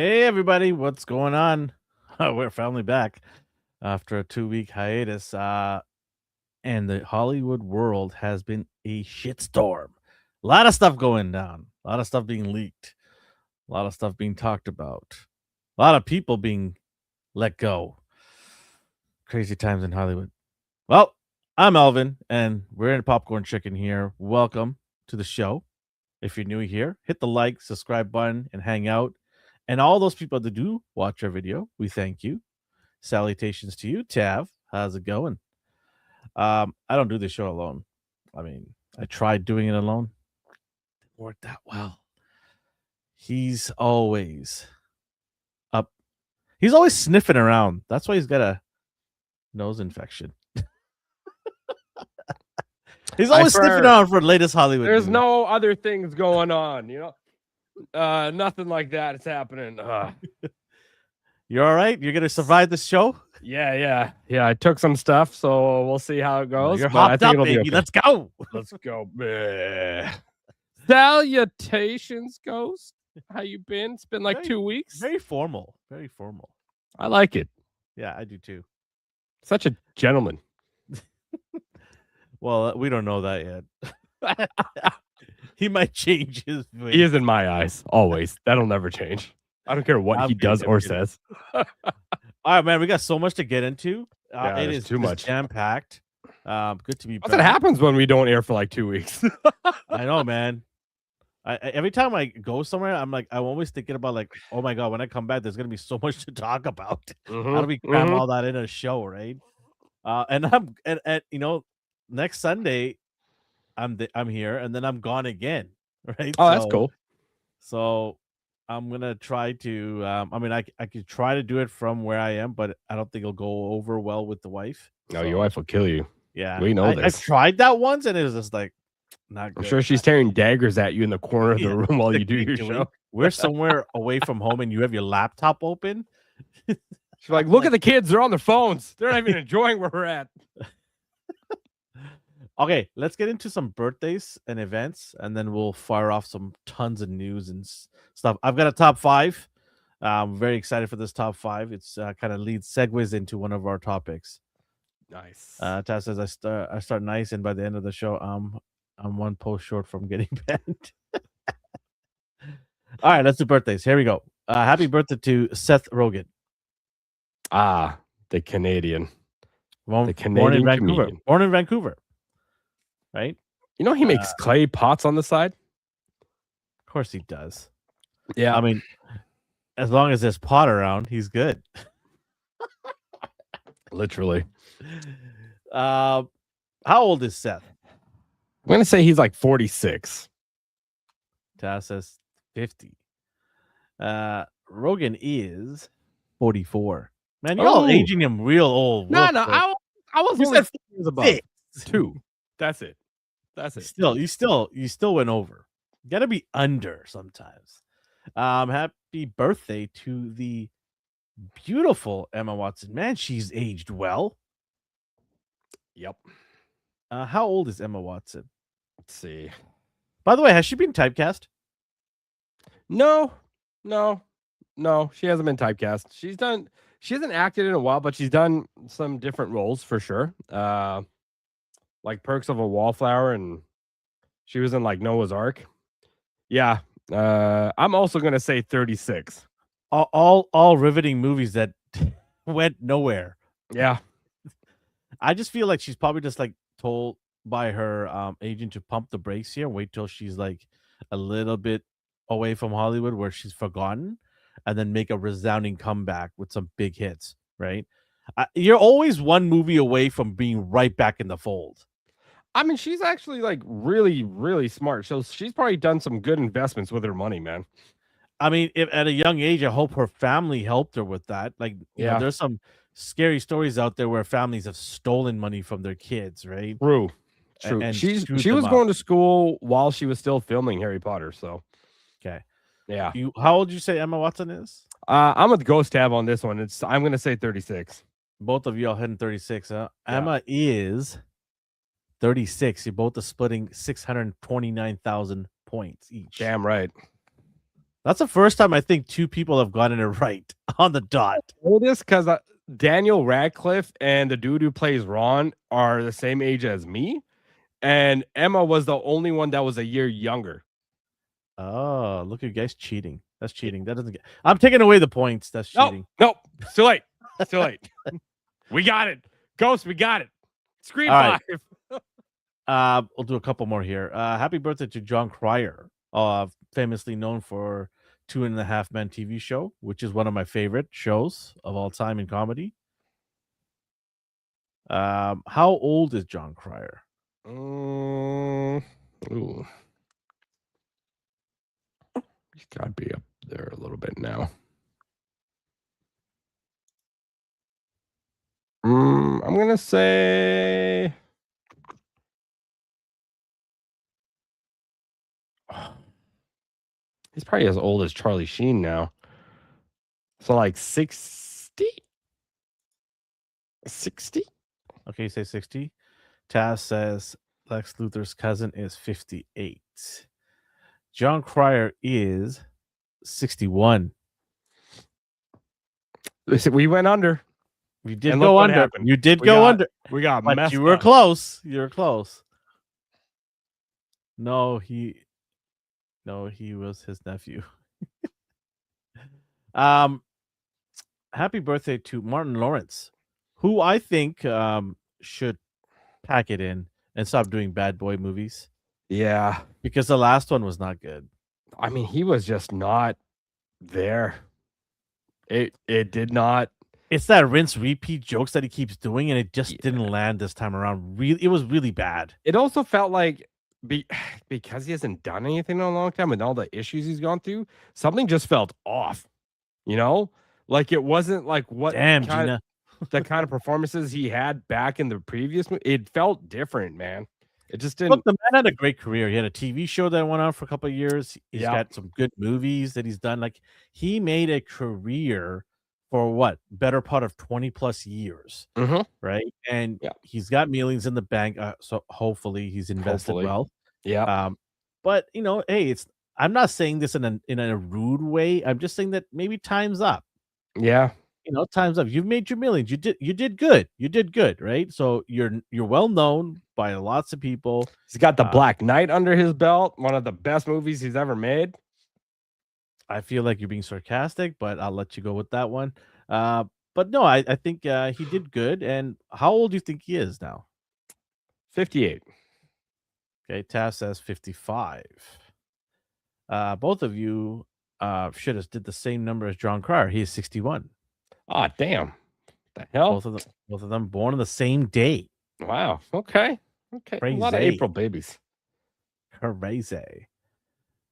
Hey everybody, what's going on? We're finally back after a 2-week hiatus. And the Hollywood world has been a shitstorm. A lot of stuff going down, a lot of stuff being leaked, a lot of stuff being talked about, a lot of people being let go. Crazy times in Hollywood. Well, I'm Elvin, and we're in Popcorn Chicken here. Welcome to the show. If you're new here, hit the like, subscribe button, and hang out. And all those people that do watch our video, we thank you. Salutations to you, Tav. How's it going? I don't do this show alone. I mean, I tried doing it alone. Didn't work that well. He's always up. He's always sniffing around. That's why he's got a nose infection. He's always sniffing around for the latest Hollywood. There's no other things going on, nothing like that is happening. You're all right? You're gonna survive this show? Yeah. I took some stuff, so we'll see how it goes. You're hopped up, baby. Okay. Let's go. Let's go. Salutations, Ghost. How you been? It's been like 2 weeks. Very formal. Very formal. I like it. Yeah, I do too. Such a gentleman. Well, we don't know that yet. He might change his ways. He is in my eyes, always. That'll never change. I don't care what he does or says. All right, man. We got so much to get into. It is too much. Jam-packed. Good to be back. What happens when we don't air for like 2 weeks? I know, man. Every time I go somewhere, I'm always thinking about like, oh my God, when I come back, there's gonna be so much to talk about. How do we cram all that in a show, right? And next Sunday, I'm here, and then I'm gone again, right? Oh, that's cool. So I'm gonna try to. I could try to do it from where I am, but I don't think it'll go over well with the wife. No, your wife will kill you. Yeah, we know this. I tried that once, and it was just like not good. I'm sure she's tearing daggers at you in the corner of the room while you do your show. We're somewhere away from home, and you have your laptop open. She's like, look at the kids; they're on their phones. They're not even enjoying where we're at. Okay, let's get into some birthdays and events, and then we'll fire off some tons of news and stuff. I've got a top 5. I'm very excited for this top 5. It's kind of leads segues into one of our topics. Nice. Taz says I start nice, and by the end of the show, I'm one post short from getting banned. All right, let's do birthdays. Here we go. Happy birthday to Seth Rogen. The Canadian. Born in Vancouver. Comedian. Born in Vancouver. Right? You know he makes clay pots on the side? Of course he does. Yeah. I mean, as long as there's pot around, he's good. Literally. How old is Seth? I'm going to say he's like 46. Taz says 50. Rogan is 44. Man, you're all aging him real old. No, I was you only said 4 years above. 2. That's it. You still went over. You gotta be under sometimes. Happy birthday to the beautiful Emma Watson. Man, she's aged well. Yep. How old is Emma Watson? Let's see. By the way, has she been typecast? No. She hasn't been typecast. She hasn't acted in a while, but she's done some different roles for sure. Like Perks of a Wallflower, and she was in like Noah's Ark. Yeah. I'm also gonna say 36. All riveting movies that went nowhere. Yeah. I just feel like she's probably just like told by her agent to pump the brakes here, wait till she's like a little bit away from Hollywood where she's forgotten, and then make a resounding comeback with some big hits, right? You're always one movie away from being right back in the fold. I mean, she's actually like really, really smart. So she's probably done some good investments with her money, man. I mean, if at a young age, I hope her family helped her with that. Like, you know, there's some scary stories out there where families have stolen money from their kids, right? True. And she was going to school while she was still filming Harry Potter. So, okay. Yeah. How old did you say Emma Watson is? I'm with Ghost Tab on this one. I'm going to say 36. Both of you all heading 36, huh? Yeah. Emma is 36. You both are splitting 629,000 points each. Damn right. That's the first time I think two people have gotten it right on the dot. Oldest because Daniel Radcliffe and the dude who plays Ron are the same age as me, and Emma was the only one that was a year younger. Oh, look at you guys cheating. That's cheating. That doesn't get. I'm taking away the points. That's cheating. Nope. It's too late. It's too late. We got it. Ghost, we got it. Screen All right. 5. We'll do a couple more here. Happy birthday to John Cryer, famously known for Two and a Half Men TV show, which is one of my favorite shows of all time in comedy. How old is John Cryer? Ooh. He's got to be up there a little bit now. I'm going to say. He's probably as old as Charlie Sheen now. So like 60? 60? Okay, you say 60. Taz says Lex Luthor's cousin is 58. John Cryer is 61. We went under. You did go under. Happened. You did go under. We got but messed you were up. close. You were close. No, he was his nephew. Happy birthday to Martin Lawrence, who I think should pack it in and stop doing bad boy movies. Yeah. Because the last one was not good. I mean, he was just not there. It did not. It's that rinse repeat jokes that he keeps doing, and it just didn't land this time around. It was really bad. It also felt like because he hasn't done anything in a long time and all the issues he's gone through, something just felt off. You know, like it wasn't like what Gina. The kind of performances he had back in the previous movie. It felt different, man. It just didn't. Look, the man had a great career. He had a TV show that went on for a couple of years. He's got some good movies that he's done. Like he made a career for what? Better part of 20 plus years. Right. And he's got millions in the bank. So hopefully he's invested well. Yeah. But you know, hey, I'm not saying this in a rude way. I'm just saying that maybe time's up. Yeah. You know, time's up. You've made your millions. You did good. You did good, right? So you're well known by lots of people. He's got the Black Knight under his belt, one of the best movies he's ever made. I feel like you're being sarcastic, but I'll let you go with that one. But no, I think he did good. And how old do you think he is now? 58. Okay, Taz says 55. Both of you should have did the same number as John Cryer. He is 61. Oh, damn. The hell? Both of them born on the same day. Wow. Okay. Crazy. A lot of April babies. Crazy.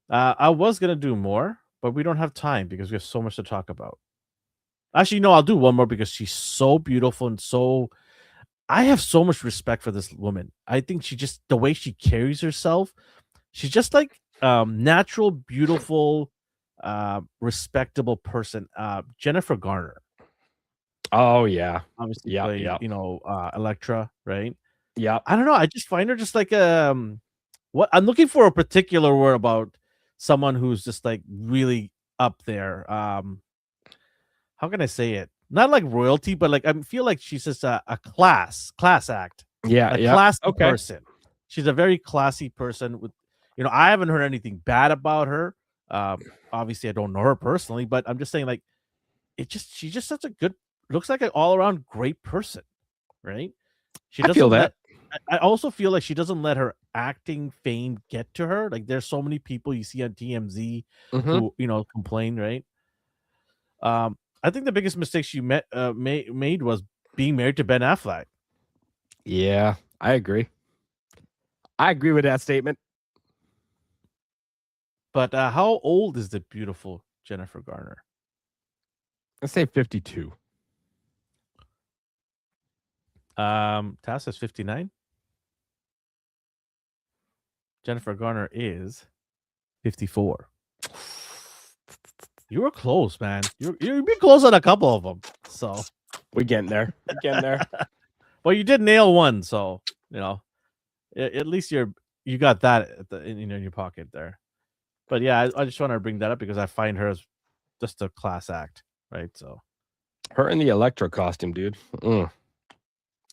I was gonna do more, but we don't have time because we have so much to talk about. Actually, no, I'll do one more because she's so beautiful and so. I have so much respect for this woman. I think she just the way she carries herself, she's just like natural, beautiful, respectable person. Jennifer Garner. Oh yeah, obviously, you know, Elektra, right? Yeah, I don't know. I just find her just like what I'm looking for a particular word about someone who's just like really up there. How can I say it? Not like royalty, but like I feel like she's just a class act. Yeah, classy person. She's a very classy person. With, you know, I haven't heard anything bad about her. Obviously, I don't know her personally, but I'm just saying, like, she's just such a good. Looks like an all around great person, right? She doesn't I feel that. I also feel like she doesn't let her acting fame get to her. Like there's so many people you see on TMZ who, you know, complain, right? I think the biggest mistake she made was being married to Ben Affleck. Yeah, I agree. I agree with that statement. But how old is the beautiful Jennifer Garner? Let's say 52. Taz is 59. Jennifer Garner is 54. You were close, man. You've been close on a couple of them. So we're getting there. Well, you did nail one, so you know, at least you got that in your pocket there. But yeah, I just want to bring that up because I find her as just a class act, right? So, Her in the Electro costume, dude. Not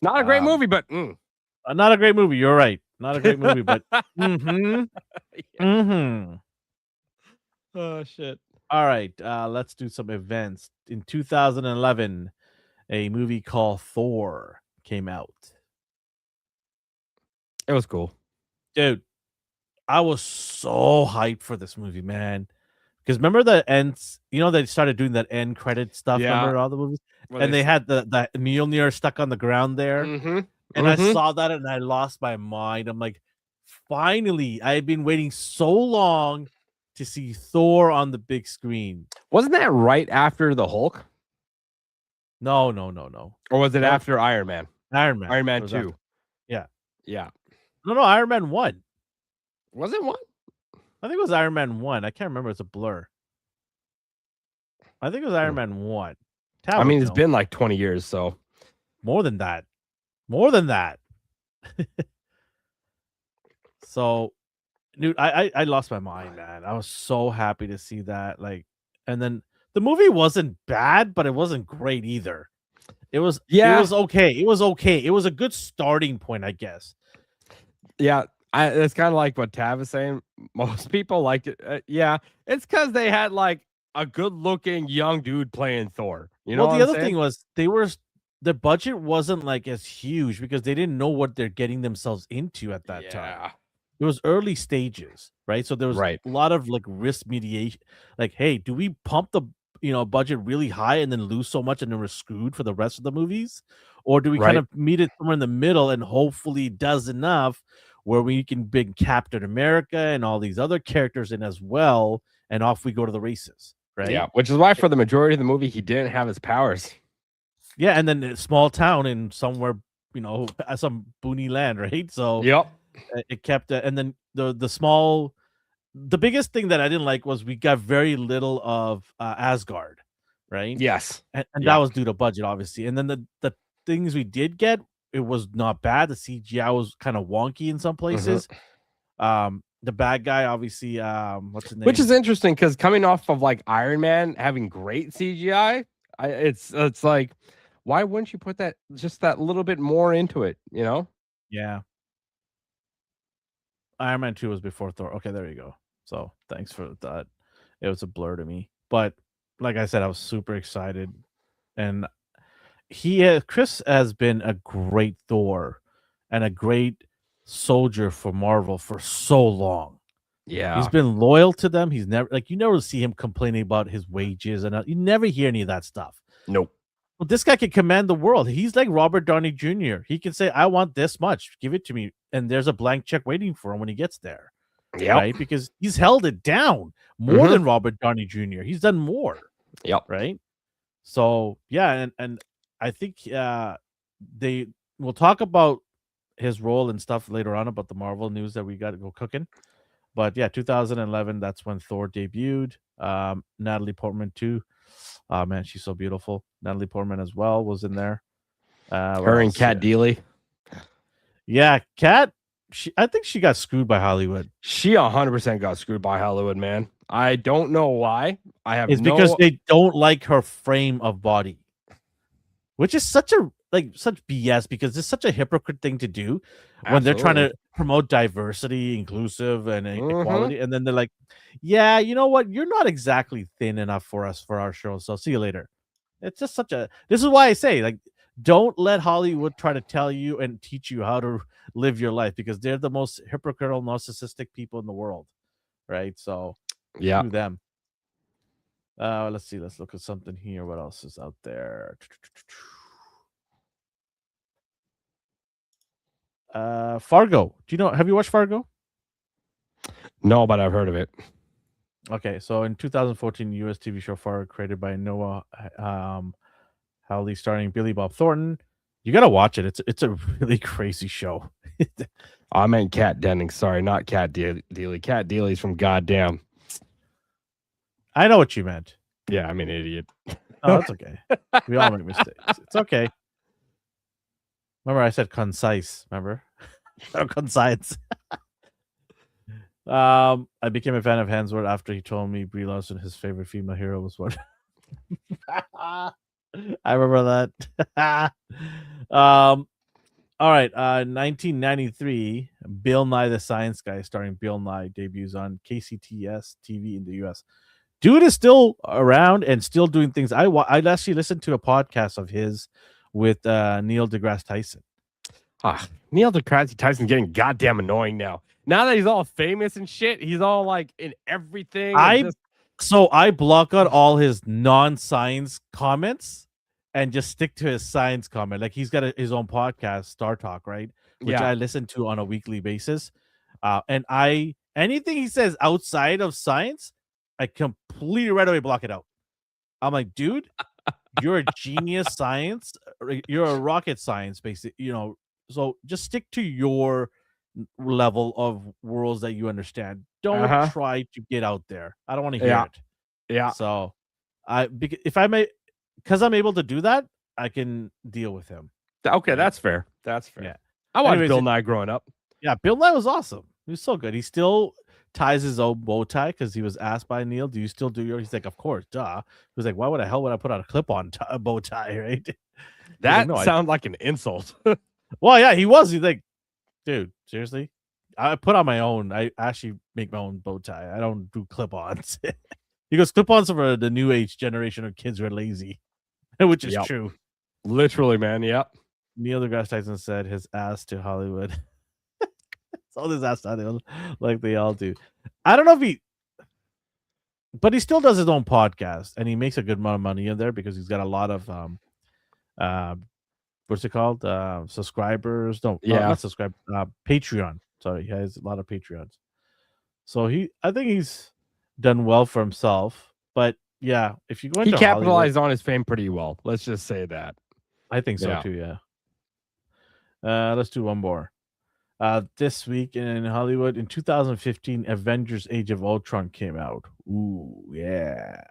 a great um, movie, but not a great movie. You're right. Not a great movie, but mm-hmm, Yeah. mm-hmm. Oh shit. All right, let's do some events. In 2011, a movie called Thor came out. It was cool. Dude, I was so hyped for this movie, man. Because remember the ends, they started doing that end credit stuff, Yeah. remember all the movies? Where And they they had the Mjolnir stuck on the ground there. Mm-hmm. And I saw that and I lost my mind. I'm like, finally, I've been waiting so long to see Thor on the big screen. Wasn't that right after the Hulk? No, no, no, no. Or was it Nope. after Iron Man? Iron Man. Iron It Man was 2. after. Yeah. Yeah. No, Iron Man 1. Was it one? I think it was Iron Man 1. I can't remember. It's a blur. I think it was Iron Man 1. I mean, it's been like 20 years, so more than that. More than that. So, dude, I lost my mind, man. I was so happy to see that. Like, and then the movie wasn't bad, but it wasn't great either. It was okay. It was okay. It was a good starting point, I guess. Yeah, it's kind of like what Tav is saying. Most people liked it. Yeah, it's because they had like a good-looking young dude playing Thor. You know, Well, the other thing was the budget wasn't like as huge because they didn't know what they're getting themselves into at that time. It was early stages, right? So there was a lot of like risk mediation. Like, hey, do we pump the budget really high and then lose so much and then we're screwed for the rest of the movies? Or do we kind of meet it somewhere in the middle and hopefully does enough where we can bring Captain America and all these other characters in as well, and off we go to the races, right? Yeah, which is why for the majority of the movie he didn't have his powers. Yeah, and then a small town in somewhere, some boony land, right? So it kept and then the biggest thing that I didn't like was we got very little of Asgard, right? Yes. And that was due to budget, obviously. And then the things we did get, it was not bad. The CGI was kind of wonky in some places. The bad guy, obviously, what's his name? Which is interesting because coming off of like Iron Man having great CGI, it's like, why wouldn't you put that little bit more into it? You know? Yeah. Iron Man 2 was before Thor. Okay, there you go. So thanks for that. It was a blur to me, but like I said, I was super excited, and Chris has been a great Thor and a great soldier for Marvel for so long. Yeah, he's been loyal to them. He's never you never see him complaining about his wages, and you never hear any of that stuff. Nope. Well, this guy can command the world. He's like Robert Downey Jr. He can say, "I want this much. Give it to me," and there's a blank check waiting for him when he gets there. Yeah, right, because he's held it down more than Robert Downey Jr. He's done more. Yep. Right. So yeah, and I think they will talk about his role and stuff later on about the Marvel news that we got to go cooking. But yeah, 2011, that's when Thor debuted. Natalie Portman too. Oh man, she's so beautiful. Natalie Portman as well was in there. Her and Kat Deely. Yeah, Kat. I think she got screwed by Hollywood. She 100% got screwed by Hollywood, man. I don't know why. It's because they don't like her frame of body, which is such BS because it's such a hypocrite thing to do when they're trying to promote diversity, inclusive, and equality, and then they're like, "Yeah, you know what? You're not exactly thin enough for us for our show. So see you later." It's just this is why I say, like, don't let Hollywood try to tell you and teach you how to live your life because they're the most hypocritical, narcissistic people in the world, right? So yeah, do them. Let's see. Let's look at something here. What else is out there? Fargo. Have you watched Fargo? No, but I've heard of it. Okay, so in 2014, US TV show Fargo, created by Noah Hawley, starring Billy Bob Thornton. You gotta watch it. It's a really crazy show. I meant Kat Dennings. Sorry, not Kat Deely. Kat Deely's from Goddamn. I know what you meant. Yeah, I'm an idiot. Oh, that's okay. We all make mistakes. It's okay. Remember, I said concise. Remember? Concise. I became a fan of Hemsworth after he told me Brie Larson, his favorite female hero, was what. I remember that. All right. 1993, Bill Nye the Science Guy, starring Bill Nye, debuts on KCTS TV in the US. Dude is still around and still doing things. I actually listened to a podcast of his with Neil deGrasse Tyson. Neil deGrasse Tyson's getting goddamn annoying now. Now that he's all famous and shit, he's all like in everything. So I block out all his non-science comments and just stick to his science comment. Like he's got his own podcast, Star Talk, right? Which I listen to on a weekly basis. And anything he says outside of science, I completely right away block it out. I'm like, dude, you're a genius science. You're a rocket science, basically. So just stick to your level of worlds that you understand. Don't try to get out there. I don't want to hear it. Yeah. So because I'm able to do that, I can deal with him. Okay, that's fair. That's fair. Yeah. I watched Bill Nye growing up. Yeah, Bill Nye was awesome. He was so good. He still ties his own bow tie because he was asked by Neil, "Do you still do yours?" He's like, "Of course, duh." He was like, "Why would I put on a clip-on bow tie?" Right? That sounds like an insult. Well, yeah, he was. He's like, dude, seriously? I put on my own. I actually make my own bow tie. I don't do clip-ons. He goes, clip-ons for the new age generation of kids who are lazy, which is true. Literally, man. Yep. Neil deGrasse Tyson said his ass to Hollywood. All his ass to Hollywood, like they all do. I don't know if but he still does his own podcast, and he makes a good amount of money in there because he's got a lot of what's it called? Subscribers? No, not subscribe. Patreon. Sorry, he has a lot of Patreons. So I think he's done well for himself. But yeah, if you go into he capitalized Hollywood, on his fame pretty well. Let's just say that. I think so too. Yeah. Let's do one more. This week in Hollywood in 2015, Avengers: Age of Ultron came out. Ooh, yeah.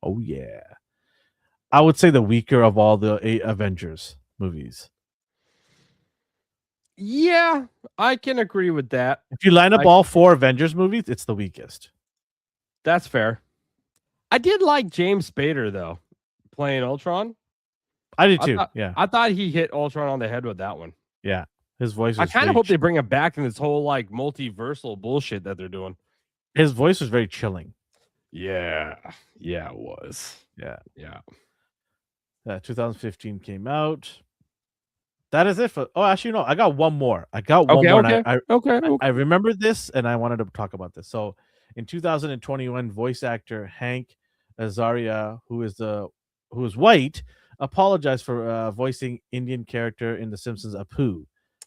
Oh yeah. I would say the weaker of all the Avengers movies. Yeah, I can agree with that. If you line up all 4 Avengers movies, it's the weakest. That's fair. I did like James Spader though, playing Ultron. I did too. I thought he hit Ultron on the head with that one. Yeah, his voice. I kind of hope they bring him back in this whole like multiversal bullshit that they're doing. His voice was very chilling. Yeah, it was. Yeah. 2015 came out. That is it for. Oh, actually, no. I got one more. I remember this, and I wanted to talk about this. So, in 2021, voice actor Hank Azaria, who is white, apologized for voicing Indian character in The Simpsons Apu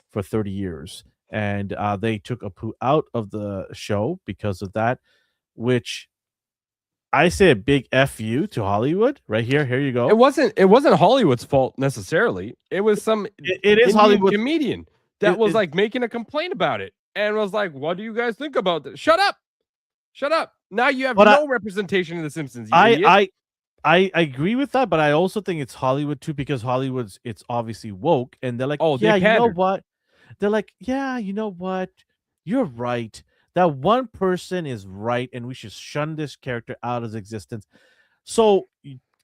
for 30 years, and they took Apu out of the show because of that, which I say a big F you to Hollywood right here. Here you go. It wasn't Hollywood's fault necessarily. It was some it is Hollywood comedian that was like making a complaint about it and was like, "What do you guys think about this? Shut up. Now you have no representation in The Simpsons." I agree with that, but I also think it's Hollywood too, because Hollywood's it's obviously woke, and they're like, "Oh, yeah, you know what?" They're like, "Yeah, you know what? You're right. That one person is right, and we should shun this character out of existence." So,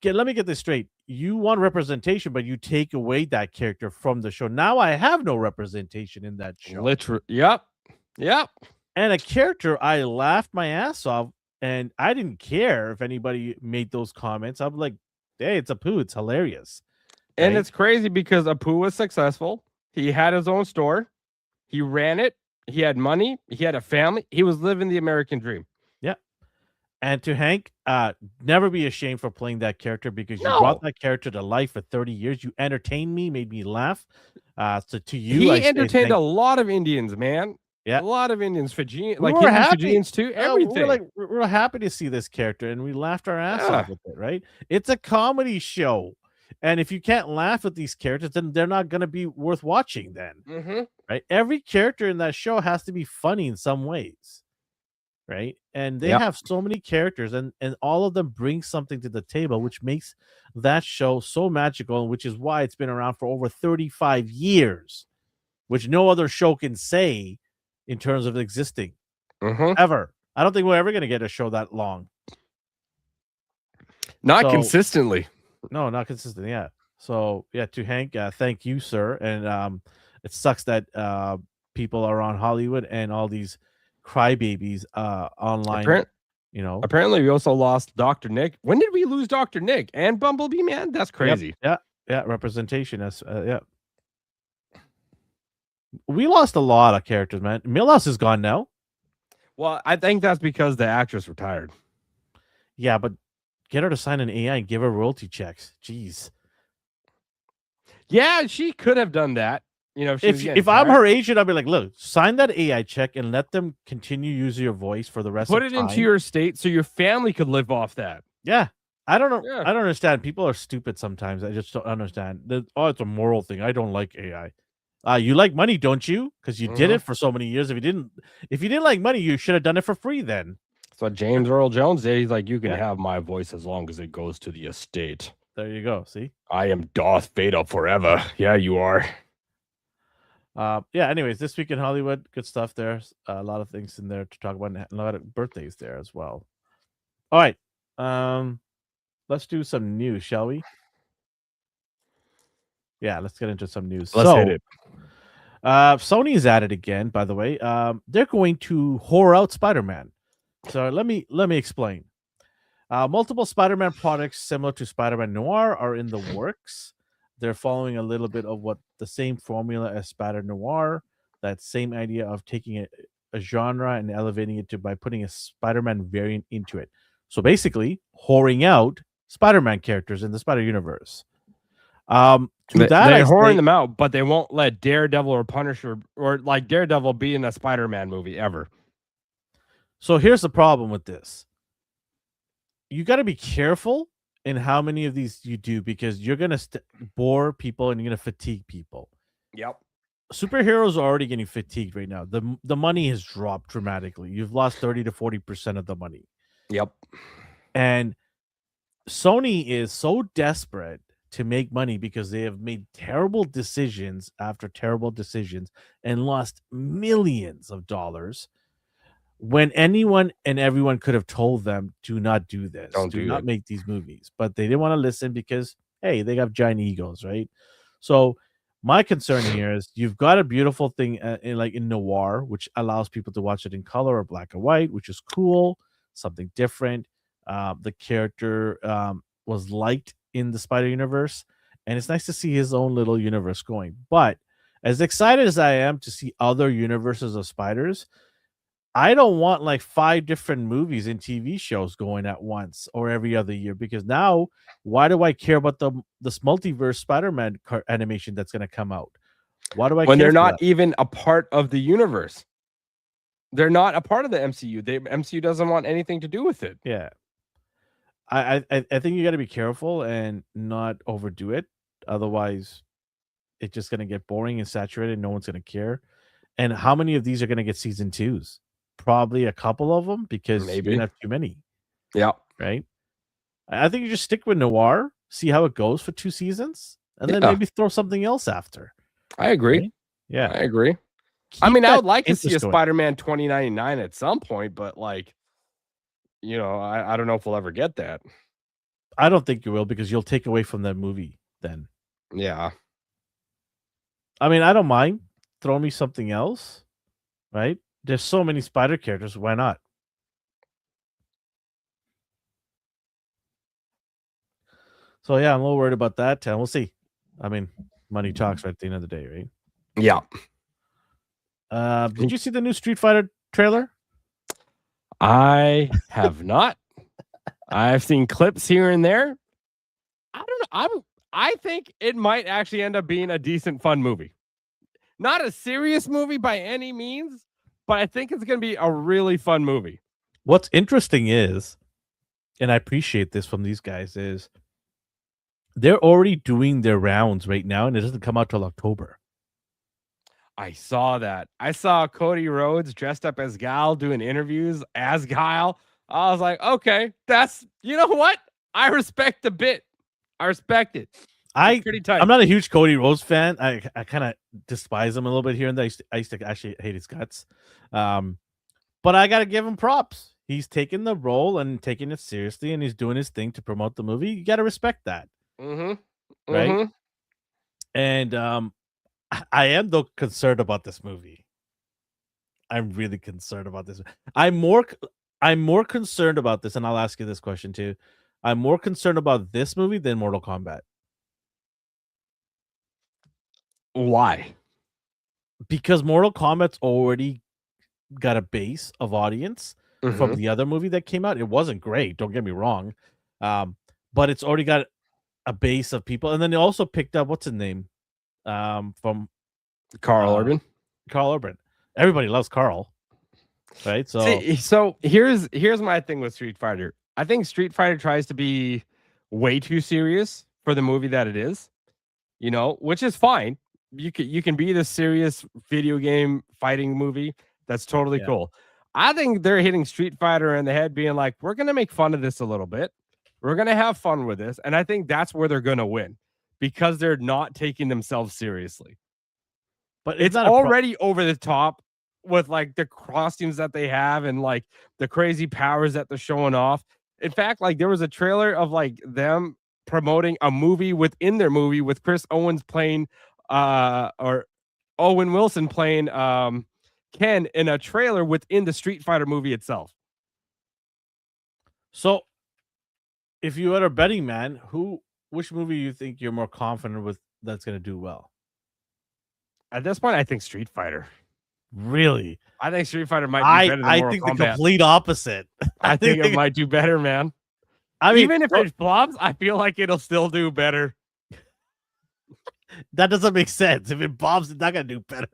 let me get this straight. You want representation, but you take away that character from the show. Now I have no representation in that show. Literally, yep. And a character I laughed my ass off, and I didn't care if anybody made those comments. I'm like, hey, it's Apu. It's hilarious. And it's crazy because Apu was successful. He had his own store. He ran it. He had money. He had a family. He was living the American dream. Yeah. And to Hank, never be ashamed for playing that character, because you brought that character to life for 30 years. You entertained me, made me laugh. So to you, he entertained a lot of Indians, man. Yeah, a lot of Indians, Fijians, like Fijians too. Everything. We're happy to see this character, and we laughed our ass off with it. Right? It's a comedy show, and if you can't laugh at these characters, then they're not going to be worth watching. Then, right? Every character in that show has to be funny in some ways, right? And they have so many characters, and all of them bring something to the table, which makes that show so magical, and which is why it's been around for over 35 years, which no other show can say in terms of existing. Mhm. ever. I don't think we're ever gonna get a show that long. Not So consistently. no, not consistent. Yeah. So yeah, to Hank, thank you, sir. And it sucks that people are on Hollywood and all these crybabies online. Apparent You know. apparently, we also lost Dr. Nick. When did we lose Dr. Nick and Bumblebee, man? That's Yep. crazy. Yeah. Yeah. Representation. As yeah. We lost a lot of characters, man. Milhouse is gone now. Well, I think that's because the actress retired. Yeah, but get her to sign an AI and give her royalty checks. Jeez. Yeah, she could have done that. You know, if she was getting If I'm tired. her agent, I'd be like, look, sign that AI check and let them continue using your voice for the rest Put of it time. into your estate so your family could live off that. Yeah. I don't know. Yeah. I don't understand. People are stupid sometimes. I just don't understand. Oh, it's a moral thing. I don't like AI. You like money, don't you? Because you did Mhm. it for so many years. If you didn't like money, you should have done it for free then. So James Earl Jones did. He's like, you can Yeah. have my voice as long as it goes to the estate. There you go. See? I am Darth Vader forever. Yeah, you are. Yeah, anyways, this week in Hollywood, good stuff there. A lot of things in there to talk about, and a lot of birthdays there as well. All right. Let's do some news, shall we? Yeah, let's get into some news. Let's hit it. Sony is at it again, by the way. They're going to whore out Spider-Man. So let me explain. Multiple Spider-Man products similar to Spider-Man Noir are in the works. They're following a little bit of what the same formula as Spider Noir, that same idea of taking a genre and elevating it by putting a Spider-Man variant into it. So basically, whoring out Spider-Man characters in the Spider Universe. They're whoring them out, but they won't let Daredevil or Punisher or like Daredevil be in a Spider-Man movie ever. So here's the problem with this. You got to be careful in how many of these you do because you're going to bore people and you're going to fatigue people. Yep. Superheroes are already getting fatigued right now. The money has dropped dramatically. You've lost 30 to 40% of the money. Yep. And Sony is so desperate to make money because they have made terrible decisions after terrible decisions and lost millions of dollars when anyone and everyone could have told them, do not do this. Do not make these movies. But they didn't want to listen because, hey, they have giant egos, right? So my concern here is you've got a beautiful thing in noir, which allows people to watch it in color or black and white, which is cool, something different. The character was liked in the Spider Universe, and it's nice to see his own little universe going. But as excited as I am to see other universes of spiders, I don't want like 5 different movies and TV shows going at once or every other year because now why do I care about this multiverse Spider-Man animation that's going to come out? Why do I when care they're for not that? even a part of the universe? They're not a part of the MCU. The MCU doesn't want anything to do with it. Yeah. I think you got to be careful and not overdo it. Otherwise, it's just going to get boring and saturated. No one's going to care. And how many of these are going to get season 2s? Probably a couple of them because you're going to have too many. Yeah. Right? I think you just stick with Noir, see how it goes for 2 seasons, and then maybe throw something else after. I agree. Right? Yeah. I agree. I mean, I would like to see a Spider-Man 2099 at some point, but like, you know, I don't know if we'll ever get that. I don't think you will because you'll take away from that movie then. Yeah. I mean, I don't mind. Throw me something else, right? There's so many spider characters. Why not? So, yeah, I'm a little worried about that. And we'll see. I mean, money talks right at the end of the day, right? Yeah. Did you see the new Street Fighter trailer? I have not. I've seen clips here and there. I don't know. I think it might actually end up being a decent, fun movie. Not a serious movie by any means, but I think it's going to be a really fun movie. What's interesting is, and I appreciate this from these guys, is they're already doing their rounds right now, and it doesn't come out till October. I saw that. I saw Cody Rhodes dressed up as Guile doing interviews as Guile. I was like, okay, you know what? I respect the bit. I respect it. It's pretty tight. I'm not a huge Cody Rhodes fan. I kind of despise him a little bit here and there. I used to actually hate his guts. But I gotta give him props. He's taking the role and taking it seriously, and he's doing his thing to promote the movie. You gotta respect that, Mm-hmm. right? Mm-hmm. And I am though concerned about this movie. I'm really concerned about this. I'm more I'm more concerned about this, and I'll ask you this question too. I'm more concerned about this movie than Mortal Kombat Why? because Mortal Kombat's already got a base of audience from Mm-hmm. the other movie that came out. It wasn't great, don't get me wrong, but it's already got a base of people, and then they also picked up what's his name from Carl uh, Urban. Carl Urban. Everybody loves Carl, right? So See, so here's my thing with Street Fighter. I think Street Fighter tries to be way too serious for the movie that it is, which is fine. You can be the serious video game fighting movie. That's totally yeah. cool. I think they're hitting Street Fighter in the head, being like, we're gonna make fun of this a little bit. We're gonna have fun with this, and I think that's where they're gonna win because they're not taking themselves seriously. But It's already over the top with like the costumes that they have and like the crazy powers that they're showing off. In fact, like there was a trailer of like them promoting a movie within their movie with Chris Owens playing or Owen Wilson playing Ken in a trailer within the Street Fighter movie itself. So if you had a betting man, which movie you think you're more confident with that's gonna do well? At this point, I think Street Fighter. Really? I think Street Fighter might be better than I Mortal think Kombat. the complete opposite. I think it might do better, man. I mean, Even if it flops, I feel like it'll still do better. that doesn't make sense. If it bombs, it's not gonna do better.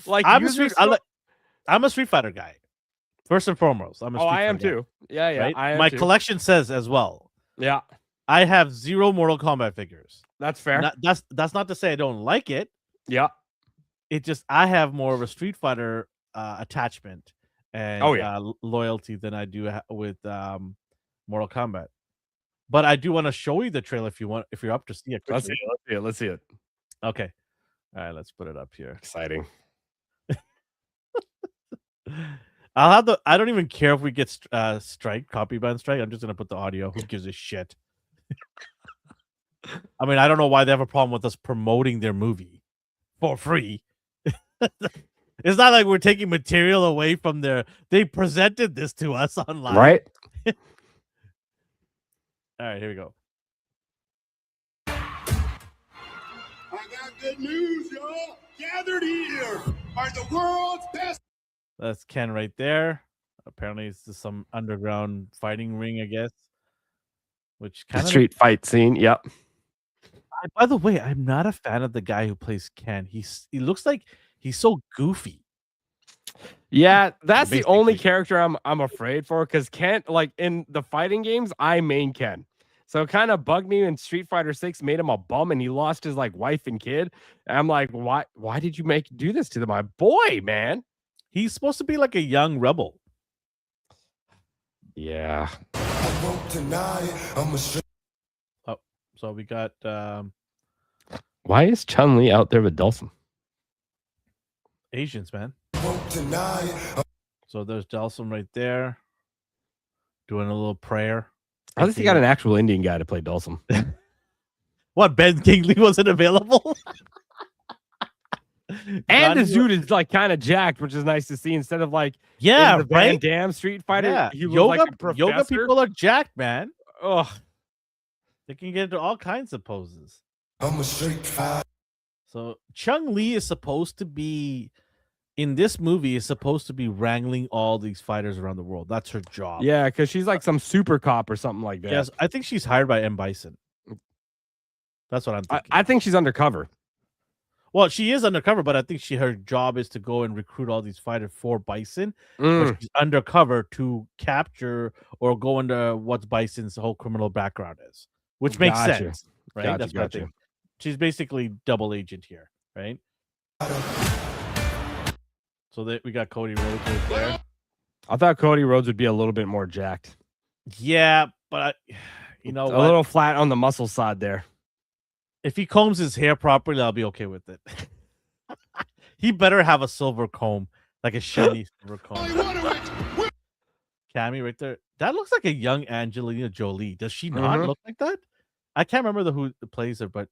Like I'm a Street Fighter guy. First and foremost, I'm a Street I Fighter am guy, too. Yeah, yeah. right? I am My too. collection says as well. Yeah, I have 0 Mortal Kombat figures. that's fair. That's not to say I don't like it. Yeah. It just I have more of a Street Fighter attachment and loyalty than I do with Mortal Kombat. But I do want to show you the trailer if you're up to see it. Let's see it. Let's see it. Okay. All right, let's put it up here. Exciting. I don't even care if we get copyright strike. I'm just gonna put the audio. Who gives a shit? I mean, I don't know why they have a problem with us promoting their movie for free. It's not like we're taking material away from they presented this to us online. Right? All right, here we go. I got good news, y'all. Gathered here are the world's best. That's Ken right there. Apparently, it's just some underground fighting ring, I guess. Which kind of Street fight scene. Yep. By the way, I'm not a fan of the guy who plays Ken. He looks like he's so goofy. Yeah, that's the only Basically. character I'm afraid for because Ken, like in the fighting games, I main Ken. So it kind of bugged me when Street Fighter 6 made him a bum and he lost his like wife and kid. And I'm like, why did you do this to my boy, man? He's supposed to be like a young rebel. Yeah. I won't deny it. I'm a straight. Oh, so we got Why is Chun-Li out there with Dawson? Asians, man. Won't deny it. So there's Delsum right there doing a little prayer. How does he got an actual Indian guy to play Dawson? What, Ben Kingley wasn't available? And this dude is like kind of jacked, which is nice to see. Instead of like yeah, the Van Damme Street Fighter, Yeah. he was like a professor. Yoga people are jacked, man. Ugh. They can get into all kinds of poses. I'm a straight fight. So Chung-Li is supposed to be in this movie is supposed to be wrangling all these fighters around the world. That's her job. Yeah, because she's like some super cop or something like that. Yes, I think she's hired by M. Bison. That's what I'm thinking. I think she's undercover. Well, she is undercover, but I think her job is to go and recruit all these fighters for Bison. But she's undercover to capture or go into what Bison's whole criminal background is, which makes sense, right? That's what I think. She's basically double agent here, right? So we got Cody Rhodes right there. I thought Cody Rhodes would be a little bit more jacked. Yeah, but you know, a little flat on the muscle side there. If he combs his hair properly, I'll be okay with it. He better have a silver comb. like a shiny silver Only cone. one of which will Cammy right there. That looks like a young Angelina Jolie. Does she not Mhm. look like that? I can't remember who plays her, but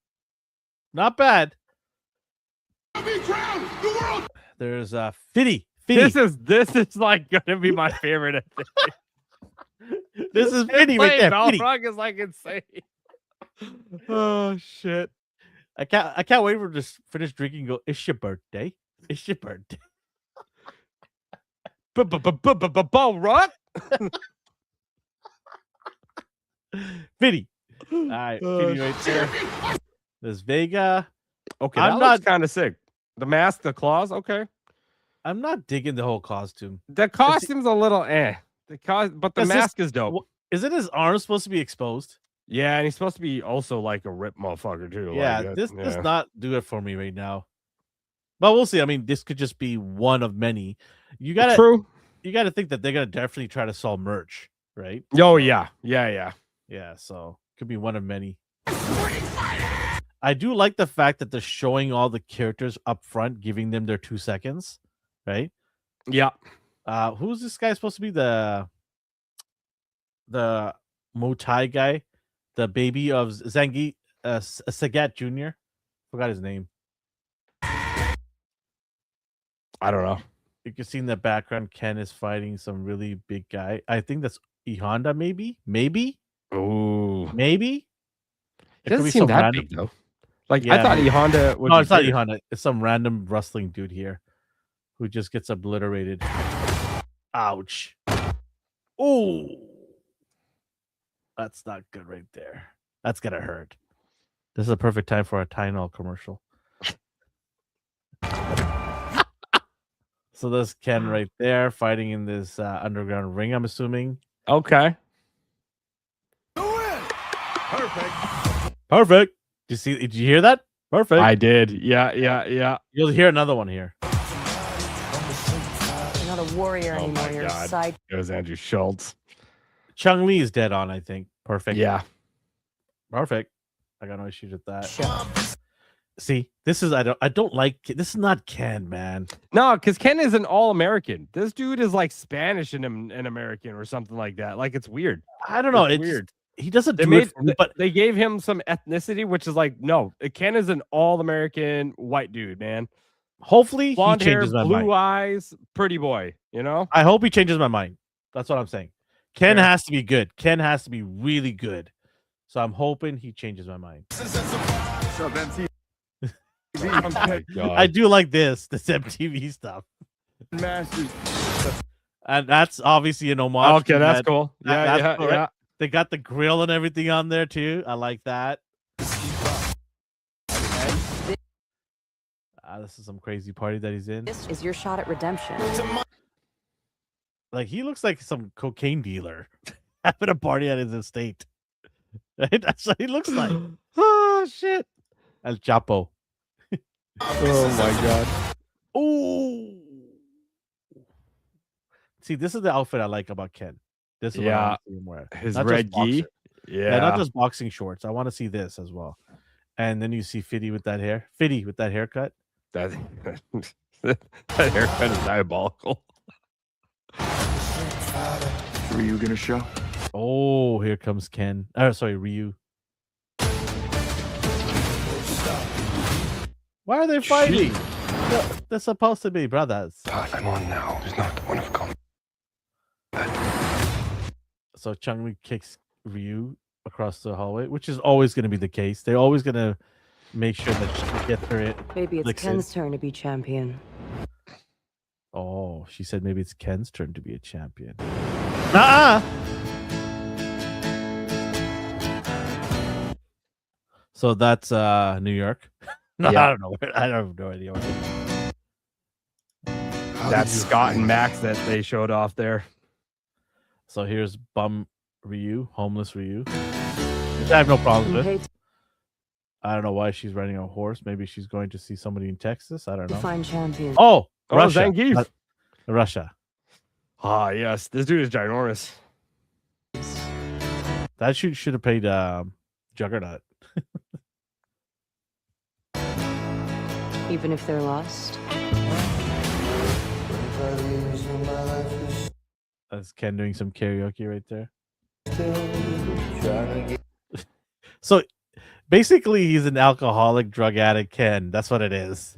not bad. be crowned the world. There's Fiddy. Fiddy. This is like gonna be my favorite. I think. This is Fiddy right there. Fiddy. Balrog is like insane. Oh shit! I can't wait for him to finish drinking and go, it's your birthday. It's your birthday. Balrog. Fiddy. All right, Fiddy right there. There's Vega. Okay, I'm that looks not- kind of sick. The mask, the claws. Okay, I'm not digging the whole costume. the costume's a little but the Is this- mask is dope. Isn't his arm supposed to be exposed? Yeah, and he's supposed to be also like a rip motherfucker too. Yeah, like, this does not do it for me right now. But we'll see. I mean, this could just be one of many. You gotta true. You gotta think that they're gonna definitely try to sell merch, right? Oh yeah. Yeah. Yeah, so could be one of many. I do like the fact that they're showing all the characters up front, giving them their 2 seconds, right? Yeah. Who's this guy supposed to be? The Muay Thai guy, the baby of Zangi Sagat Jr. Forgot his name. I don't know. You can see in the background, Ken is fighting some really big guy. I think that's E Honda, maybe. Ooh. Maybe. It doesn't seem that big though. Like I Yeah, thought maybe. E Honda would. No, be it's not E bigger. Honda. It's some random wrestling dude here who just gets obliterated. Ouch. Oh, that's not good right there. That's gonna hurt. This is a perfect time for a Tylenol commercial. So there's Ken right there fighting in this underground ring, I'm assuming. Okay. Perfect. Did you hear that? Perfect. I did. Yeah. You'll hear another one here. You're not a warrior Oh anymore. my You're a God. side. It was Andrew Schultz. Chung Lee is dead on, I think. Perfect. Yeah. Perfect. I got no issues with that. show. See, this is I don't like this is not Ken, man. No, because Ken is an all-American. This dude is like Spanish and American or something like that. Like it's weird. I don't know. It's It's weird. He doesn't They do made, it for me, but they gave him some ethnicity, which is like no. Ken is an all-American white dude, man. hopefully Blonde he hair, changes my blue mind. eyes, pretty boy. You know. I hope he changes my mind. That's what I'm saying. Ken Fair. has to be good. Ken has to be really good. So I'm hoping he changes my mind. Oh my God. I do like this MTV stuff. And that's obviously an homage. Okay, to that's that. cool. That's Yeah. cool, right? They got the grill and everything on there too. I like that. This is some crazy party that he's in. This is your shot at redemption. Like he looks like some cocaine dealer having a party at his estate. Right? That's what he looks like. Oh shit. El Chapo. Oh my God. Oh. See, this is the outfit I like about Ken. This is what I Yeah. want to see him wear. His Not just red gi. boxer. Yeah. Yeah, not just boxing shorts. I want to see this as well. And then you see Fiddy with that hair. Fiddy with that haircut. that that haircut is diabolical. Were you gonna show? Oh, here comes Ken. Oh, sorry, Ryu. Why are they fighting? They're supposed to be brothers. I'm on now. There's not one of them. So Chung-Li kicks Ryu across the hallway, which is always going to be the case. They're always going to make sure that she gets her in. Maybe it's Licks in. Ken's turn to be champion. Oh, she said maybe it's Ken's turn to be a champion. Nuh-uh. So that's New York. No, Yeah. I don't know. I don't have no idea. That's Scott and Max that they showed off there. So here's bum Ryu, homeless Ryu. I have no problems You with. hate I don't know why she's riding a horse. Maybe she's going to see somebody in Texas. I don't to know. find champion. Oh, Oh, Russia. Zangief. Russia. Ah, yes. This dude is ginormous. That should have paid Juggernaut. Even if they're lost. That's Ken doing some karaoke right there. So basically, he's an alcoholic, drug addict Ken. That's what it is.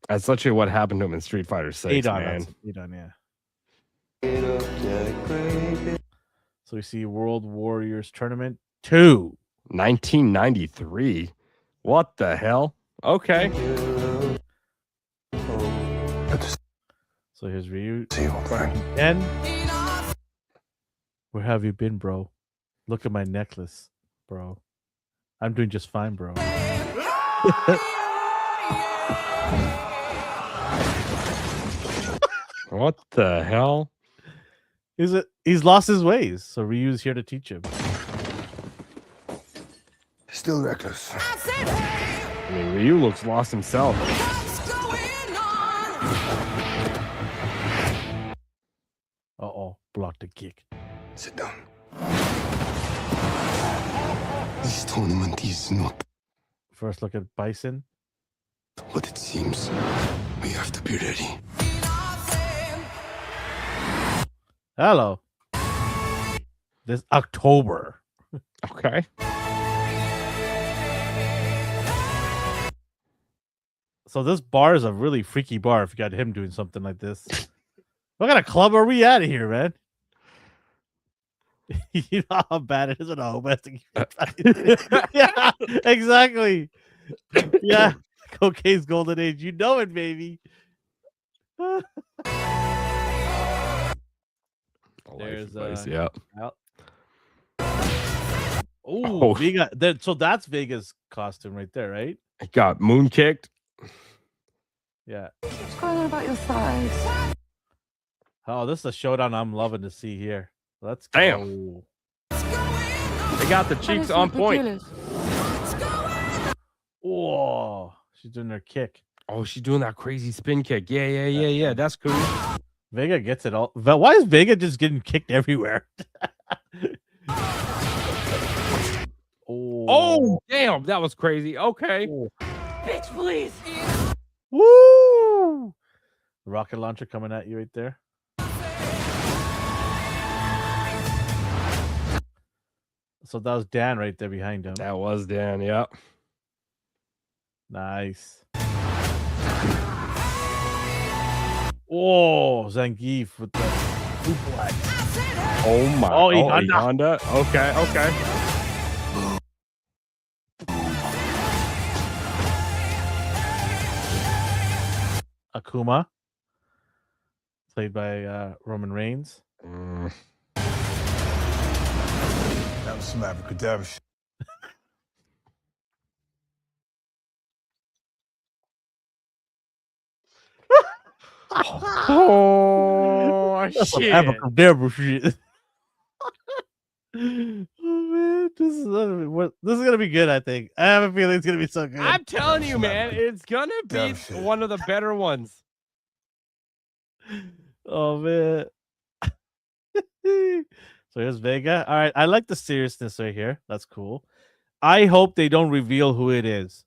That's literally what happened to him in Street Fighter 6, man. Yeah. So we see World Warriors Tournament 2. 1993. What the hell? Okay. So here's Ryu. See you, old man. Ken, where have you been, bro? Look at my necklace, bro. I'm doing just fine, bro. What the hell? He's lost his ways, so Ryu's here to teach him. Still reckless. I mean, Ryu looks lost himself. Uh-oh, blocked the kick. Sit down. This tournament is not First look at Bison. what it seems. We have to be ready. Hello. This October. Okay. So this bar is a really freaky bar if you got him doing something like this. What kind of club are we at here, man? You know how bad it is at home. Yeah, exactly. Yeah. Cocaine's golden age. You know it, baby. There's yeah. Oh, Vega. So that's Vega's costume right there, right? It got moon kicked. Yeah. What's going on about your thighs? Oh, this is a showdown I'm loving to see here. Let's Damn. go. They got the cheeks on point. Oh, she's doing her kick. Oh, she's doing that crazy spin kick. Yeah. That's cool. Vega gets it all. Why is Vega just getting kicked everywhere? Oh, damn. That was crazy. Okay. Oh. Bitch, please. Woo! Rocket launcher coming at you right there. So that was Dan right there behind him. That was Dan. Yeah. Nice. Oh, Zangief with the suplex. Oh, my. Oh, Honda. Honda. Okay. Akuma, played by Roman Reigns. That was some abracadabra shit. Oh, shit. Abracadabra shit. Oh man, this is gonna be good. I think I have a feeling it's gonna be so good. I'm telling you, man, it's gonna be Damn shit. one of the better ones. Oh man. So here's Vega. All right, I like the seriousness right here. That's cool. I hope they don't reveal who it is.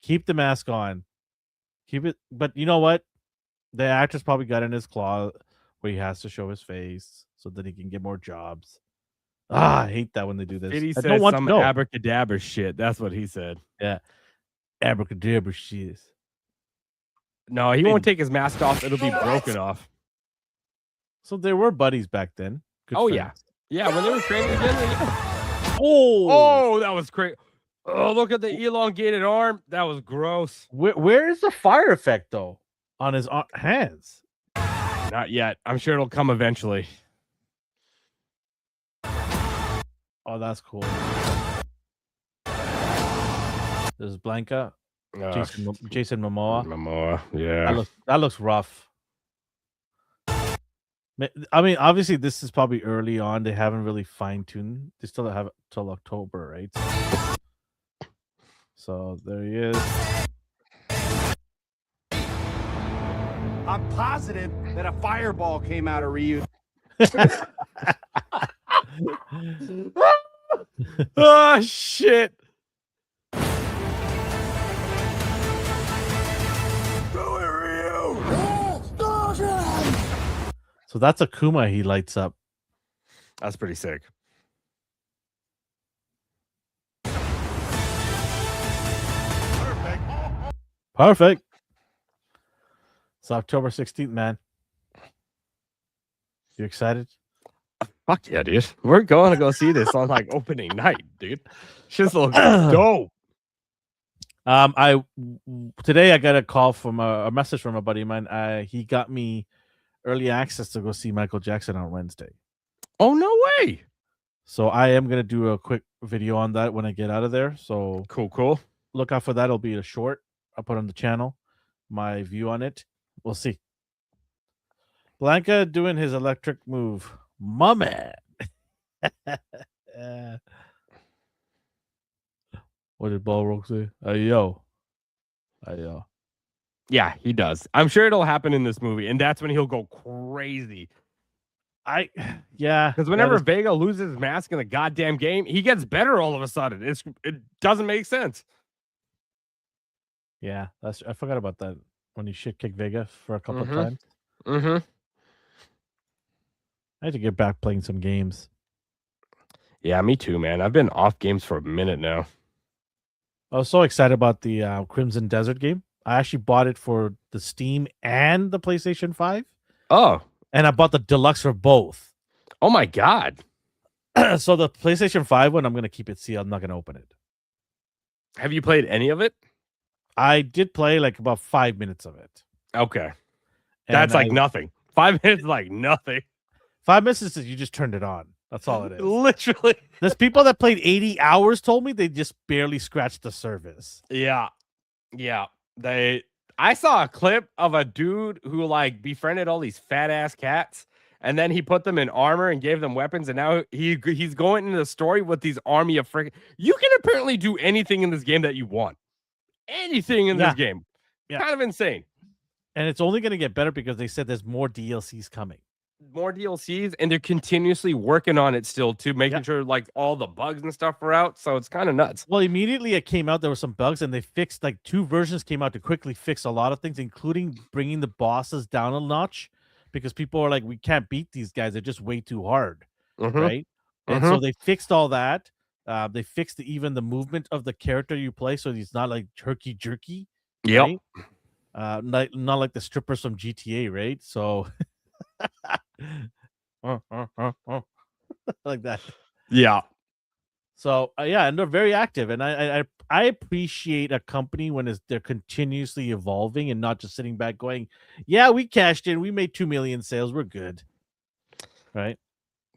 Keep the mask on. Keep it, but you know what? The actor's probably got in his claw where he has to show his face so that he can get more jobs. I hate that when they do this. He I said don't want some to know. abracadabra shit. That's what he said. Yeah. Abracadabra shit. No, he won't take his mask off. It'll be broken off. So they were buddies back then. Good Oh, friends. Yeah, when they were training together. Oh, That was crazy. Oh, look at the elongated arm. That was gross. where is the fire effect though on his hands? Not yet. I'm sure it'll come eventually. Oh, that's cool. There's Blanca, Jason Momoa. Momoa, yeah. That looks rough. I mean, obviously, this is probably early on. They haven't really fine-tuned. They still have it till October, right? So there he is. I'm positive that a fireball came out of Ryu. Oh, shit. Do it, Ryu! So that's Akuma he lights up. That's pretty sick. Perfect. It's October 16th, man. You excited? Fuck yeah, dude. We're going to go see this on like opening night, dude. Shit's looks dope. Today I got a call from a message from a buddy of mine. He got me early access to go see Michael Jackson on Wednesday. Oh, no way. So I am gonna do a quick video on that when I get out of there. So Cool. look out for that. It'll be a short. I'll put on the channel my view on it. We'll see. Blanca doing his electric move. My man. What did Balrog say? Ayo. Yeah, he does. I'm sure it'll happen in this movie, and that's when he'll go crazy. Yeah. Because whenever Vega loses his mask in the goddamn game, he gets better all of a sudden. It doesn't make sense. Yeah, I forgot about that when he shit kicked Vega for a couple of times. Mm-hmm. I had to get back playing some games. Yeah, me too, man. I've been off games for a minute now. I was so excited about the Crimson Desert game. I actually bought it for the Steam and the PlayStation 5. Oh. And I bought the deluxe for both. Oh my God. So the PlayStation 5 one, I'm going to keep it sealed. I'm not going to open it. Have you played any of it? I did play like about 5 minutes of it. Okay. And That's like nothing. 5 minutes is like nothing. 5 minutes is you just turned it on. That's all it is. Literally. There's people that played 80 hours told me they just barely scratched the surface. Yeah. I saw a clip of a dude who like befriended all these fat ass cats, and then he put them in armor and gave them weapons, and now he's going into the story with these army of freaking. You can apparently do anything in this game that you want. Anything in this game. Yeah. Kind of insane. And it's only going to get better because they said there's more DLCs coming. More DLCs, and they're continuously working on it still too, making sure like all the bugs and stuff are out. So it's kind of nuts. Well, immediately it came out, there were some bugs, and they fixed like 2 versions came out to quickly fix a lot of things, including bringing the bosses down a notch because people are like, we can't beat these guys. They're just way too hard. Right. And so they fixed all that. They fixed even the movement of the character you play. So he's not like herky jerky. Yep. Right? Not like the strippers from GTA. Right. So like that. Yeah. So and they're very active, and I appreciate a company when they're continuously evolving and not just sitting back going, yeah, we cashed in, we made 2 million sales, we're good. Right.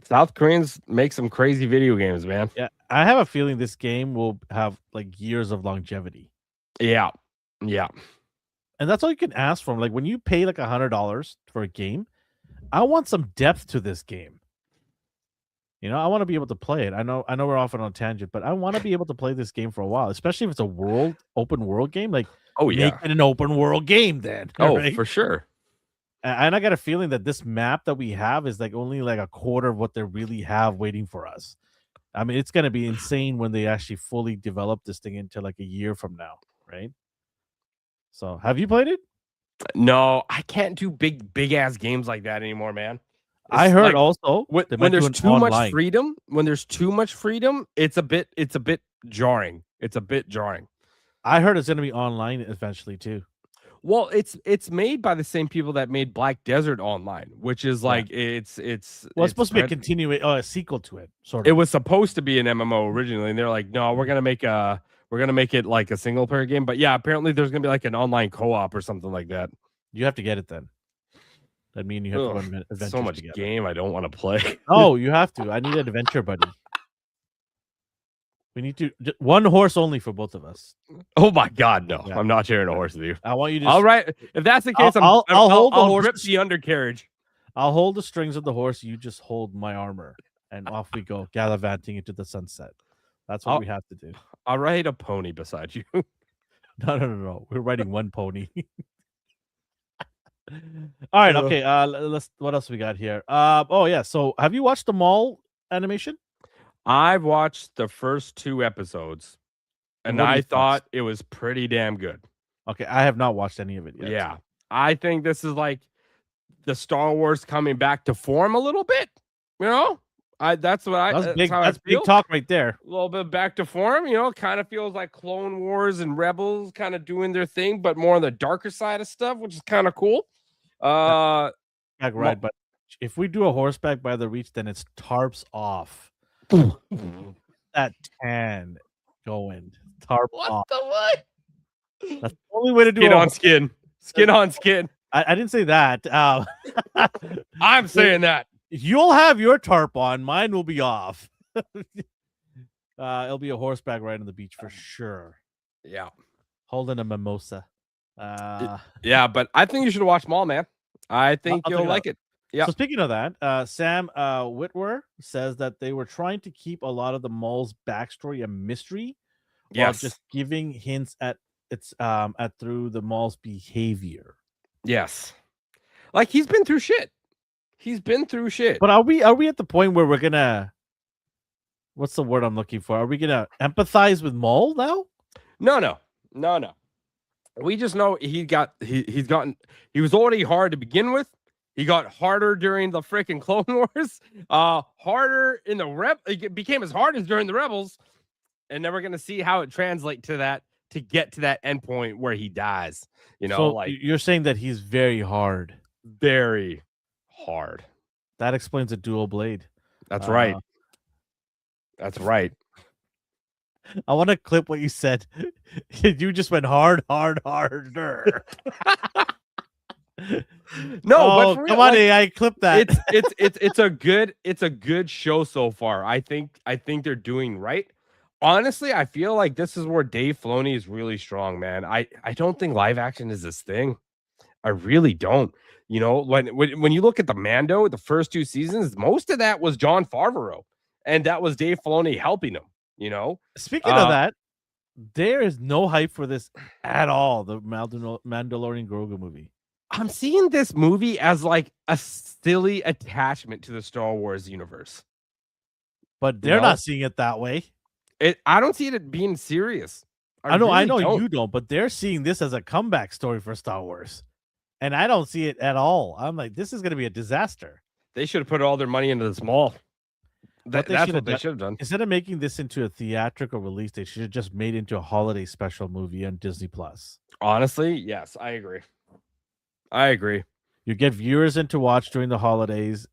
South Koreans make some crazy video games, man. Yeah, I have a feeling this game will have like years of longevity. Yeah. And that's all you can ask for. Like when you pay like $100 for a game, I want some depth to this game. You know, I want to be able to play it. I know we're off on a tangent, but I want to be able to play this game for a while, especially if it's a open world game. Like, make it an open world game then. Right? For sure. And I got a feeling that this map that we have is like only like a quarter of what they really have waiting for us. I mean, it's going to be insane when they actually fully develop this thing into like a year from now, right? So, have you played it? No, I can't do big ass games like that anymore, man. I heard like, also when there's too much freedom, it's a bit jarring. I heard it's going to be online eventually too. Well, it's made by the same people that made Black Desert Online, which is like it's supposed to be a sequel to it. Sort of. It was supposed to be an MMO originally, and they're like, no, we're gonna make it like a single player game. But yeah, apparently there's gonna be like an online co-op or something like that. You have to get it then. That means you have to run adventures so much together. Game I don't want to play. Oh, you have to. I need an adventure buddy. We need to one horse only for both of us. Oh my God, no! Yeah. I'm not sharing a horse with you. I want you to. All right, if that's the case, I'll hold the horse. Grip the undercarriage. I'll hold the strings of the horse. You just hold my armor, and off we go, gallivanting into the sunset. That's what we have to do. I'll ride a pony beside you. No. We're riding one pony. All right. Okay. Let's. What else we got here? So have you watched the mall animation? I've watched the first 2 episodes, and I thought it was pretty damn good. Okay, I have not watched any of it yet. Yeah, I think this is like the Star Wars coming back to form a little bit. You know, that's That's how I that's feel. big talk right there. A little bit back to form. You know, kind of feels like Clone Wars and Rebels kind of doing their thing, but more on the darker side of stuff, which is kind of cool. Back Mo- right, but if we do a horseback by the reach, then it's tarps off. That tan going. Tarp What off. the what? That's the only way to do Skin a on skin. Skin on skin. I didn't say that. I'm saying that. You'll have your tarp on. Mine will be off. It'll be a horseback ride on the beach for sure. Yeah. Holding a mimosa. Yeah, but I think you should watch Mall, man. I think I'll you'll check it like it. Yeah. So speaking of that, Sam Witwer says that they were trying to keep a lot of the mall's backstory a mystery, while Yes. just giving hints at through the mall's behavior. Yes. Like he's been through shit. He's been through shit. But are we at the point where we're gonna, what's the word I'm looking for? Are we gonna empathize with Mole now? No. We just know he was already hard to begin with. He got harder during the freaking Clone Wars. Harder in the it became as hard as during the Rebels. And then we're gonna see how it translates to that to get to that end point where he dies. You know, So like you're saying that he's very hard. very hard. That explains a dual blade. That's right. That's right. I want to clip what you said. You just went harder. No, Oh, but for real, come on, like, AI, clip that. it's a good show so far. I think they're doing right. Honestly, I feel like this is where Dave Filoni is really strong, man. I don't think live action is this thing. I really don't. You know, when you look at the Mando, the first 2 seasons, most of that was Jon Favreau, and that was Dave Filoni helping him. You know, Speaking of that, there is no hype for this at all. The Mandalorian Grogu movie. I'm seeing this movie as like a silly attachment to the Star Wars universe. But they're No. not seeing it that way. I don't see it being serious. I know really you don't, but they're seeing this as a comeback story for Star Wars. And I don't see it at all. I'm like, this is going to be a disaster. They should have put all their money into this mall. That's what they should have done. Instead of making this into a theatrical release, they should have just made it into a holiday special movie on Disney Plus. Honestly, yes, I agree. You get viewers in to watch during the holidays.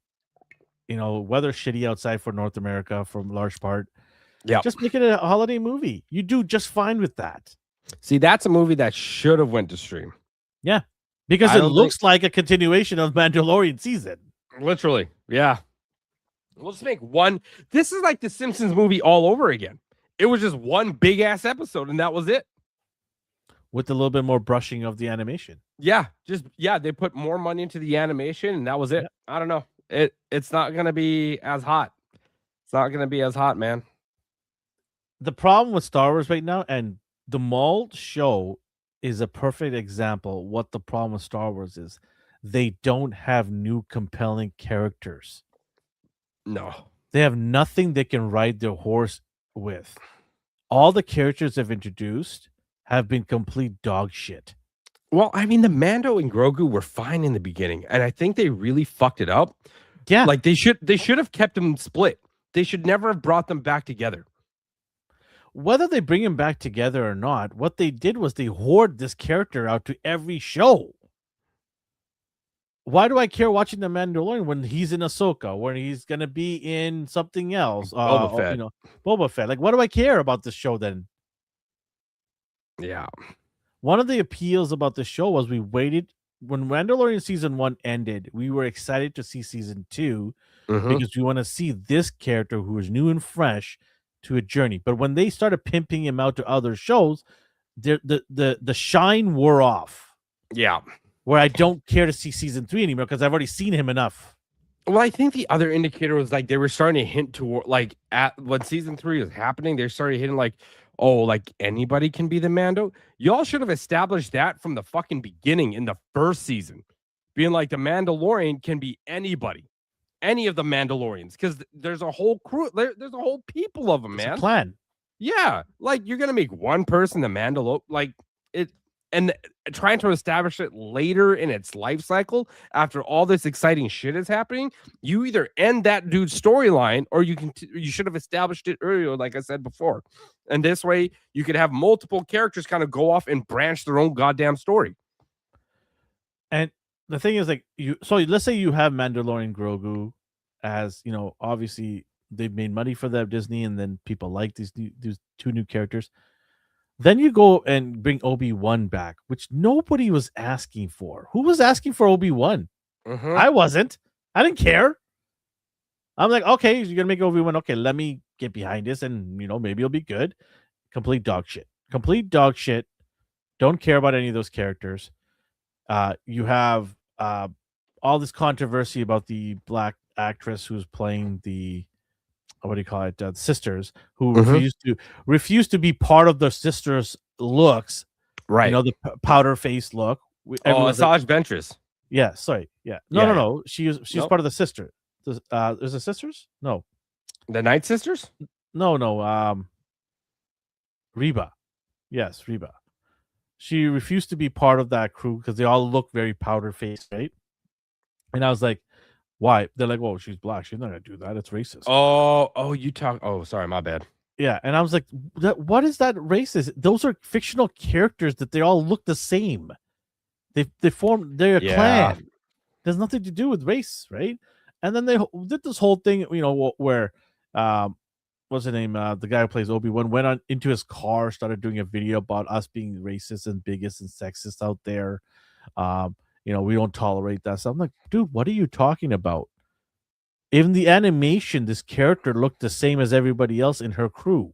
You know, weather's shitty outside for North America for large part. Yeah. Just make it a holiday movie. You do just fine with that. See, that's a movie that should have went to stream. Yeah. Because I it don't looks like a continuation of Mandalorian season. Literally. Yeah. We'll just make one. This is like the Simpsons movie all over again. It was just one big ass episode, and that was it. With a little bit more brushing of the animation. Yeah, they put more money into the animation, and that was it. Yeah. I don't know. It's not gonna be as hot. It's not gonna be as hot, man. The problem with Star Wars right now, and the Maul show is a perfect example what the problem with Star Wars is. They don't have new compelling characters. No. They have nothing they can ride their horse with. All the characters they've introduced have been complete dog shit. Well, I mean, the Mando and Grogu were fine in the beginning, and I think they really fucked it up. Yeah. Like they should have kept them split. They should never have brought them back together. Whether they bring him back together or not, what they did was they hoard this character out to every show. Why do I care watching the Mandalorian when he's in Ahsoka, when he's gonna be in something else? Boba Fett. You know, Boba Fett. Like, what do I care about this show then? Yeah. One of the appeals about the show was we waited when Mandalorian season 1 ended. We were excited to see season 2 because we want to see this character who is new and fresh to a journey. But when they started pimping him out to other shows, the shine wore off. Yeah. Where I don't care to see season 3 anymore because I've already seen him enough. Well, I think the other indicator was like they were starting to hint toward like at when season 3 was happening, they started hitting like, oh, like anybody can be the Mando. Y'all should have established that from the fucking beginning in the first season, being like the Mandalorian can be anybody, any of the Mandalorians, because there's a whole crew, there's a whole people of them, It's man. a plan. Yeah, like you're gonna make one person the Mandalorian, like it. and trying to establish it later in its life cycle after all this exciting shit is happening, you either end that dude's storyline or you should have established it earlier, like I said before. And this way you could have multiple characters kind of go off and branch their own goddamn story. And the thing is, like, so let's say you have Mandalorian Grogu, as you know, obviously they've made money for that Disney, and then people like these two new characters. Then you go and bring Obi-Wan back, which nobody was asking for. Who was asking for Obi-Wan? I wasn't. I didn't care. I'm like, okay, you're gonna make Obi-Wan. Okay, let me get behind this, and maybe it'll be good. Complete dog shit. Complete dog shit. Don't care about any of those characters. You have all this controversy about the black actress who's playing the what do you call it? Sisters who refused to be part of the sisters' looks, right? The powder face look. Asajj Ventress. Yeah, sorry. Yeah, no. She's part of the sister. Is it sisters? No, the Night Sisters. No. Reba. Yes, Reba. She refused to be part of that crew because they all look very powder face, right? And I was like, why? They're like, well, she's black. She's not gonna do that. It's racist. Sorry, my bad. Yeah, and I was like, what is that racist? Those are fictional characters that they all look the same. They're a clan. There's nothing to do with race, right? And then they did this whole thing, where what's his name? The guy who plays Obi-Wan went on into his car, started doing a video about us being racist and bigots and sexist out there. We don't tolerate that. So I'm like, dude, what are you talking about? In the animation, this character looked the same as everybody else in her crew.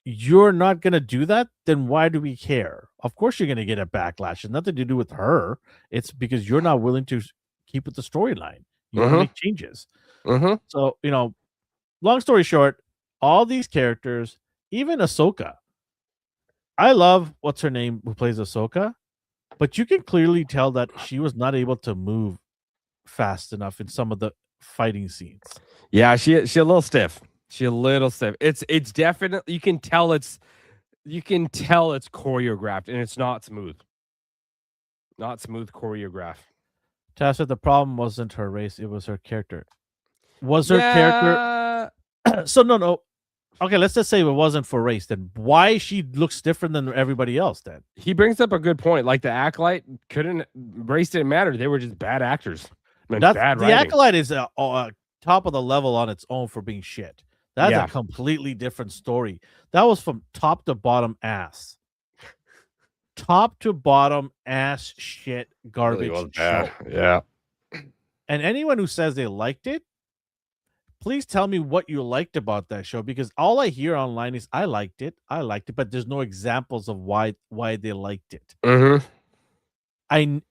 You're not going to do that? Then why do we care? Of course you're going to get a backlash. It's nothing to do with her. It's because you're not willing to keep with the storyline. You want to make changes. So, long story short, all these characters, even Ahsoka. I love what's her name who plays Ahsoka. But you can clearly tell that she was not able to move fast enough in some of the fighting scenes. Yeah, she a little stiff. It's definitely you can tell it's choreographed and it's not smooth. Not smooth choreographed. Tess said the problem wasn't her race, it was her character. Was her character so no. Okay, let's just say it wasn't for race. Then why she looks different than everybody else? Then he brings up a good point. Like the Acolyte race didn't matter. They were just bad actors. The Acolyte is top of the level on its own for being shit. That's a completely different story. That was from top to bottom ass. Top to bottom ass shit garbage show. Yeah. And anyone who says they liked it, please tell me what you liked about that show, because all I hear online is I liked it, but there's no examples of why they liked it.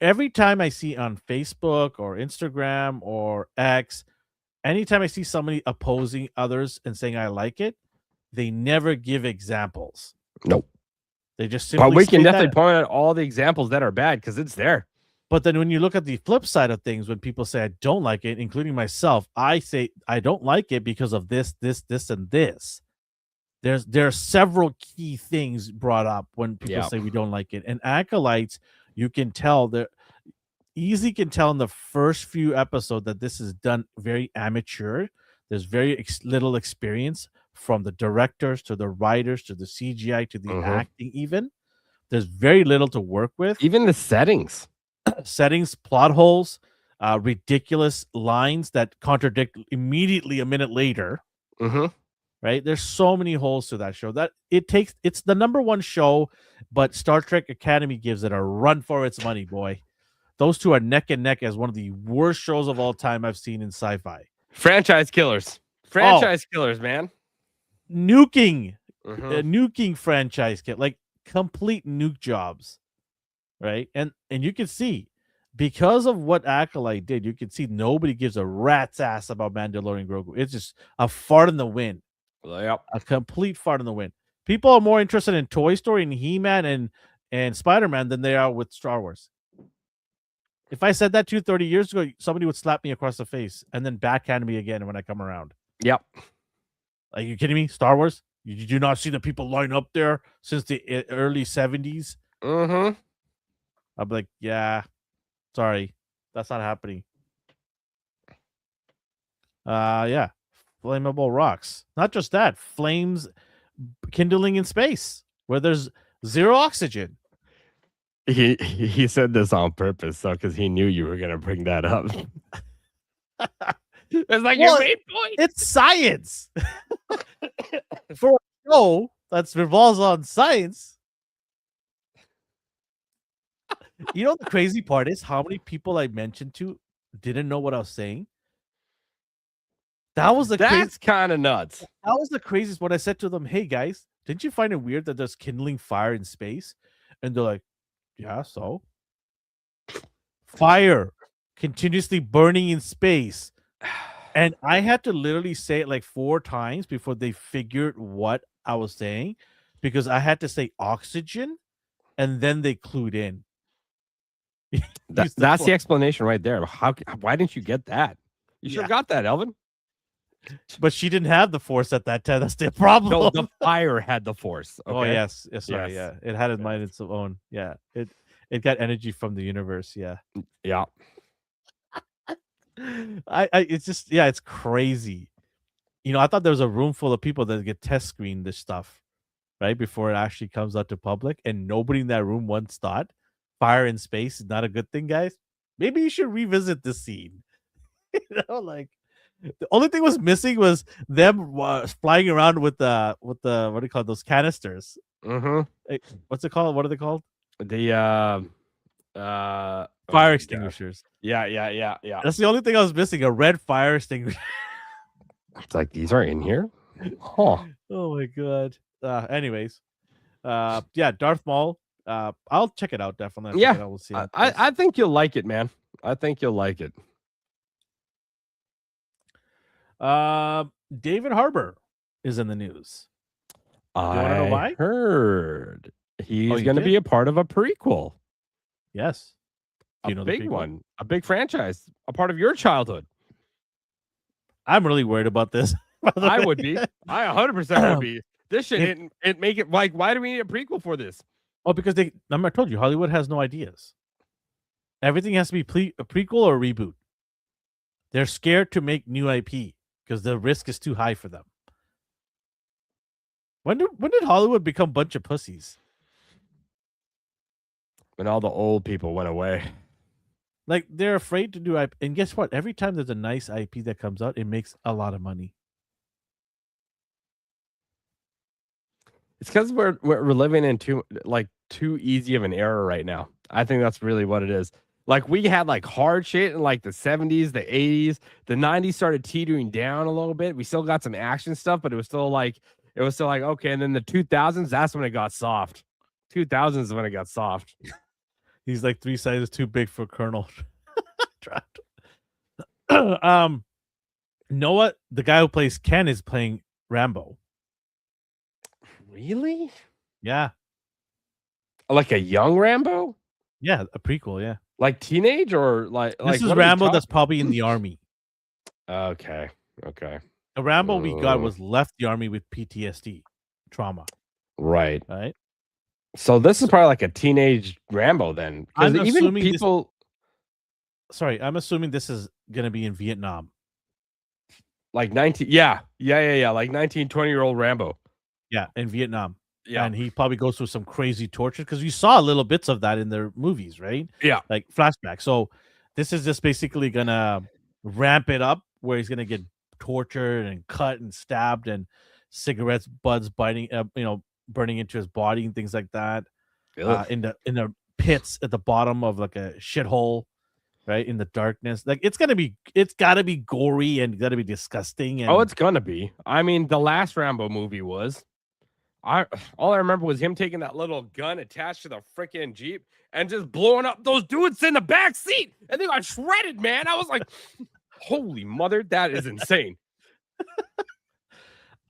Every time I see on Facebook or Instagram or X, anytime I see somebody opposing others and saying I like it, they never give examples. Nope. They just simply we can definitely point out all the examples that are bad because it's there. But then when you look at the flip side of things, when people say I don't like it, including myself, I say I don't like it because of this, and this. There are several key things brought up when people say we don't like it. And Acolytes, you can tell in the first few episodes that this is done very amateur. There's very little experience from the directors to the writers to the CGI to the acting. Even there's very little to work with. Even the settings, plot holes, ridiculous lines that contradict immediately a minute later. Right? There's so many holes to that show that it's the number one show, but Star Trek Academy gives it a run for its money, boy. Those two are neck and neck as one of the worst shows of all time I've seen in sci-fi. Franchise killers, man. Nuking franchise kill, like complete nuke jobs, right? And you can see because of what Acolyte did, you can see nobody gives a rat's ass about Mandalorian Grogu. It's just a fart in the wind. Yep. A complete fart in the wind. People are more interested in Toy Story and He-Man and Spider-Man than they are with Star Wars. If I said that 30 years ago, somebody would slap me across the face and then backhand me again when I come around. Yep. Are you kidding me? Star Wars? You do not see the people line up there since the early 70s Mm-hmm. I'll be like, yeah, sorry, that's not happening. Yeah, flammable rocks. Not just that, flames kindling in space where there's zero oxygen. He said this on purpose, so because he knew you were gonna bring that up. It's like your Well, main point. It's science. For a show that revolves on science. You know the crazy part is how many people I mentioned to didn't know what I was saying. That was the That's kind of nuts. That was the craziest. When I said to them, "Hey guys, didn't you find it weird that there's kindling fire in space?" And they're like, "Yeah, so fire continuously burning in space." And I had to literally say it like 4 times before they figured what I was saying, because I had to say oxygen, and then they clued in. That's the explanation right there. Why didn't you get that? You should have got that, Elvin. But she didn't have the force at that time. That's the problem. No, the fire had the force. Okay? Oh yes, sorry, Yes. yeah, it had in mind its own. Yeah, it got energy from the universe. Yeah, Yeah. it's just it's crazy. You know, I thought there was a room full of people that get test screened this stuff, right, before it actually comes out to public, and nobody in that room once thought fire in space is not a good thing, guys. Maybe you should revisit this scene. You know, like the only thing was missing was them flying around with the what do you call those canisters? Mm-hmm. What's it called? What are they called? The Fire extinguishers. Yeah. That's the only thing I was missing, a red fire extinguisher. It's like these are in here. Huh. Oh my god. Anyways. Yeah, Darth Maul. I'll check it out definitely. Yeah. We'll see. I think you'll like it, man. I think you'll like it. David Harbour is in the news. I wanna know why? heard he's you going to did? be a part of a prequel. Yes. Do A you know the big prequel? one. A big franchise. A part of your childhood. I'm really worried about this. by the I way. would be. I 100% would be. This shit it make it like, why do we need a prequel for this? Oh, because I told you, Hollywood has no ideas. Everything has to be a prequel or a reboot. They're scared to make new IP because the risk is too high for them. When did Hollywood become a bunch of pussies? When all the old people went away. Like, they're afraid to do IP. And guess what? Every time there's a nice IP that comes out, it makes a lot of money. It's because we're living in too easy of an era right now. I think that's really what it is. Like, we had like hard shit in like the 70s, the 80s, the 90s started teetering down a little bit. We still got some action stuff, but it was still like okay. And then the 2000s, that's when it got soft. 2000s is when it got soft. He's like 3 sizes too big for Colonel. Noah, the guy who plays Ken, is playing Rambo. Really? Yeah. Like a young Rambo? Yeah, a prequel, yeah. Like teenage or like This is what are we Rambo talk- that's probably in the army. Okay. The Rambo we got was left the army with PTSD trauma, Right. right? So this is probably like a teenage Rambo then. Because I'm even assuming people I'm assuming this is gonna be in Vietnam. like 19 like 19, 20-year-old Rambo. Yeah, in Vietnam. Yeah. And he probably goes through some crazy torture because you saw little bits of that in their movies, right? Yeah. Like flashback. So this is just basically gonna ramp it up where he's gonna get tortured and cut and stabbed and cigarettes buds biting burning into his body and things like that. In the pits at the bottom of like a shithole, right? In the darkness. Like it's gotta be gory and gotta be disgusting. And it's gonna be. I mean, the last Rambo movie was. All I remember was him taking that little gun attached to the freaking Jeep and just blowing up those dudes in the back seat, and they got shredded, man. I was like, "Holy mother, that is insane!"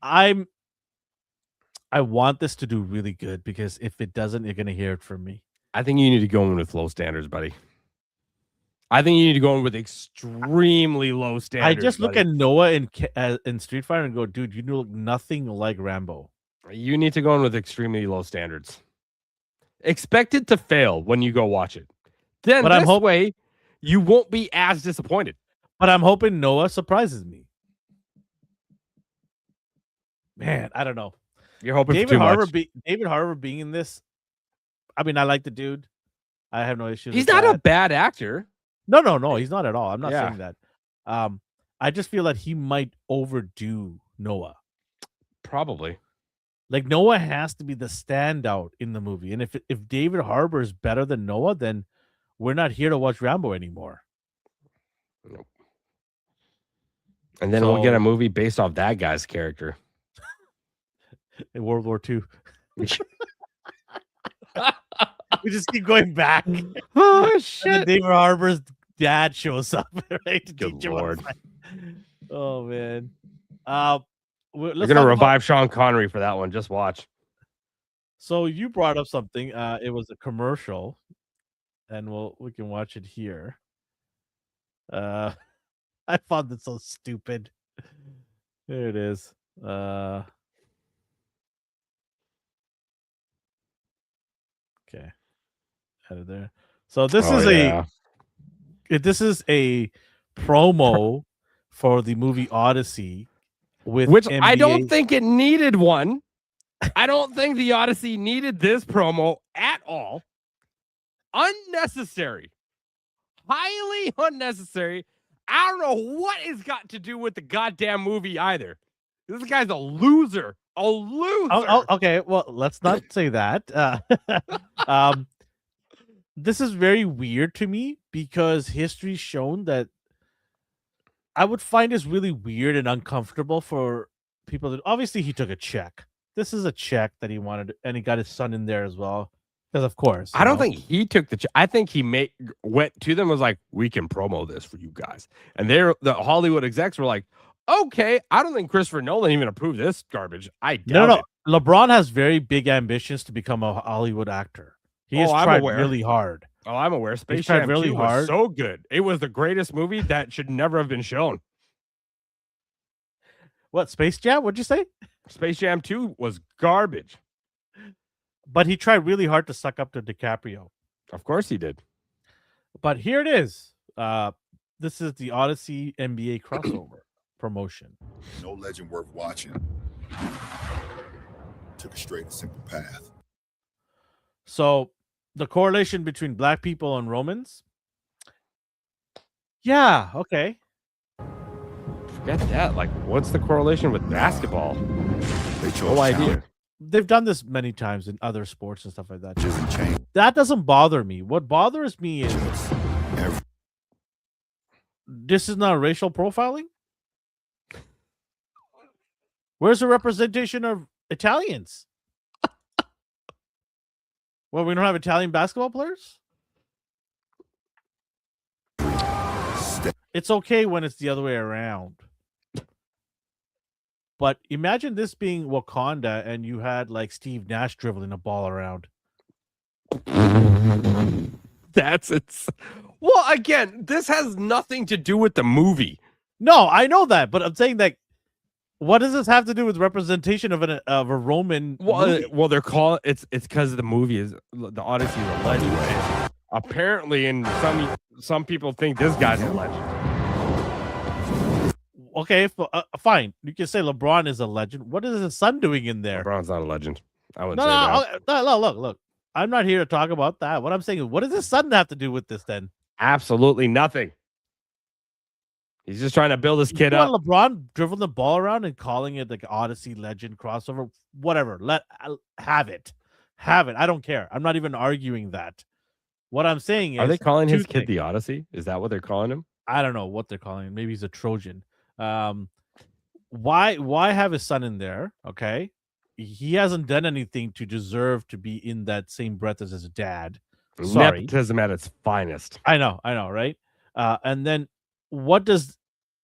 I want this to do really good because if it doesn't, you're gonna hear it from me. I think you need to go in with low standards, buddy. I think you need to go in with extremely low standards. I just look at Noah in Street Fighter and go, dude, you look nothing like Rambo. You need to go in with extremely low standards. Expect it to fail when you go watch it. Then But I'm this way, you won't be as disappointed. But I'm hoping Noah surprises me. Man, I don't know. You're hoping for too much. David Harbour being in this. I mean, I like the dude. I have no issues. He's with not that. a bad actor. No, he's not at all. I'm not Yeah. saying that. I just feel that he might overdo Noah. Probably. Like Noah has to be the standout in the movie, and if David Harbour is better than Noah, then we're not here to watch Rambo anymore. Nope. And then we'll get a So- movie based off that guy's character. In World War II. We just keep going back. Oh And shit! then David Harbour's dad shows up, right? To Good teach him how to lord. fight. Oh man. We're Let's gonna talk revive Sean Connery for that one. Just watch. So you brought up something. It was a commercial, and we can watch it here. I found it so stupid. There it is. Okay, edit there. So this is a promo for the movie Odyssey, with Which I don't NBA think it needed one. I don't think the Odyssey needed this promo at all. Unnecessary. Highly unnecessary. I don't know what it's got to do with the goddamn movie either. This guy's a loser. A loser. Okay, well, let's not say that. This is very weird to me because history's shown that I would find this really weird and uncomfortable for people that obviously he took a check. This is a check that he wanted, and he got his son in there as well. Because of course, I don't think he took the. I think he went to them and was like, "We can promo this for you guys," and the Hollywood execs were like, "Okay, I don't think Christopher Nolan even approved this garbage. I doubt it." LeBron has very big ambitions to become a Hollywood actor. He has tried really hard. Oh, I'm aware. Space tried Jam really 2 hard. was so good. It was the greatest movie that should never have been shown. What, Space Jam? What'd you say? Space Jam 2 was garbage. But he tried really hard to suck up to DiCaprio. Of course he did. But here it is. This is the Odyssey NBA crossover promotion. No legend worth watching. Took a straight and simple path. So the correlation between black people and Romans. Yeah, okay. Forget that. Like, what's the correlation with basketball? They chose No idea. talent. They've done this many times in other sports and stuff like that. Doesn't change. That doesn't bother me. What bothers me is Every- this is not racial profiling. Where's the representation of Italians? Well, we don't have Italian basketball players? It's okay when it's the other way around. But imagine this being Wakanda and you had like Steve Nash dribbling a ball around. That's it. Well, again, this has nothing to do with the movie. No, I know that, but I'm saying that what does this have to do with representation of a Roman movie? Well, they're calling it's because the movie is the Odyssey is a legend. Apparently, and some people think this guy's a legend. Okay, fine. You can say LeBron is a legend. What is his son doing in there? LeBron's not a legend. I wouldn't say that. No, look. I'm not here to talk about that. What I'm saying is, what does his son have to do with this then? Absolutely nothing. He's just trying to build his kid up. LeBron dribbling the ball around and calling it like Odyssey legend crossover, whatever. Have it. I don't care. I'm not even arguing that. What I'm saying is, are they calling his kid things. the Odyssey? Is that what they're calling him? I don't know what they're calling him. Maybe he's a Trojan. Why have his son in there? Okay, he hasn't done anything to deserve to be in that same breath as his dad. Sorry, Nepotism at its finest. I know, right? And then what does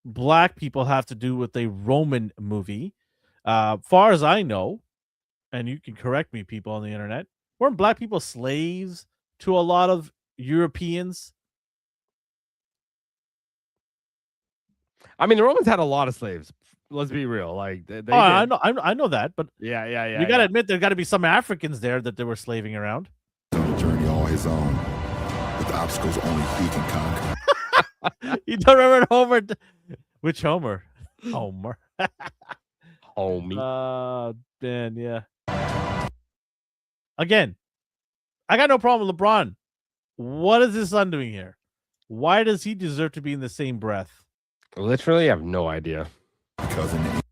black people have to do with a Roman movie? Far as I know, and you can correct me, people on the internet, weren't black people slaves to a lot of Europeans? I mean, the Romans had a lot of slaves. Let's be real. Like they did. I know that, but Yeah. you got to admit there got to be some Africans there that they were slaving around. his own, with obstacles only he can conquer. You don't remember Homer? Which Homer? Homer. Homie. Man, yeah. Again, I got no problem with LeBron. What is his son doing here? Why does he deserve to be in the same breath? Literally, I have no idea. Because in the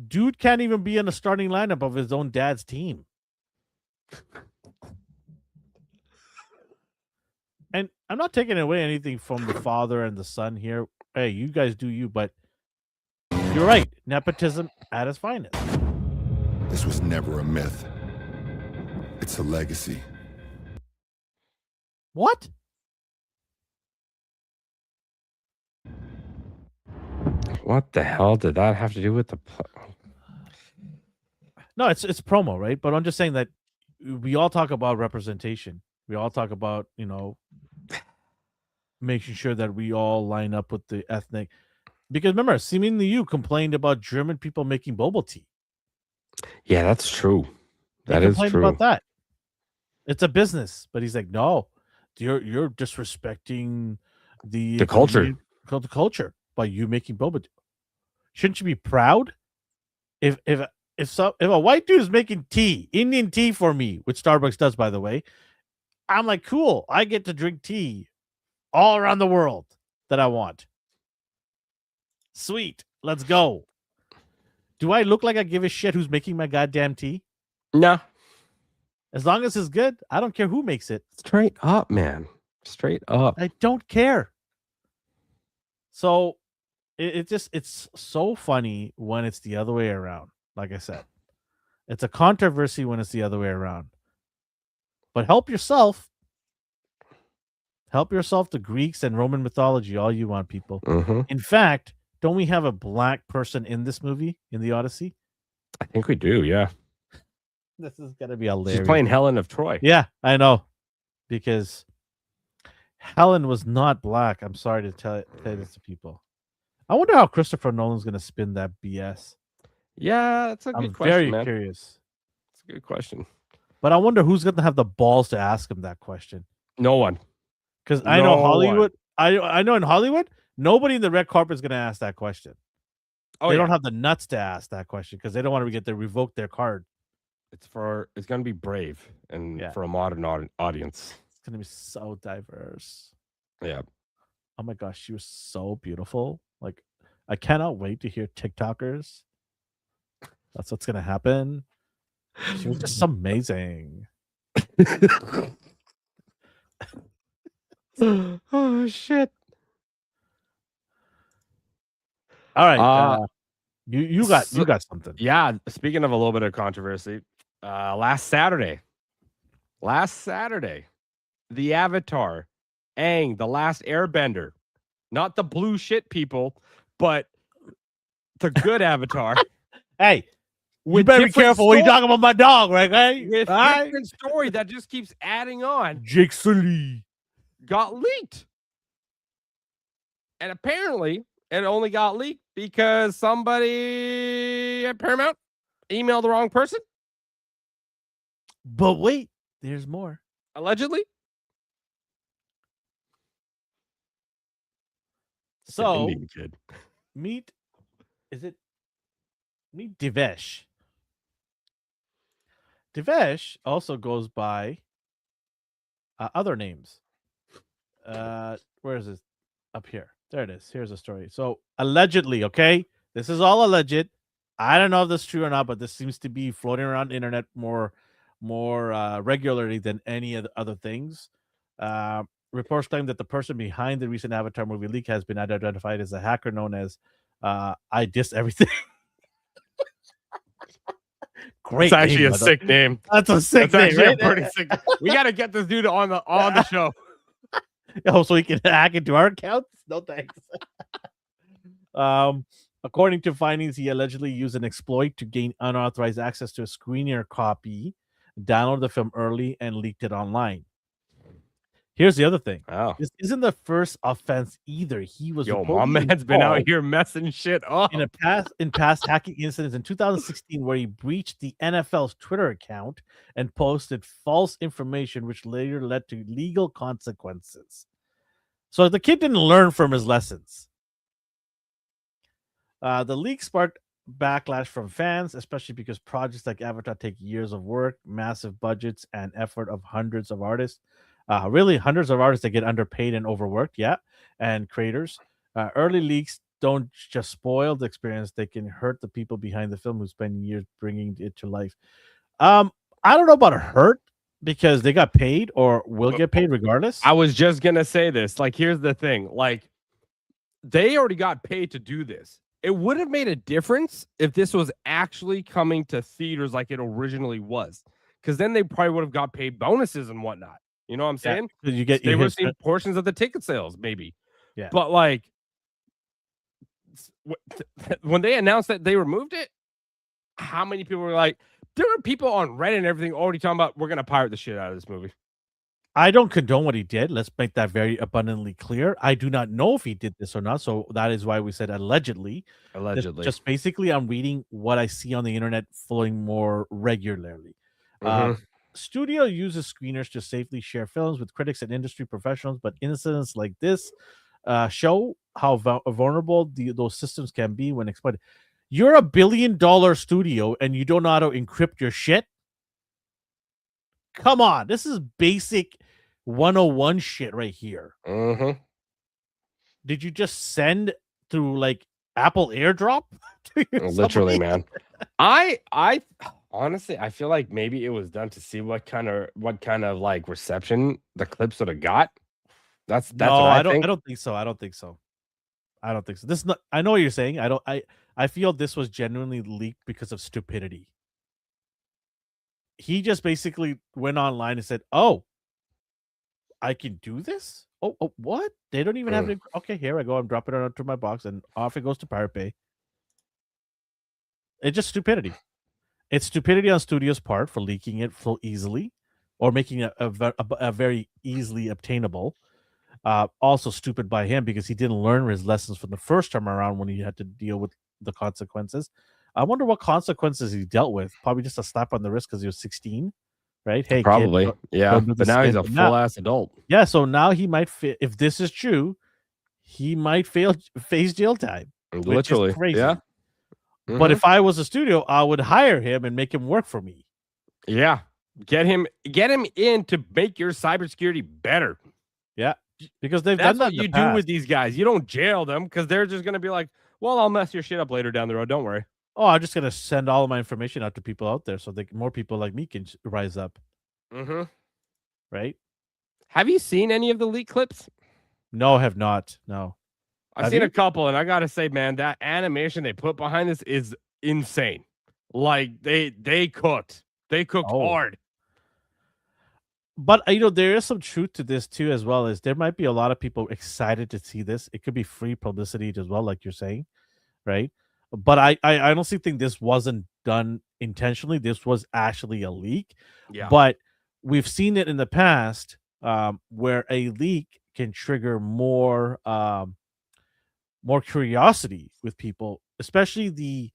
Dude can't even be in the starting lineup of his own dad's team. And I'm not taking away anything from the father and the son here. Hey, you guys do you, but you're right. Nepotism at its finest. this was never a myth. It's a legacy. What? What the hell did that have to do with the? No, it's promo, right? But I'm just saying that we all talk about representation. We all talk about, making sure that we all line up with the ethnic. Because remember, seemingly you complained about German people making boba tea. Yeah, that's true. He That is complained true. about that. It's a business, but he's like, no, you're disrespecting the culture. the culture by you making boba tea. Shouldn't you be proud? If a white dude is making tea, Indian tea for me, which Starbucks does, by the way, I'm like, cool. I get to drink tea all around the world that I want. Sweet. Let's go. Do I look like I give a shit who's making my goddamn tea? No, As long as it's good, I don't care who makes it. straight up, man. Straight up. I don't care. So it's so funny when it's the other way around. Like I said, it's a controversy when it's the other way around. But help yourself. Help yourself to Greeks and Roman mythology all you want, people. Mhm. In fact, don't we have a black person in this movie, in the Odyssey? I think we do. Yeah, This is gonna be hilarious. she's playing Helen of Troy. Yeah, I know. Because Helen was not black. I'm sorry to tell this to people. I wonder how Christopher Nolan's gonna spin that BS. Yeah, that's a I'm good question, very man. curious. It's a good question. But I wonder who's gonna have the balls to ask him that question. No one. Because I know No Hollywood. I know in Hollywood, nobody in the red carpet is gonna ask that question. Oh, They yeah. don't have the nuts to ask that question because they don't want to get revoke their card. It's going to be brave and Yeah. for a modern audience. It's gonna be so diverse. Yeah. Oh my gosh, she was so beautiful. Like, I cannot wait to hear TikTokers. That's what's gonna happen. She was just amazing. Oh shit. All right, you got something. Yeah, speaking of a little bit of controversy, last Saturday, the Avatar, Aang, the Last Airbender, not the blue shit people, but the good Avatar. Hey, you With better be different careful when you story- talk about my dog, right? Hey, with all right? different story that just keeps adding on, Jake Sully. got leaked. And apparently, it only got leaked because somebody at Paramount emailed the wrong person, But wait, there's more. allegedly. So Indian kid. meet Devesh. Devesh also goes by other names. Where is this? Up here. There it is. Here's the story. So allegedly, okay, this is all alleged. I don't know if this is true or not, but this seems to be floating around the internet more regularly than any of the other things. Reports claim that the person behind the recent Avatar movie leak has been identified as a hacker known as I Diss Everything. Great. It's actually name, a sick name. That's a sick That's name, actually right? a pretty sick. We got to get this dude on the show. Oh, so he can hack into our accounts? No thanks. According to findings, he allegedly used an exploit to gain unauthorized access to a screener copy, downloaded the film early, and leaked it online. Here's the other thing. Oh, This isn't the first offense either. He was yo, my reportedly man's been out involved here messing shit up. in past hacking incidents in 2016 where he breached the NFL's Twitter account and posted false information which later led to legal consequences. So the kid didn't learn from his lessons. The leak sparked backlash from fans, especially because projects like Avatar take years of work, massive budgets, and effort of hundreds of artists. Really, hundreds of artists that get underpaid and overworked, yeah, and creators. Early leaks don't just spoil the experience; they can hurt the people behind the film who spend years bringing it to life. I don't know about hurt because they got paid or will get paid regardless. I was just gonna say this. Like, here's the thing. Like, they already got paid to do this. It would have made a difference if this was actually coming to theaters like it originally was, because then they probably would have got paid bonuses and whatnot. You know what I'm saying? 'Cause you They you would have hit- seen portions of the ticket sales, maybe. Yeah. But like, when they announced that they removed it, how many people were like, there were people on Reddit and everything already talking about we're gonna pirate the shit out of this movie. I don't condone what he did. Let's make that very abundantly clear. I do not know if he did this or not, so that is why we said allegedly. Allegedly. Just basically, I'm reading what I see on the internet flowing more regularly. Mhm. Studio uses screeners to safely share films with critics and industry professionals, but incidents like this show how vulnerable those systems can be when exploited. You're a $1 billion studio and you don't know how to encrypt your shit. Come on, this is basic 101 shit right here. Mhm. Did you just send through like Apple AirDrop? to Literally, somebody? man. I honestly, I feel like maybe it was done to see what kind of like reception the clips would have got. That's No, what I don't. think. I don't think so. I don't think so. I don't think so. This is not. I know what you're saying. I don't. I feel this was genuinely leaked because of stupidity. He just basically went online and said, "Oh, I can do this. Oh, what? They don't even have it. Okay, here I go. I'm dropping it onto my box, and off it goes to Pirate Bay." It's just stupidity. It's stupidity on studio's part for leaking it so easily, or making it a very easily obtainable. Also stupid by him because he didn't learn his lessons from the first time around when he had to deal with the consequences. I wonder what consequences he dealt with. Probably just a slap on the wrist because he was 16, right? Hey, Probably, kid, yeah. don't do But this now he's a again. full ass adult. Yeah, so now he might if this is true, he might face jail time. Literally, crazy. yeah. But if I was a studio, I would hire him and make him work for me. Yeah, get him in to make your cybersecurity better. Yeah, because they've That's done that what in the you do past. with these guys. You don't jail them because they're just gonna be like, well, I'll mess your shit up later down the road. Don't worry. Oh, I'm just gonna send all of my information out to people out there so more people like me can rise up. Mm-hmm. Right? Have you seen any of the leak clips? No, I have not. No. I've Have seen you? a couple, and I gotta say, man, that animation they put behind this is insane. Like they cooked. They cooked Oh. hard. But there is some truth to this too, as well as there might be a lot of people excited to see this. It could be free publicity as well, like you're saying, right? But I honestly think this wasn't done intentionally. This was actually a leak. Yeah. But we've seen it in the past where a leak can trigger more curiosity with people, especially the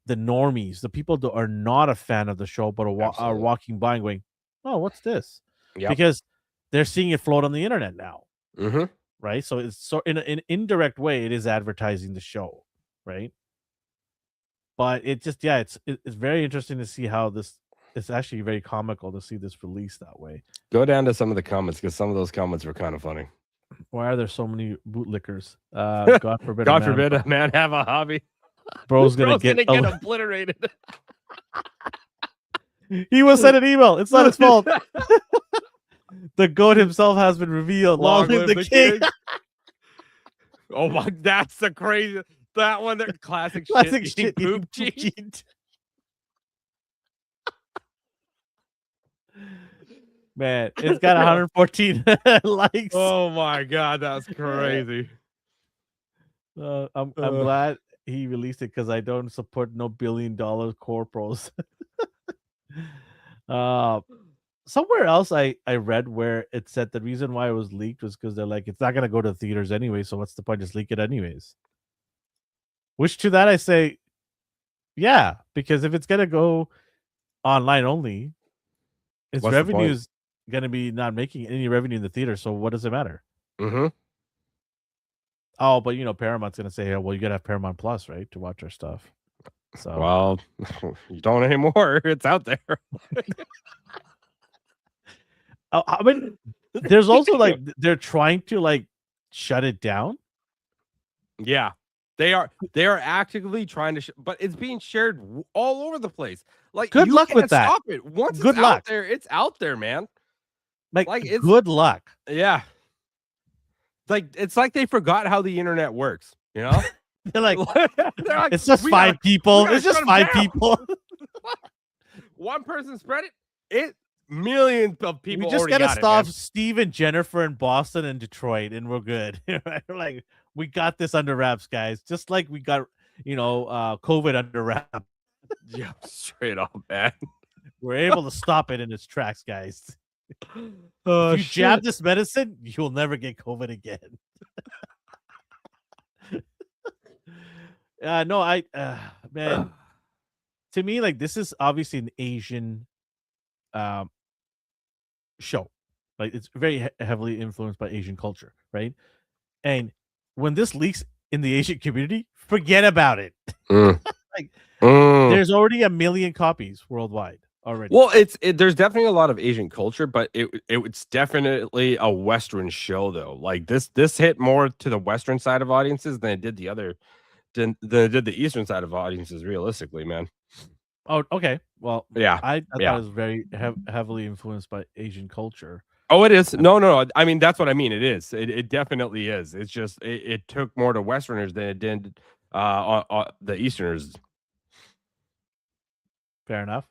normies, the people that are not a fan of the show but are Absolutely. walking by and going, "Oh, what's this?" Yep. Because they're seeing it float on the internet now, Mm-hmm. right? So it's in an indirect way, it is advertising the show, right? But it just it's very interesting to see how this. It's actually very comical to see this released that way. Go down to some of the comments because some of those comments were kind of funny. Why are there so many bootlickers? God forbid. God forbid a man have a hobby. Bro's gonna get obliterated. He was sent an email. It's not his fault. The goat himself has been revealed. Long live the king. Oh my, that's the crazy. That one, that classic shit. Poop cheat. Man, it's got 114 likes. Oh my god, that's crazy. I'm glad he released it because I don't support no $1 billion corporals. somewhere else I read where it said the reason why it was leaked was because they're like, it's not gonna go to theaters anyway, so what's the point? Just leak it anyways. Which to that I say, yeah, because if it's gonna go online only, its What's the point? revenue's gonna be not making any revenue in the theater. So what does it matter? Mm-hmm. Oh, but Paramount's gonna say, oh, well, you gotta have Paramount Plus, right, to watch our stuff. So Well, you don't anymore. It's out there. I mean, there's also like they're trying to like shut it down. Yeah, they are actively trying to, but it's being shared all over the place. Like, Good you luck with can't that. Stop it once. Good it's luck. out there. It's out there, man. Like it's good luck. Yeah. Like it's like they forgot how the internet works. You know, They're like, they're like, it's just "We five gotta- people. we gotta It's just shut 'em five down." people. One person spread it. Millions of people. We just already gotta got stop It, man. Steve and Jennifer in Boston and Detroit, and we're good. Like we got this under wraps, guys. Just like we got, COVID under wraps. Yeah, straight up, man. We're able to stop it in its tracks, guys. Oh, If you jab this medicine, you'll never get COVID again. No, man. To me, like this is obviously an Asian show. Like it's very heavily influenced by Asian culture, right? And when this leaks in the Asian community, forget about it. There's already 1 million copies worldwide already. Well, there's definitely a lot of Asian culture, but it's definitely a Western show though. Like this hit more to the Western side of audiences than it did than it did the Eastern side of audiences. Realistically, man. Oh, okay. Well, yeah, I thought it was very heavily influenced by Asian culture. Oh, it is. No. I mean, that's what I mean. It is. It definitely is. It's just it took more to Westerners than it did the Easterners. Fair enough.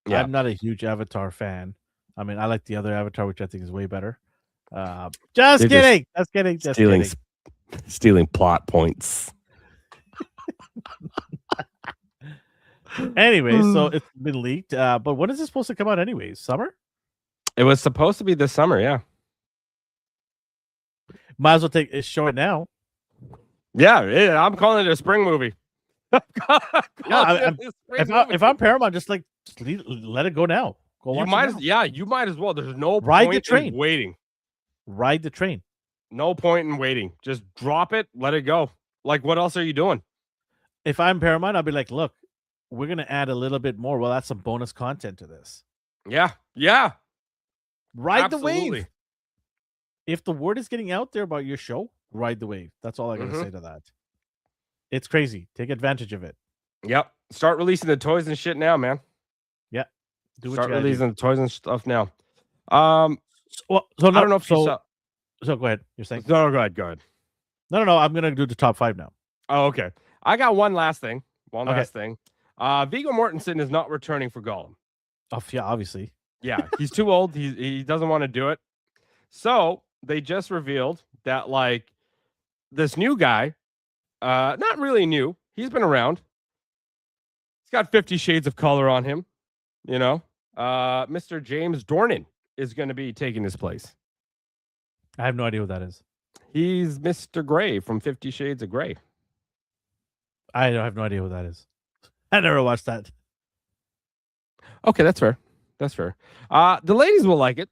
Yeah. I'm not a huge Avatar fan. I mean, I like the other Avatar, which I think is way better. Just kidding. Stealing plot points. Anyway, so it's been leaked. But when is this supposed to come out anyways? Summer? It was supposed to be this summer, yeah. Might as well show it now. Yeah, I'm calling it a spring movie. If I'm Paramount, just let it go now. You might as well. There's no ride point the train. in waiting. Ride the train. No point in waiting. Just drop it, let it go. Like, what else are you doing? If I'm Paramount, I'll be like, look, we're gonna add a little bit more. Well, that's some bonus content to this. Yeah. Ride Absolutely. the wave. If the word is getting out there about your show, ride the wave. That's all I gotta say to that. It's crazy. Take advantage of it. Yep. Start releasing the toys and shit now, man. Yeah. Start releasing the toys and stuff now. I don't know if you saw. So go ahead. You're saying? No, go ahead. No. I'm gonna do the top 5 now. Oh, okay. I got one last thing. Last thing. Viggo Mortensen is not returning for Gollum. Oh, yeah, obviously. Yeah, he's too old. He doesn't want to do it. So they just revealed that like this new guy, not really new. He's been around. He's got 50 Shades of Color on him. Mr. James Dornan is going to be taking his place. I have no idea what that is. He's Mr. Grey from 50 Shades of Grey. I have no idea what that is. I never watched that. Okay, that's fair. The ladies will like it.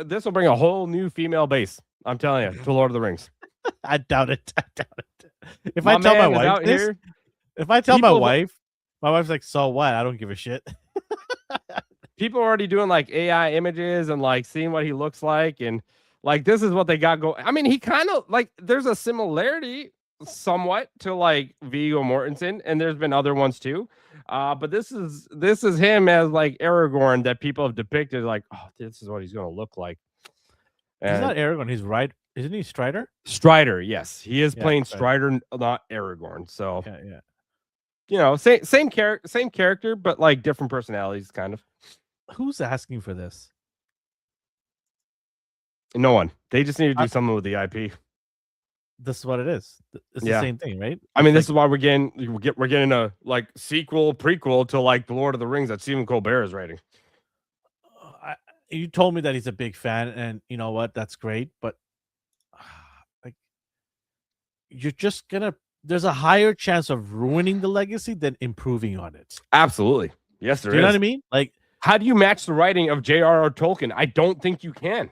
This will bring a whole new female base. I'm telling you, to Lord of the Rings. I doubt it. If I tell my wife this, my wife's like, so what? I don't give a shit. People are already doing like AI images and like seeing what he looks like. And like, this is what they got going. I mean, he kind of like, there's a similarity somewhat to like Viggo Mortensen, and there's been other ones too. But this is him as like Aragorn that people have depicted like, oh, this is what he's going to look like. And he's not Aragorn. He's right. Isn't he Strider? Strider, yes. He is playing Strider. Strider, not Aragorn. So, yeah. Same character, but like different personalities, kind of. Who's asking for this? No one. They just need to do something with the IP. This is what it is. It's the same thing, right? I mean, this is why we're getting a like sequel, prequel to like the Lord of the Rings that Stephen Colbert is writing. you told me that he's a big fan, and you know what? That's great, but like you're just gonna. There's a higher chance of ruining the legacy than improving on it. Absolutely. Yes, there Do you know is. what I mean? Like, How do you match the writing of J.R.R. Tolkien? I don't think you can.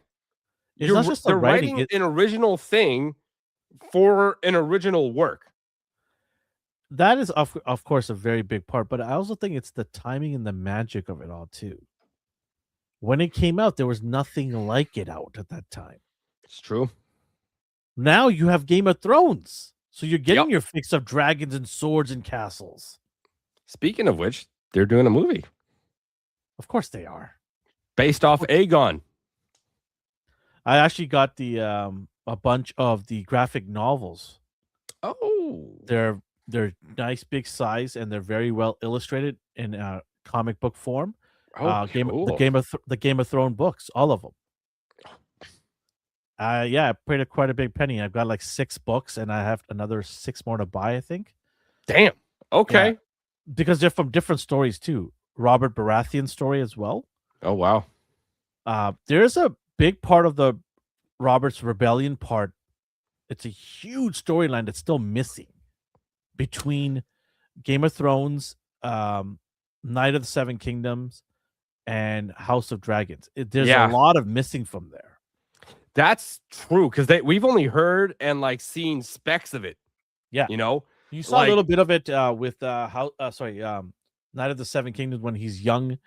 it's not just the They're writing. writing an original thing for an original work. That is of course a very big part, but I also think it's the timing and the magic of it all too. When it came out, there was nothing like it out at that time. It's true. Now you have Game of Thrones, so you're getting Yep. your fix of dragons and swords and castles. Speaking of which, they're doing a movie Of course they are. based off Aegon. I actually got the a bunch of the graphic novels. Oh, They're nice big size and they're very well illustrated in comic book form. cool. The Game of Thrones books, all of them. Yeah, I paid quite a big penny. I've got like 6 books, and I have another 6 more to buy, I think, Damn. Okay. because they're from different stories too. Robert Baratheon's story as well. Oh, wow. There's a big part of the Robert's Rebellion part. It's a huge storyline that's still missing between Game of Thrones, Night of the Seven Kingdoms, and House of Dragons. There's Yeah. a lot of missing from there. That's true because we've only heard and like seen specks of it. Yeah. You know, You saw a little bit of it with Night of the Seven Kingdoms when he's young,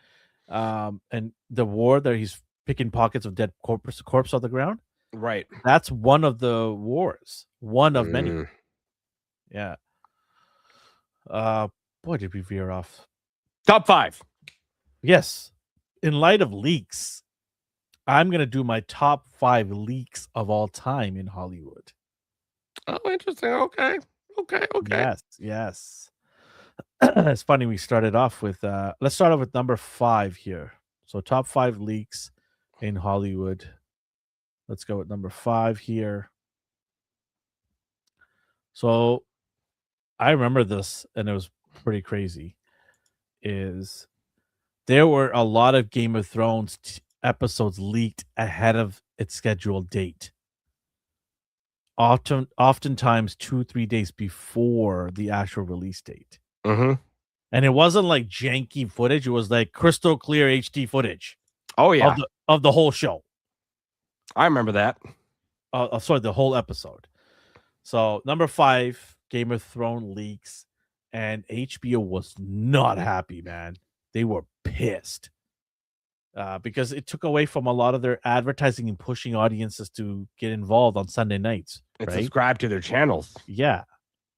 and the war there. He's picking pockets of dead corpse on the ground. right? That's one of the wars, one of many. Mm. Yeah. Boy, did we veer off. Top 5. Yes. In light of leaks, I'm gonna do my top 5 leaks of all time in Hollywood. Oh, interesting. Okay. Yes. It's funny we started off with let's start off with number 5 here. So top 5 leaks in Hollywood. Let's go with number 5 here. So I remember this and it was pretty crazy. There were a lot of Game of Thrones episodes leaked ahead of its scheduled date. Oftentimes 2-3 days before the actual release date. Mm-hmm. And it wasn't like janky footage. It was like crystal clear HD footage Oh yeah, of the whole show. I remember that. Sorry, the whole episode. So number 5, Game of Thrones leaks, and HBO was not happy, man. They were pissed because it took away from a lot of their advertising and pushing audiences to get involved on Sunday nights. And right? subscribe to their channels. Yeah,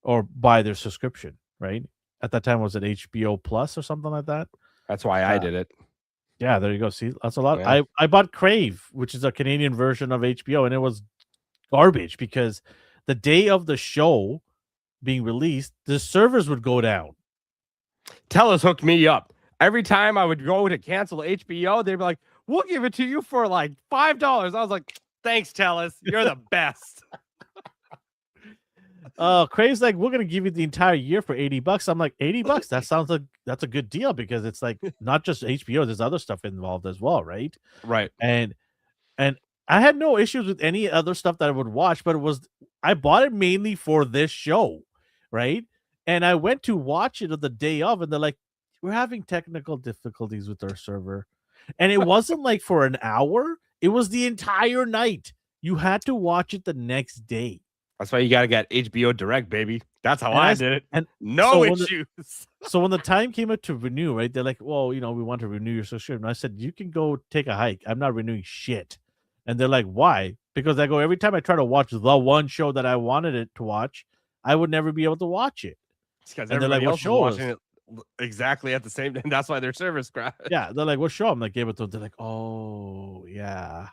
or buy their subscription. Right at that time, was it HBO Plus or something like that? That's why I did it. Yeah, there you go. See, that's a lot. Yeah. I bought Crave, which is a Canadian version of HBO, and it was garbage because the day of the show being released, the servers would go down. Telus hooked me up. Every time I would go to cancel HBO, they'd be like, "We'll give it to you for like $5." I was like, "Thanks, Telus. You're the best." Crave's like, we're gonna give you the entire year for $80. I'm like, $80? That sounds like that's a good deal because it's like not just HBO, there's other stuff involved as well, right? Right. And I had no issues with any other stuff that I would watch, but I bought it mainly for this show, right? And I went to watch it on the day of, and they're like, we're having technical difficulties with our server. And it wasn't like for an hour, it was the entire night. You had to watch it the next day. That's why you gotta get HBO Direct, baby. That's how I did it. And no so issues. So when the time came up to renew, right, they're like, well, we want to renew your subscription. I said, you can go take a hike. I'm not renewing shit. And they're like, why? Because I go, every time I try to watch the one show that I wanted it to watch, I would never be able to watch it. It's because And they're like, everybody what else is show watching is it exactly at the same time. That's why their servers crashed. Yeah, they're like, what show? I'm like, Game of Thrones. They're like, oh, yeah.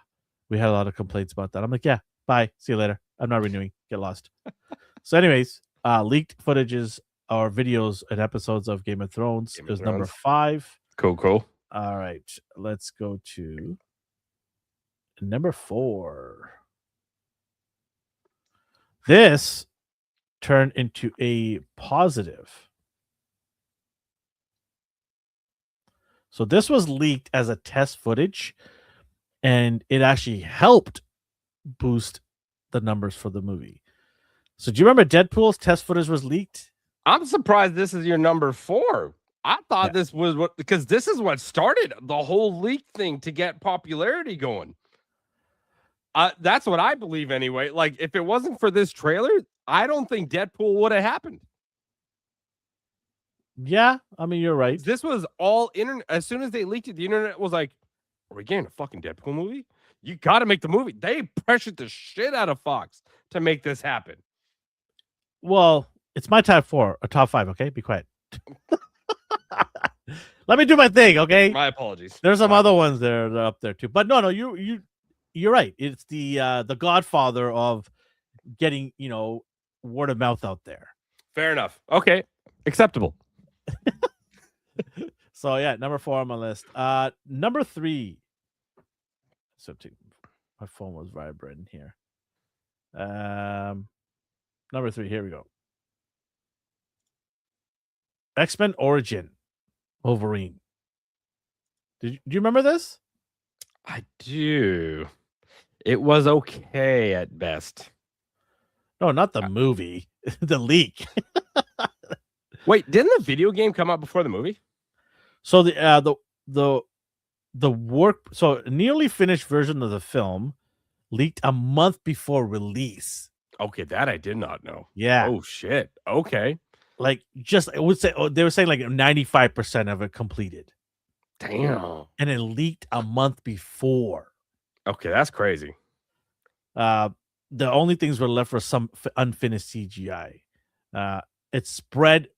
We had a lot of complaints about that. I'm like, yeah, bye. See you later. I'm not renewing. Get lost. So anyways, leaked footages or videos and episodes of Game of Thrones is number 5. Cool. All right, let's go to number 4. This turned into a positive. So this was leaked as a test footage and it actually helped boost the numbers for the movie. So do you remember Deadpool's test footage was leaked? I'm surprised this is your number 4. I thought Yeah. this was because this is what started the whole leak thing to get popularity going. That's what I believe anyway. Like, if it wasn't for this trailer, I don't think Deadpool would have happened. Yeah, I mean, you're right. This was all internet. As soon as they leaked it, the internet was like, "Are we getting a fucking Deadpool movie? You got to make the movie." They pressured the shit out of Fox to make this happen. Well, it's my top 4 or top 5. Okay, be quiet. Let me do my thing. Okay, My apologies. there's some other ones there that are up there too. But no, you're right. It's the Godfather of getting word of mouth out there. Fair enough. Okay, acceptable. So yeah, number 4 on my list. Number 3. So my phone was vibrating here. Number 3. Here we go. X-Men Origin Wolverine. Do you remember this? I do. It was okay at best. No, not the movie. The leak. Wait, didn't the video game come out before the movie? So the work, so a nearly finished version of the film leaked a month before release. Okay, that I did not know. Yeah. Oh shit. Okay. Like, just I would say they were saying like 95% of it completed. Damn. And it leaked a month before. Okay, that's crazy. The only things were left were some unfinished CGI. It spread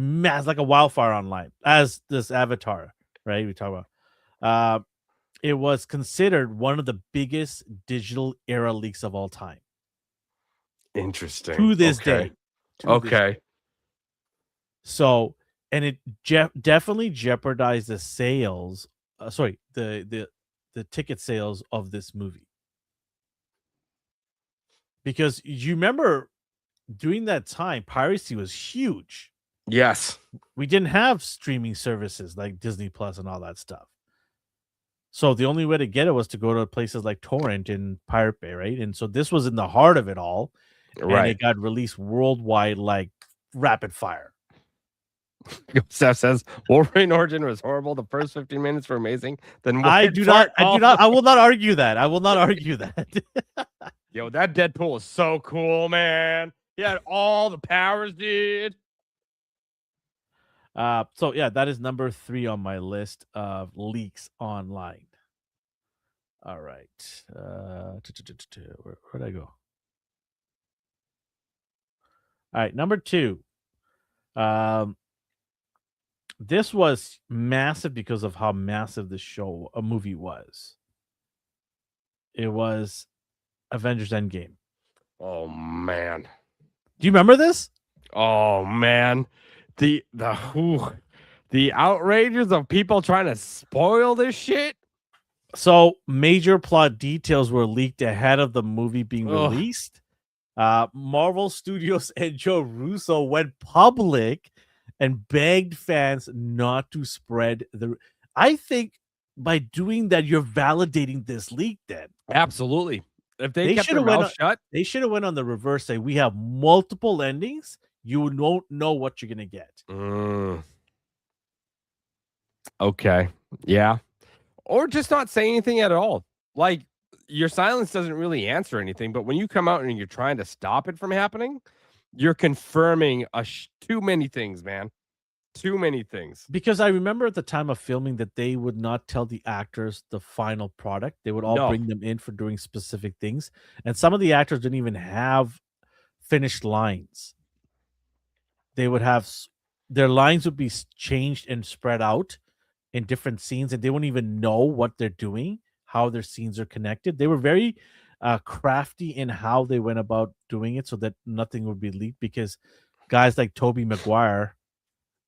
like a wildfire online, as this Avatar, right? We talk about. It was considered one of the biggest digital era leaks of all time. Interesting. To this Okay. day. Okay. So, and it definitely jeopardized the sales. The ticket sales of this movie. Because you remember during that time, piracy was huge. Yes. We didn't have streaming services like Disney Plus and all that stuff. So the only way to get it was to go to places like Torrent and Pirate Bay, right? And so this was in the heart of it all. And Right. it got released worldwide like rapid fire. Steph says Wolverine Origin was horrible. The first 15 minutes were amazing. Then I will not argue that. I will not argue that. Yo, that Deadpool is so cool, man. He had all the powers, dude. So yeah, that is number 3 on my list of leaks online. All right. Where'd I go? All right, number 2. This was massive because of how massive the movie was. It was Avengers Endgame. Oh man. Do you remember this? Oh man. The outrages of people trying to spoil this shit. So major plot details were leaked ahead of the movie being released. Marvel Studios and Joe Russo went public and begged fans not to spread I think by doing that, you're validating this leak then. Absolutely. If they kept should their have mouth shut. They should have went on the reverse, say we have multiple endings. You won't know what you're gonna get. Okay. Yeah. Or just not say anything at all. Like, your silence doesn't really answer anything, but when you come out and you're trying to stop it from happening, you're confirming too many things, man. Too many things. Because I remember at the time of filming that they would not tell the actors the final product. They would all bring them in for doing specific things. And some of the actors didn't even have finished lines. They would have their lines would be changed and spread out in different scenes, and they wouldn't even know what they're doing, how their scenes are connected. They were very crafty in how they went about doing it so that nothing would be leaked, because guys like Tom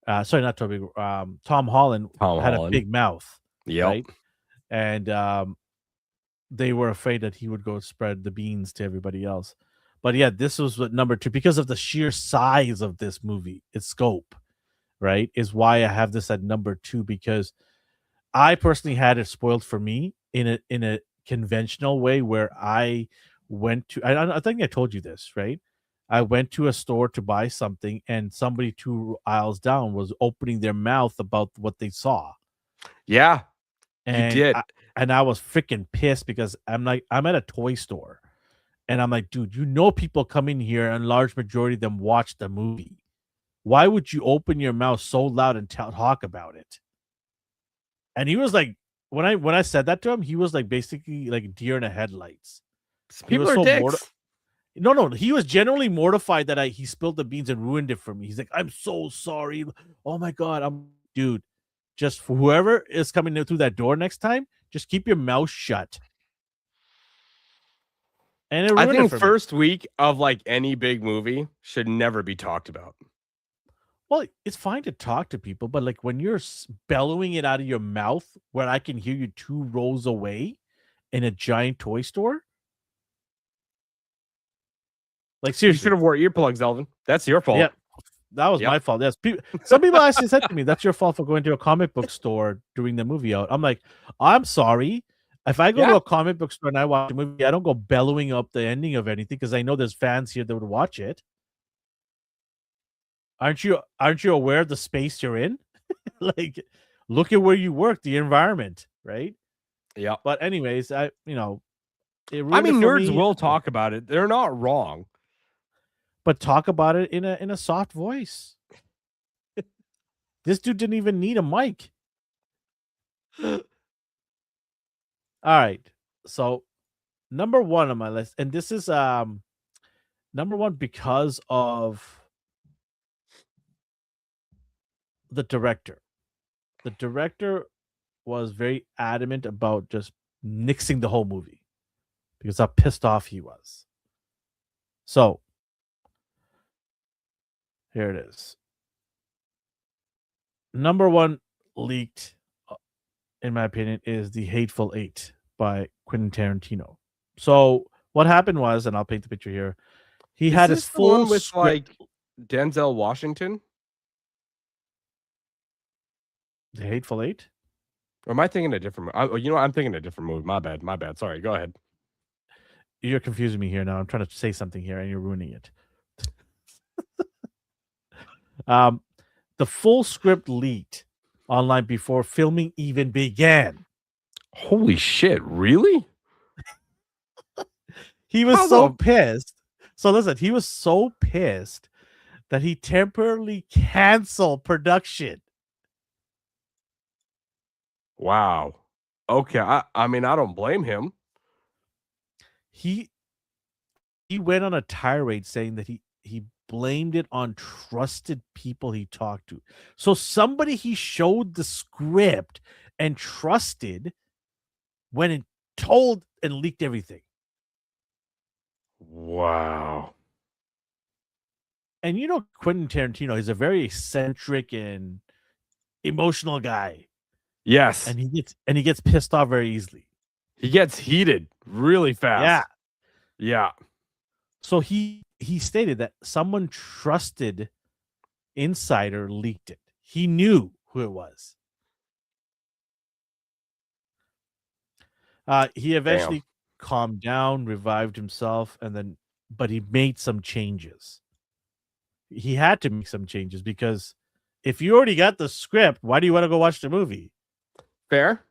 Holland had a big mouth. Yep. Right? And they were afraid that he would go spread the beans to everybody else. But yeah, this was what number 2, because of the sheer size of this movie, its scope, right, is why I have this at number 2, because I personally had it spoiled for me in a conventional way where I went to. I think I told you this, right? I went to a store to buy something, and somebody 2 aisles down was opening their mouth about what they saw, Yeah, you and did. I was freaking pissed because I'm at a toy store, and I'm like, dude, you know, people come in here, and large majority of them watch the movie. Why would you open your mouth so loud and talk about it? And he was like, when I said that to him, he was like basically like deer in the headlights. He People was are so dicks. no, he was genuinely mortified that he spilled the beans and ruined it for me. He's like, I'm so sorry. Oh my god, dude. Just for whoever is coming in through that door next time, just keep your mouth shut. And it I ruined it think for me. first week of like any big movie should never be talked about. Well, it's fine to talk to people, but like when you're bellowing it out of your mouth where I can hear you 2 rows away in a giant toy store, like You seriously, should have wore earplugs, Elvin. That's your fault. yeah, that was my fault. Yes, some people actually said to me, "That's your fault for going to a comic book store during the movie out." I'm like, I'm sorry. If I go to Yeah. a comic book store and I watch a movie, I don't go bellowing up the ending of anything because I know there's fans here that would watch it. Aren't you aware of the space you're in? Like, look at where you work, the environment, right? Yeah. But anyways, it I ruined mean, it for nerds me, will talk about it. They're not wrong. but talk about it in a soft voice. This dude didn't even need a mic. All right. So number 1 on my list, and this is number 1 because of the director. The director was very adamant about just nixing the whole movie because how pissed off he was. So here it is. Number 1 leaked, in my opinion, is The Hateful Eight by Quentin Tarantino. So what happened was, and I'll paint the picture here, he Is had his this the full one with script. like Denzel Washington? The Hateful Eight? Or am I thinking a different? You know, what? I'm thinking a different movie. My bad. My bad. Sorry. Go ahead. You're confusing me here now. I'm trying to say something here, and you're ruining it. The full script leaked online before filming even began. Holy shit! Really? He was How so the- pissed. So listen, he was so pissed that he temporarily canceled production. Wow. Okay. I mean, I don't blame him. He went on a tirade saying that he blamed it on trusted people he talked to. So somebody he showed the script and trusted went and told and leaked everything. Wow. And you know Quentin Tarantino, he's a very eccentric and emotional guy. Yes. And he gets pissed off very easily. He gets heated really fast. Yeah. Yeah. So he stated that someone trusted insider leaked it. He knew who it was. He eventually calmed down, revived himself, but he made some changes. He had to make some changes because if you already got the script, why do you want to go watch the movie? Fair.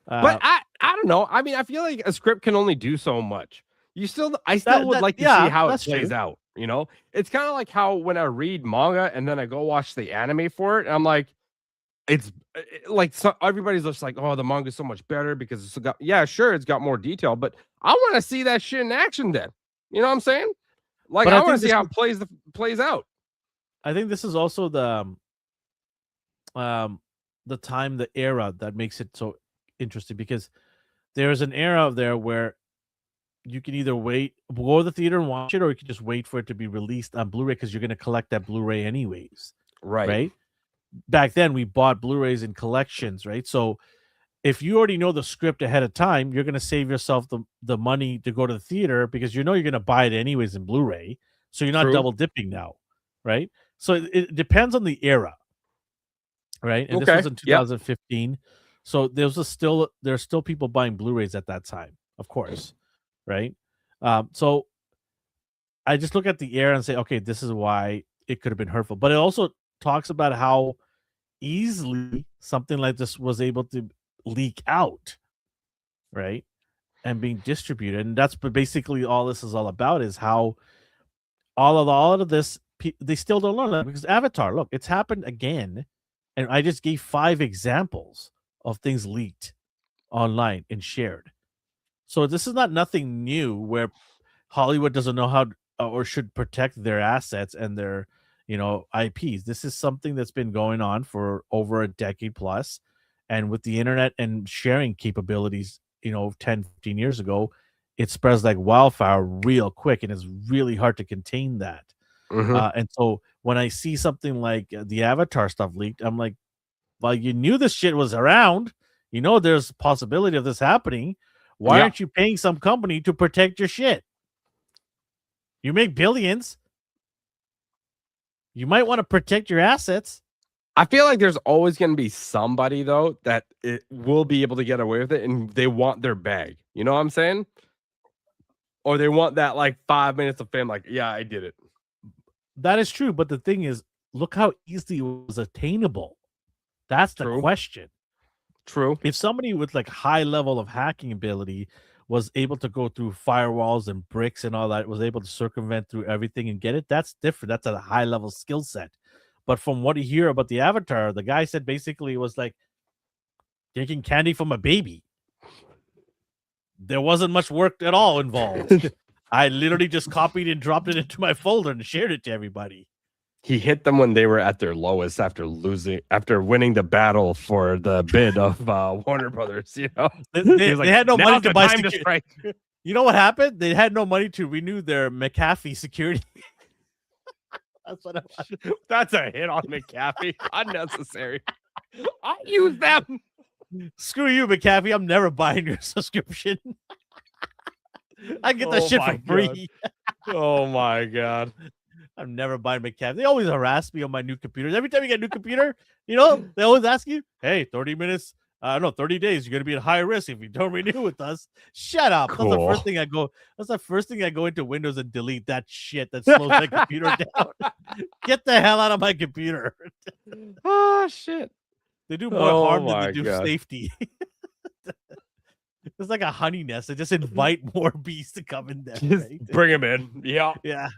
But I don't know. I mean, I feel like a script can only do so much. I still would like to see how it plays out. You know, it's kind of like how when I read manga and then I go watch the anime for it, and I'm like, it's like everybody's just like, oh, the manga's so much better because it's got, yeah, sure, it's got more detail, but I want to see that shit in action. Then, you know what I'm saying? Like, I want to see how it plays out. I think this is also the time, the era that makes it so interesting because there's an era of there where you can either go to the theater and watch it, or you can just wait for it to be released on Blu-ray because you're going to collect that Blu-ray anyways. Right. Back then, we bought Blu-rays in collections, right? So if you already know the script ahead of time, you're going to save yourself the money to go to the theater because you know you're going to buy it anyways in Blu-ray. So you're not double dipping now, right? So it depends on the era, right? And this was in 2015. So there's still people buying Blu-rays at that time, of course, right? So I just look at the era and say, okay, this is why it could have been hurtful. But it also talks about how easily something like this was able to leak out, right? And being distributed. And that's basically all this is all about, is how all of this they still don't learn that, because Avatar, look, it's happened again. And I just gave 5 examples of things leaked online and shared. So this is not nothing new where Hollywood doesn't know how or should protect their assets and their, IPs. This is something that's been going on for over a decade plus. And with the internet and sharing capabilities, 10, 15 years ago, it spreads like wildfire real quick, and it's really hard to contain that. And so when I see something like the Avatar stuff leaked, I'm like, well, you knew this shit was around. There's a possibility of this happening. Why aren't you paying some company to protect your shit? You make billions. You might want to protect your assets. I feel like there's always going to be somebody, though, that it will be able to get away with it, and they want their bag. You know what I'm saying? Or they want that, like, 5 minutes of fame, like, yeah, I did it. That is true, but the thing is, look how easily it was attainable. That's the question. True. If somebody with like high level of hacking ability was able to go through firewalls and bricks and all that, was able to circumvent through everything and get it, that's different. That's a high level skill set. But from what you hear about the Avatar, the guy said basically it was like taking candy from a baby. There wasn't much work at all involved. I literally just copied and dropped it into my folder and shared it to everybody. He hit them when they were at their lowest after winning the battle for the bid of Warner Brothers. They had no money to buy security. You know what happened? They had no money to renew their McAfee security. That's what That's a hit on McAfee. Unnecessary. I use them. Screw you, McAfee. I'm never buying your subscription. I get that shit for free. Oh my god. I'm never buying McAfee. They always harass me on my new computers. Every time you get a new computer, they always ask you, hey, 30 minutes, 30 days, you're going to be at high risk if you don't renew with us. Shut up. Cool. That's the first thing I go into Windows and delete that shit that slows my computer down. Get the hell out of my computer. Oh, shit. They do more harm than they do safety. It's like a honey nest. They just invite more bees to come in there. Right? Bring them in. Yeah. Yeah.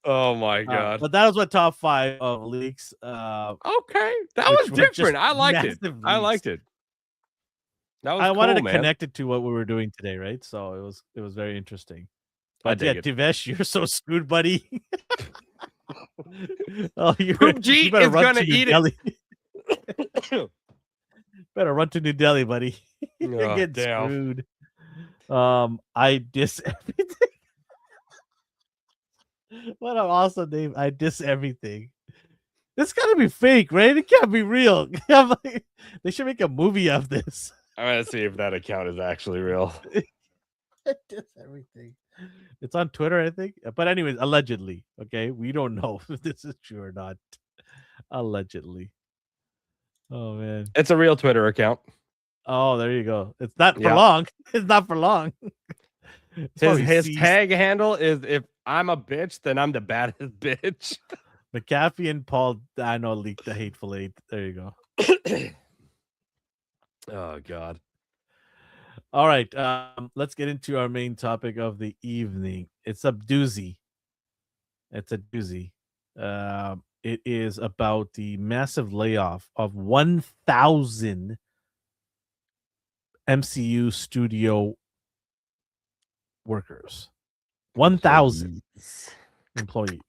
Oh my god! But that was my top 5 of leaks. Okay, that was different. I liked it. I liked it. That was I wanted to man. connect it to what we were doing today, right? So it was very interesting. But I dig it. Divesh, you're so screwed, buddy. you is gonna eat it. Better run to New Delhi, buddy. You're getting screwed. I diss everything. What an awesome name. I diss everything. This gotta be fake, right? It can't be real. They should make a movie of this. I'm gonna see if that account is actually real. I diss everything. It's on Twitter, I think. But anyways, allegedly. Okay. We don't know if this is true or not. Allegedly. Oh man. It's a real Twitter account. Oh, there you go. It's not for long. It's not for long. His tag handle is, if I'm a bitch, then I'm the baddest bitch. McAfee and Paul Dano leaked the Hateful Eight. There you go. Oh God. All right. Let's get into our main topic of the evening. It's a doozy. It's a doozy. It is about the massive layoff of 1,000 MCU studio workers. 1,000 employees.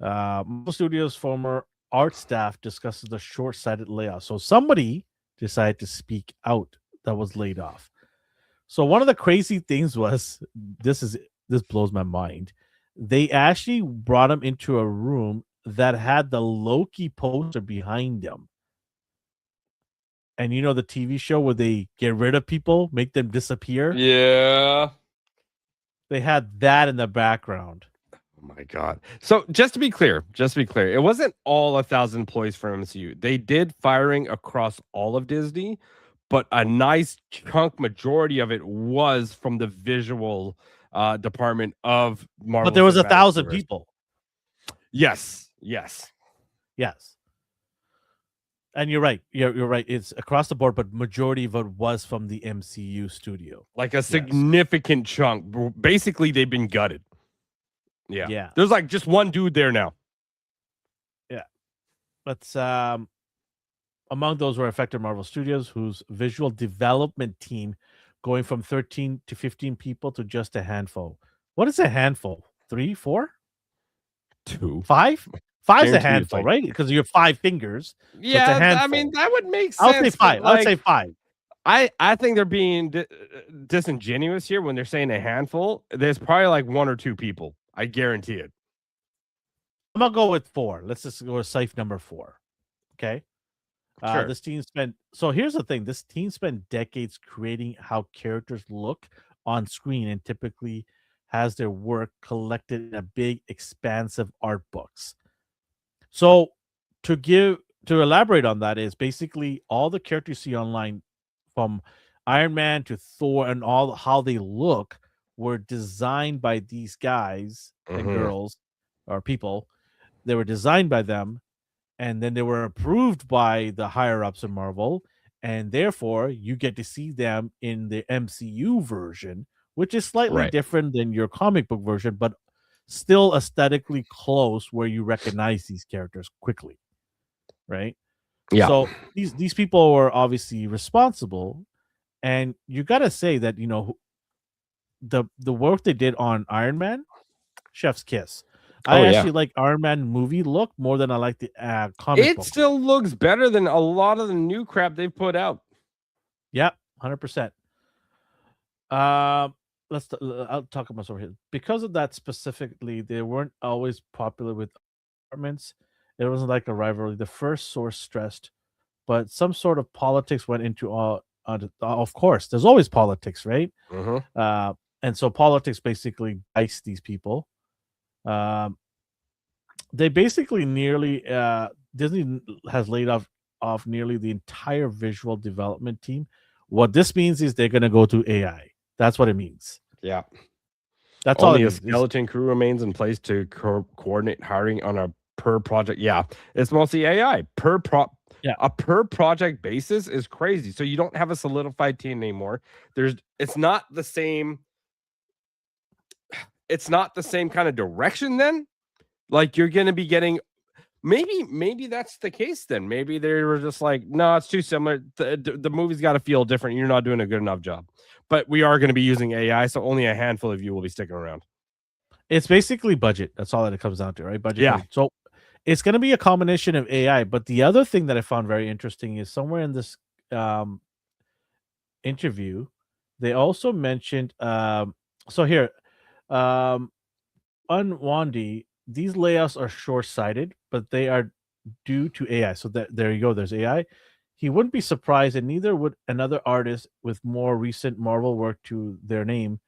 Most studios' former art staff discusses the short-sighted layoff. So somebody decided to speak out that was laid off. So one of the crazy things was, this blows my mind. They actually brought him into a room that had the Loki poster behind him. And you know the TV show where they get rid of people, make them disappear? Yeah. They had that in the background. Oh my God. So just to be clear, it wasn't all 1,000 employees from MCU. They did firing across all of Disney, but a nice chunk majority of it was from the visual department of Marvel. But there was Cinematic 1,000 Universe. people. Yes. Yes. And you're right. You're right. It's across the board, but majority of it was from the MCU studio. Like a significant chunk. Basically, they've been gutted. Yeah. There's like just one dude there now. Yeah. But among those were affected Marvel Studios, whose visual development team going from 13 to 15 people to just a handful. What is a handful? 3, 4? 2. 5? 5's a Guarantee handful, it's right? Because you have 5 fingers. Yeah, so it's a handful. I mean, that would make sense. I'll say 5. I'll say 5. I think they're being disingenuous here when they're saying a handful. There's probably like 1 or 2 people. I guarantee it. I'm gonna go with 4. Let's just go with safe number 4. Okay. Sure. This team spent. So here's the thing: this team spent decades creating how characters look on screen, and typically has their work collected in a big, expansive art books. So to elaborate on that is basically all the characters you see online, from Iron Man to Thor, and all how they look were designed by these guys and girls or people. They were designed by them, and then they were approved by the higher ups in Marvel, and therefore you get to see them in the MCU version, which is slightly different than your comic book version, but still aesthetically close, where you recognize these characters quickly, right? Yeah. So these people were obviously responsible, and you got to say that the work they did on Iron Man, chef's kiss. I actually like Iron Man movie look more than I like the comic book. It still looks better than a lot of the new crap they've put out. Yep, 100%. I'll talk about over here. Because of that specifically, they weren't always popular with departments. It wasn't like a rivalry. The first source stressed, but some sort of politics went into of course, there's always politics, right? And so politics basically diced these people. They basically nearly Disney has laid off nearly the entire visual development team. What this means is they're going to go to AI. That's what it means. Yeah. That's Only all. A skeleton crew remains in place to coordinate hiring on a per project. Yeah, it's mostly AI. A per project basis is crazy. So you don't have a solidified team anymore. It's not the same kind of direction then. Like you're going to be getting maybe that's the case then. Maybe they were just like, no, it's too similar. The movie's got to feel different. You're not doing a good enough job. But we are going to be using AI, so only a handful of you will be sticking around. It's basically budget. That's all that it comes down to, right? Budget. Yeah. So it's going to be a combination of AI. But the other thing that I found very interesting is somewhere in this interview, they also mentioned. So here, on Wandy, these layoffs are short-sighted, but they are due to AI. So there you go. There's AI. He wouldn't be surprised, and neither would another artist with more recent Marvel work to their name.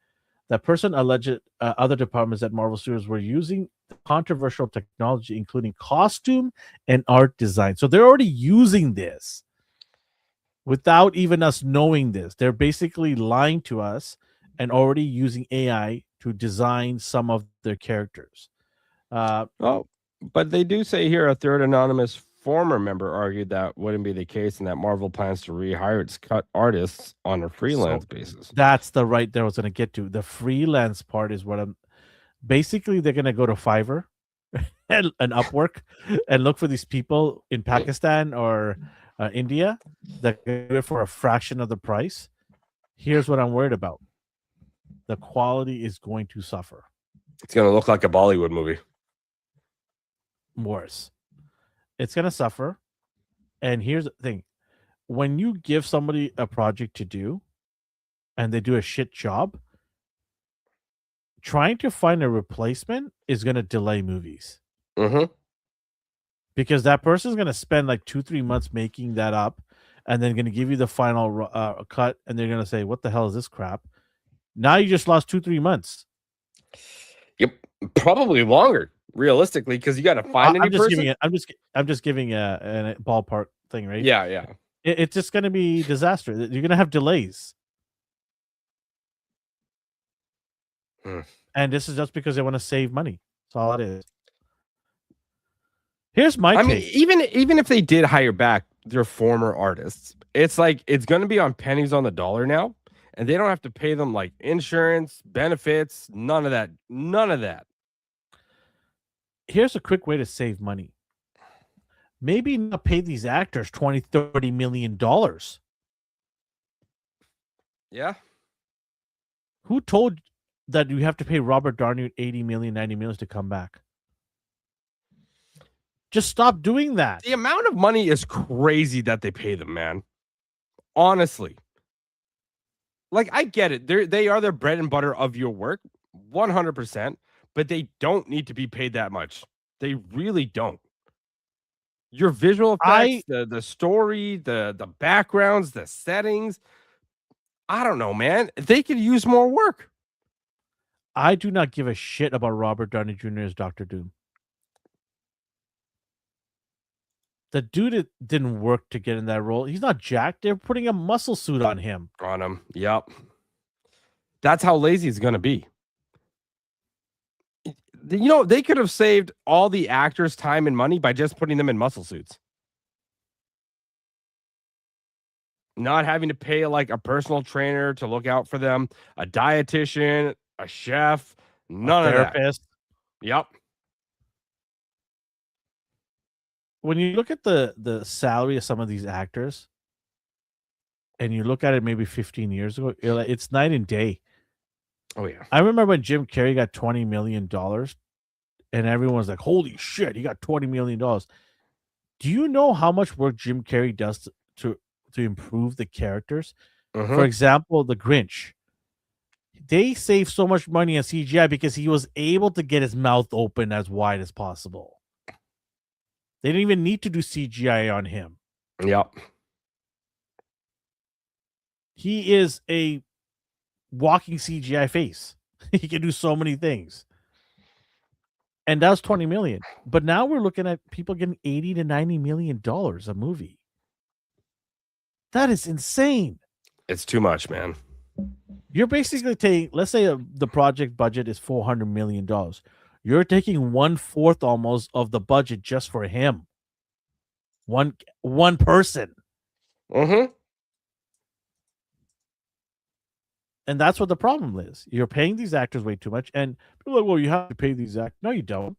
That person alleged other departments at Marvel Studios were using controversial technology, including costume and art design. So they're already using this without even us knowing this. They're basically lying to us and already using AI to design some of their characters. But they do say here a third anonymous former member argued that wouldn't be the case and that Marvel plans to rehire its cut artists on a freelance basis. That's the right there I was going to get to. The freelance part is what I'm basically they're going to go to Fiverr and Upwork and look for these people in Pakistan or India that get it for a fraction of the price. Here's what I'm worried about. The quality is going to suffer. It's going to look like a Bollywood movie. Worse. It's going to suffer. And here's the thing. When you give somebody a project to do and they do a shit job, trying to find a replacement is going to delay movies. Because that person is going to spend like 2-3 months making that up and then going to give you the final cut. And they're going to say, what the hell is this crap? Now you just lost 2-3 months. Yep. Probably longer, realistically, because you got to find a new person. I'm just giving a ballpark thing, right? Yeah. It's just going to be disaster. You're going to have delays. And this is just because they want to save money. That's all it is. Here's my take. mean, even if they did hire back their former artists, it's like it's going to be on pennies on the dollar now, and they don't have to pay them like insurance, benefits, none of that. None of that. Here's a quick way to save money. Maybe not pay these actors $20-30 million. Yeah. Who told that you have to pay Robert Downey $80 million, $90 million to come back? Just stop doing that. The amount of money is crazy that they pay them, man. Honestly. Like, I get it. They are the bread and butter of your work, 100%, but they don't need to be paid that much. They really don't. Your visual effects, the story, the backgrounds, the settings. I don't know, man. They could use more work. I do not give a shit about Robert Downey Jr. as Dr. Doom. The dude didn't work to get in that role. He's not jacked. They're putting a muscle suit on him. On him. Yep. That's how lazy he's going to be. You know, they could have saved all the actors' time and money by just putting them in muscle suits. Not having to pay like a personal trainer to look out for them, a dietitian, a chef, none of that. Yep. When you look at the salary of some of these actors, and you look at it maybe 15 years ago, you're like, it's night and day. Oh, yeah. I remember when Jim Carrey got $20 million, and everyone was like, holy shit, he got $20 million. Do you know how much work Jim Carrey does to improve the characters? For example, the Grinch. They saved so much money on CGI because he was able to get his mouth open as wide as possible. They didn't even need to do CGI on him. Yep. He is a walking CGI face. He can do so many things. And that was $20 million. But now we're looking at people getting $80 to $90 million a movie. That is insane. It's too much, man. You're basically taking, let's say the project budget is $400 million. You're taking 1/4 almost of the budget just for him. One person. And that's what the problem is. You're paying these actors way too much. And people are like, well, you have to pay these actors. No, you don't.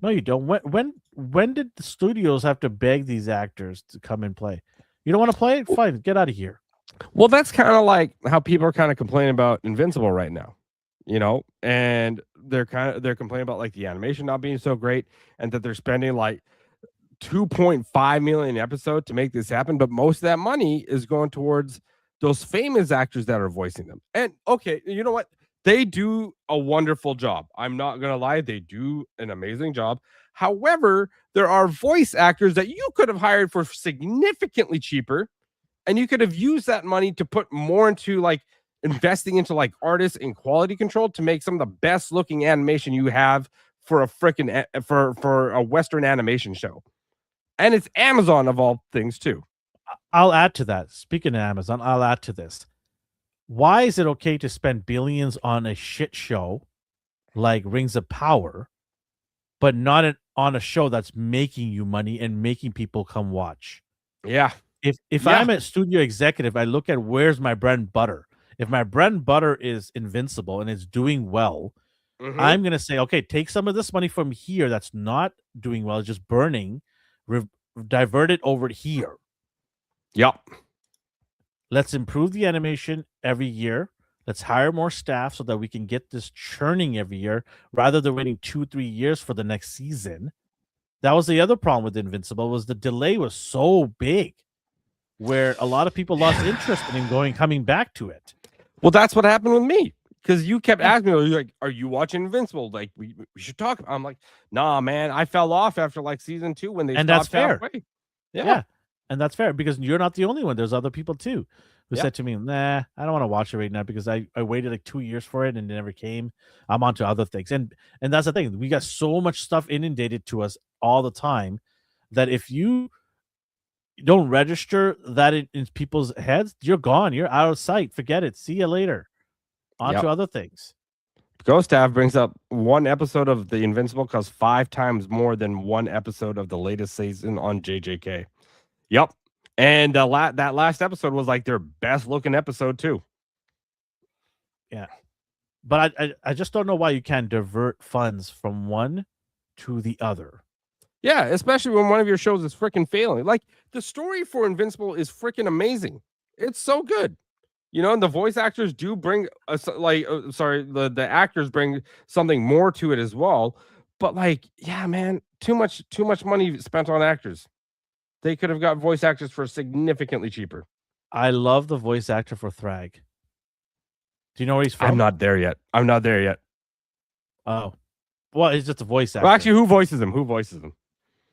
No, you don't. When did the studios have to beg these actors to come and play? You don't want to play? Fine, get out of here. Well, that's kind of like how people are kind of complaining about Invincible right now, you know, and they're complaining about like the animation not being so great, and that they're spending like $2.5 million an episode to make this happen. But most of that money is going towards those famous actors that are voicing them. And okay, you know what? They do a wonderful job. I'm not going to lie. They do an amazing job. However, there are voice actors that you could have hired for significantly cheaper, and you could have used that money to put more into like investing into like artists and quality control to make some of the best looking animation you have for a freaking for a Western animation show. And it's Amazon of all things too. I'll add to that. Speaking of Amazon, I'll add to this. Why is it okay to spend billions on a shit show like Rings of Power, but not on a show that's making you money and making people come watch? Yeah. If I'm a studio executive, I look at where's my bread and butter. If my bread and butter is Invincible and it's doing well, I'm going to say, okay, take some of this money from here that's not doing well, just burning, divert it over here. Yep. Let's improve the animation every year. Let's hire more staff so that we can get this churning every year rather than waiting 2-3 years for the next season. That was the other problem with Invincible, was the delay was so big where a lot of people lost interest in him coming back to it. Well, that's what happened with me. Because you kept asking me, like, are you watching Invincible? Like, we should talk. I'm like, nah, man, I fell off after like season 2 when they and that's fair. Halfway. Yeah. And that's fair because you're not the only one. There's other people too. who Yep. said to me, "Nah, I don't want to watch it right now because I waited like 2 years for it and it never came. I'm on to other things." And that's the thing. We got so much stuff inundated to us all the time that if you don't register that in people's heads, you're gone. You're out of sight. Forget it. See you later. On Yep. to other things. Ghost Staff brings up one episode of The Invincible costs 5 times more than one episode of the latest season on JJK. Yep. And that last episode was like their best looking episode too. Yeah. But I just don't know why you can't divert funds from one to the other. Yeah, especially when one of your shows is freaking failing. Like the story for Invincible is freaking amazing. It's so good. You know, and the voice actors do bring the actors bring something more to it as well. But like, yeah, man, too much money spent on actors. They could have got voice actors for significantly cheaper. I love the voice actor for Thrag. Do you know where he's from? I'm not there yet. Oh. Well, he's just a voice actor. Well, actually, who voices him?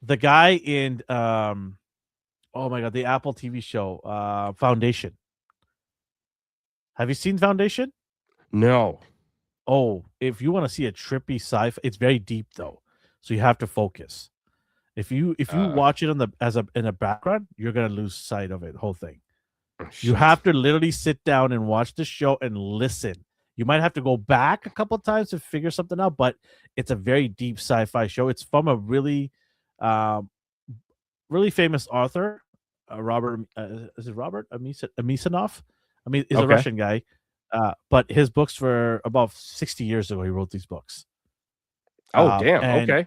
The guy in oh my god, the Apple TV show, Foundation. Have you seen Foundation? No. Oh, if you want to see a trippy sci-fi, it's very deep though, so you have to focus. If you watch it in a background, you're gonna lose sight of it, the whole thing. You have to literally sit down and watch the show and listen. You might have to go back a couple times to figure something out, but it's a very deep sci-fi show. It's from a really, really famous author, Robert. Is it Robert Amisanov? I mean, he's a Russian guy, but his books were about 60 years ago. He wrote these books. Oh, damn. Okay.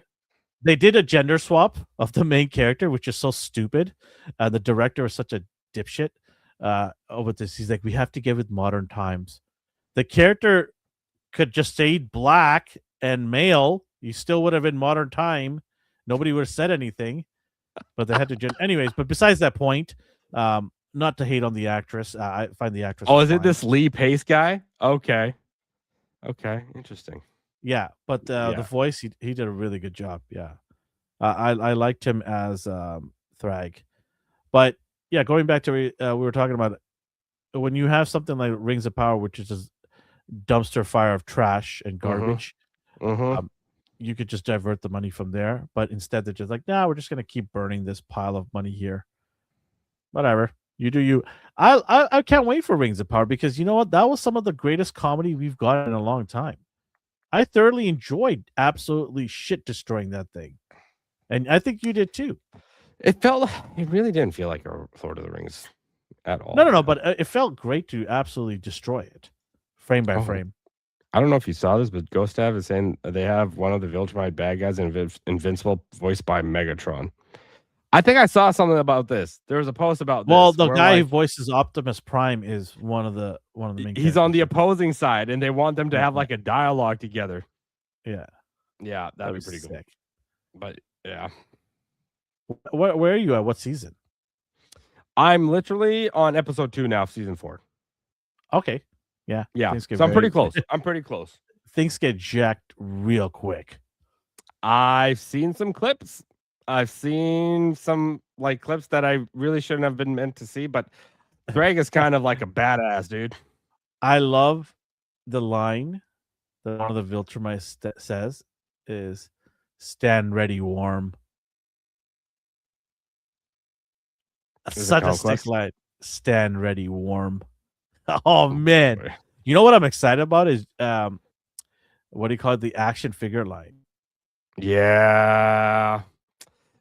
They did a gender swap of the main character, which is so stupid. The director is such a dipshit with this. He's like, we have to give it modern times. The character could just say black and male. You still would have been modern time. Nobody would have said anything, but they had to. Anyways, but besides that point, not to hate on the actress. I find the actress. Oh, is it this Lee Pace guy? Okay. Interesting. Yeah, but the voice, he did a really good job. Yeah, I liked him as Thrag. But yeah, going back to we were talking about when you have something like Rings of Power, which is just dumpster fire of trash and garbage, you could just divert the money from there. But instead, they're just like, nah, we're just gonna keep burning this pile of money here. Whatever. You do you. I can't wait for Rings of Power because you know what? That was some of the greatest comedy we've got in a long time. I thoroughly enjoyed absolutely shit destroying that thing. And I think you did too. It really didn't feel like a Lord of the Rings at all. No, but it felt great to absolutely destroy it frame by frame. I don't know if you saw this, but Ghost Staff is saying they have one of the Viltrumite bad guys in Invincible voiced by Megatron. I think I saw something about this. There was a post about this. Well, the guy who voices Optimus Prime is one of the main He's characters. on the opposing side, and they want them to have like a dialogue together. Yeah. Yeah, that'd be was pretty cool. sick. But yeah. Where are you at? What season? I'm literally on episode 2 now, season 4. Okay. Yeah. Yeah. So I'm pretty close. Things get jacked real quick. I've seen some clips. I've seen some like clips that I really shouldn't have been meant to see, but Greg is kind of like a badass, dude. I love the line that one of the Viltrumites says is "Stand ready, warm." Such a sick line. Stand ready, warm. Oh man. You know what I'm excited about is what do you call it? The action figure line. Yeah.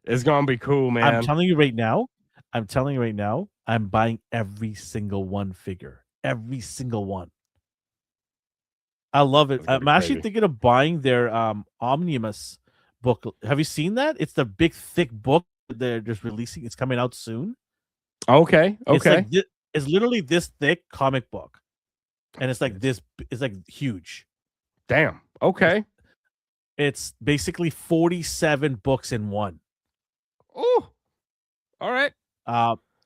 It's gonna be cool, man. I'm telling you right now, I'm buying every single one figure. Every single one. I love it. I'm actually thinking of buying their Omnibus book. Have you seen that? It's the big thick book they're just releasing. It's coming out soon. Okay. It's literally this thick comic book. And it's like this, it's like huge. Damn. Okay. It's basically 47 books in one. Oh, all right.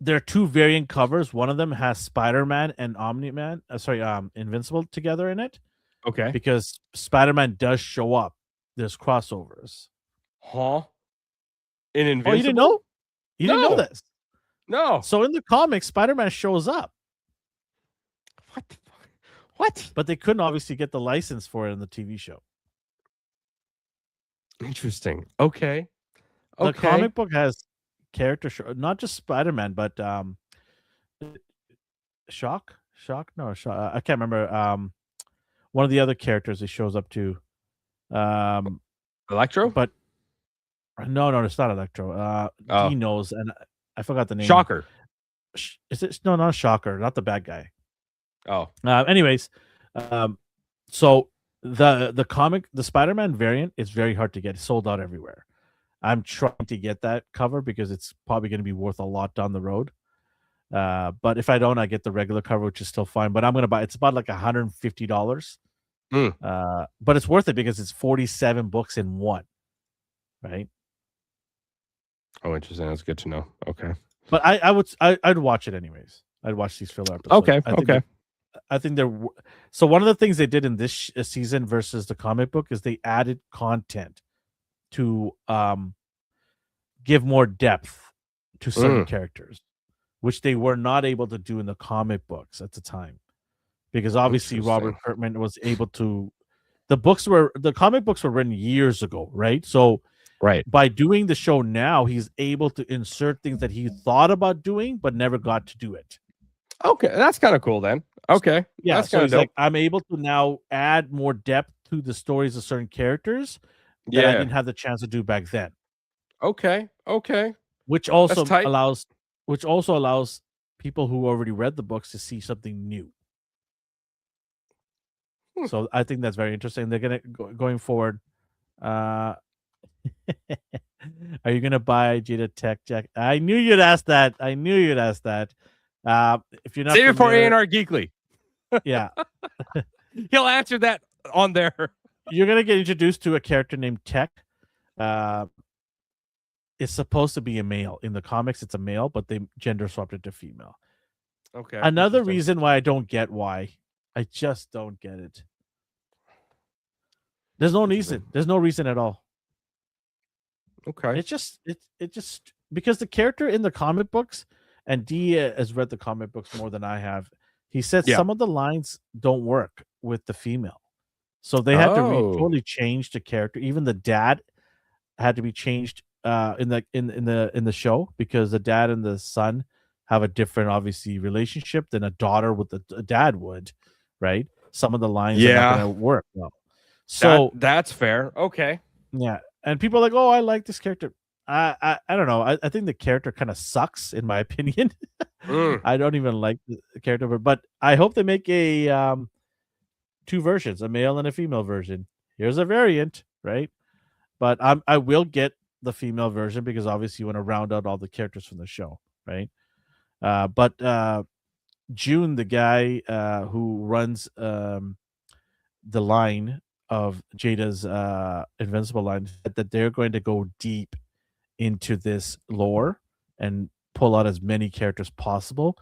There are two variant covers. One of them has Spider-Man and Invincible together in it. Okay. Because Spider-Man does show up. There's crossovers. Huh? In Invincible? Oh, you didn't know? You didn't know this? No. So in the comics, Spider-Man shows up. What? but they couldn't obviously get the license for it in the TV show. Interesting. Okay. The Okay. comic book has not just Spider-Man, but Shock. No, Shock. I can't remember. One of the other characters he shows up to. Electro? But no, it's not Electro. Oh. D knows, and I forgot the name. Shocker. Is it? No, not Shocker. Not the bad guy. Oh. Anyways, so the Spider-Man variant is very hard to get. It's sold out everywhere. I'm trying to get that cover because it's probably going to be worth a lot down the road. But if I don't, I get the regular cover, which is still fine. But I'm going to buy. It's about like $150. But it's worth it because it's 47 books in one. Right. Oh, interesting. That's good to know. Okay. But I'd watch it anyways. I'd watch these filler episodes. Okay. I think they're so. One of the things they did in this season versus the comic book is they added content to give more depth to certain characters, which they were not able to do in the comic books at the time, because obviously Robert Kirkman was able to. The comic books were written years ago, right? So. Right. By doing the show now, he's able to insert things that he thought about doing but never got to do it. Okay, that's kind of cool then. Okay. Yeah, that's so kind he's of like, I'm able to now add more depth to the stories of certain characters that I didn't have the chance to do back then. Okay. Which also allows people who already read the books to see something new. So I think that's very interesting. They're gonna going forward. Are you gonna buy Jada Tech Jack? I knew you'd ask that. If you're not, save it for A&R Geekly. Yeah, he'll answer that on there. You're gonna get introduced to a character named Tech. It's supposed to be a male in the comics. It's a male, but they gender swapped it to female. Okay. Another reason why I don't get why. I just don't get it. There's no reason. There's no reason at all. Okay. It's just because the character in the comic books, and D has read the comic books more than I have. He said some of the lines don't work with the female, so they had to totally change the character. Even the dad had to be changed in the show because the dad and the son have a different, obviously, relationship than a daughter with a dad would, right? Some of the lines are not going to work well. So that's fair. Okay. Yeah. And people are like, oh, I like this character. I don't know. I think the character kind of sucks, in my opinion. I don't even like the character, but I hope they make a two versions, a male and a female version. Here's a variant, right? But I will get the female version because obviously you want to round out all the characters from the show, right? But June, the guy who runs the line of Jada's Invincible line, said that they're going to go deep into this lore and pull out as many characters possible.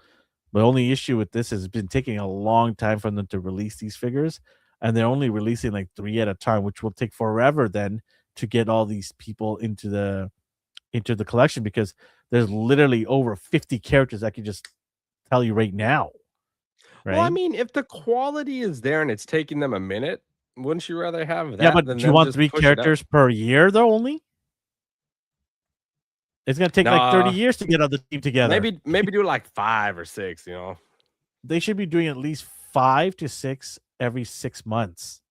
The only issue with this is it's been taking a long time for them to release these figures, and they're only releasing like 3 at a time, which will take forever then to get all these people into the collection, because there's literally over 50 characters I can just tell you right now. Right? Well, I mean, if the quality is there and it's taking them a minute, wouldn't you rather have that? Yeah, but do you want 3 characters per year though only? It's gonna take like 30 years to get all the team together. Maybe do like 5 or 6, you know. They should be doing at least 5 to 6 every 6 months.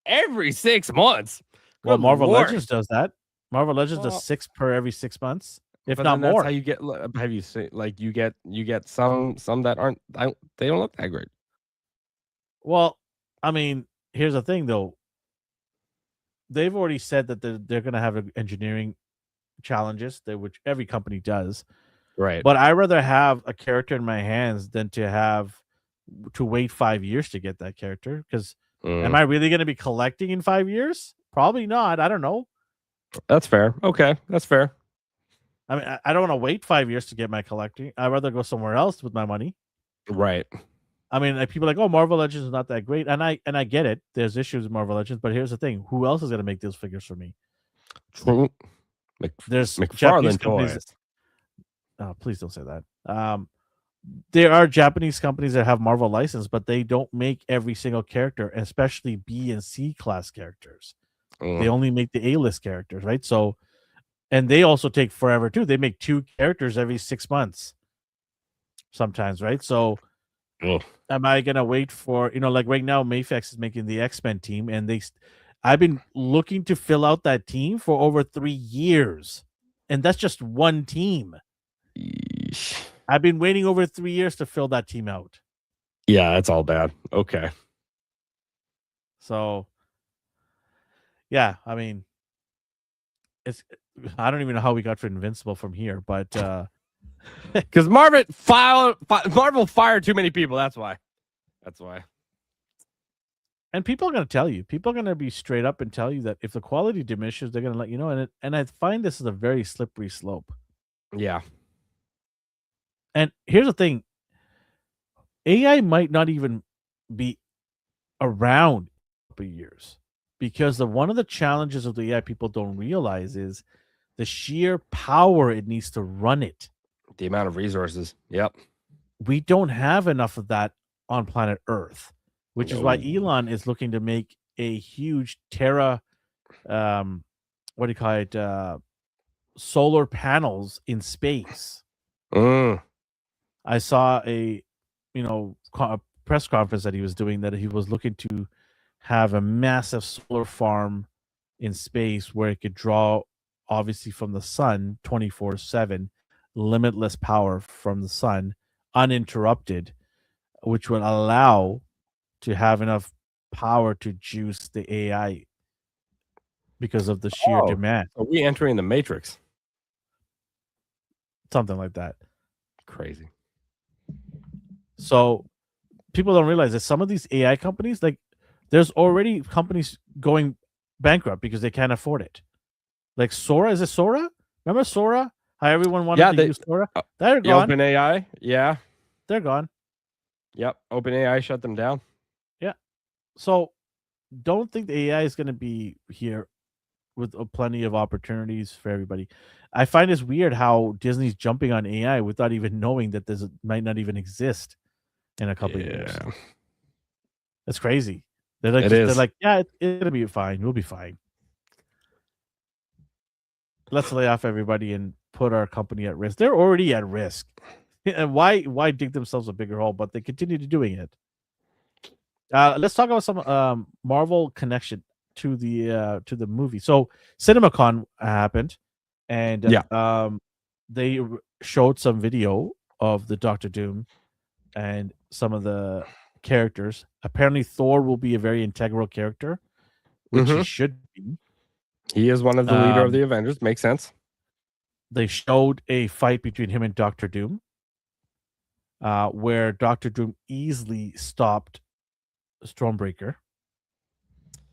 Every 6 months? Well, Marvel Legends does that. Marvel Legends does 6 per every 6 months, if not more. That's how you get. Have you seen, like, you get some that aren't, they don't look that great. Well, I mean, here's the thing though. They've already said that they're going to have engineering challenges, which every company does. Right. But I'd rather have a character in my hands than to wait 5 years to get that character. Because am I really going to be collecting in 5 years? Probably not. I don't know. That's fair. Okay, that's fair. I mean, I don't want to wait 5 years to get my collecting. I'd rather go somewhere else with my money. Right. I mean, like, people are like, oh, Marvel Legends is not that great. And I get it. There's issues with Marvel Legends. But here's the thing. Who else is going to make those figures for me? True. There's McFarlane Japanese companies. toys. Oh, please don't say that. there are Japanese companies that have Marvel license, but they don't make every single character, especially B and C class characters. They only make the A-list characters, right? So, and they also take forever too. They make 2 characters every 6 months sometimes, right? So, am I gonna wait for, like right now, Mayfex is making the X-Men team, and I've been looking to fill out that team for over 3 years, and that's just one team. Yeesh. I've been waiting over 3 years to fill that team out. Yeah, that's all bad. Okay. So, yeah, I mean, I don't even know how we got for Invincible from here, but Because Marvel fired too many people. That's why. and people are going to tell you. People are going to be straight up and tell you that if the quality diminishes, they're going to let you know. And I find this is a very slippery slope. Yeah. And here's the thing: AI might not even be around in a couple of years, because one of the challenges of the AI people don't realize is the sheer power it needs to run it. The amount of resources. Yep. We don't have enough of that on planet Earth, which is why Elon is looking to make a huge what do you call it? Solar panels in space. I saw a press conference that he was doing, that he was looking to have a massive solar farm in space where it could draw obviously from the sun 24/7, limitless power from the sun, uninterrupted, which would allow to have enough power to juice the AI because of the sheer demand. Are we entering the Matrix? Something like that. Crazy. So people don't realize that some of these AI companies, like there's already companies going bankrupt because they can't afford it. Like Sora, is it Sora? Remember Sora? How everyone wanted to use Sora? They're gone. OpenAI, yeah. They're gone. Yep. OpenAI shut them down. Yeah. So don't think the AI is going to be here with plenty of opportunities for everybody. I find it's weird how Disney's jumping on AI without even knowing that this might not even exist in a couple of years. That's crazy. They're like, yeah, it'll be fine. We'll be fine. Let's lay off everybody and put our company at risk. They're already at risk. And why dig themselves a bigger hole? But they continue to doing it. Let's talk about some Marvel connection to the movie. So CinemaCon happened, and they showed some video of the Doctor Doom and some of the characters. Apparently, Thor will be a very integral character, which he should be. He is one of the leader of the Avengers. Makes sense. They showed a fight between him and Doctor Doom, where Doctor Doom easily stopped Stormbreaker.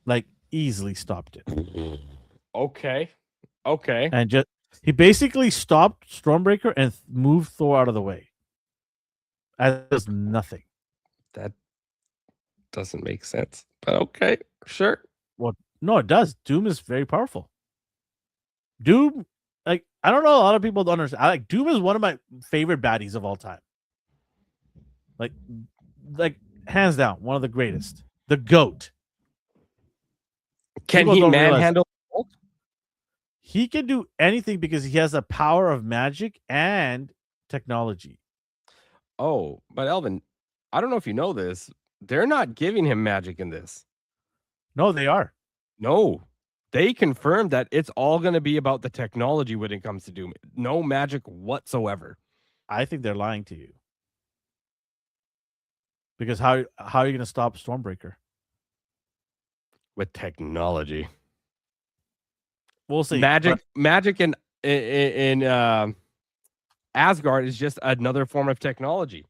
Like, easily stopped it. Okay. And he basically stopped Stormbreaker and moved Thor out of the way. As nothing. That doesn't make sense. But okay, sure. Well, no, it does. Doom is very powerful. Doom, like, I don't know, a lot of people don't understand. Doom is one of my favorite baddies of all time. Like hands down, one of the greatest. The GOAT. Can he manhandle? He can do anything because he has the power of magic and technology. Oh, but Elvin, I don't know if you know this. They're not giving him magic in this. No, they are. No, they confirmed that it's all going to be about the technology when it comes to Doom. No magic whatsoever. I think they're lying to you. Because how are you going to stop Stormbreaker? With technology. We'll see. Magic in Asgard is just another form of technology.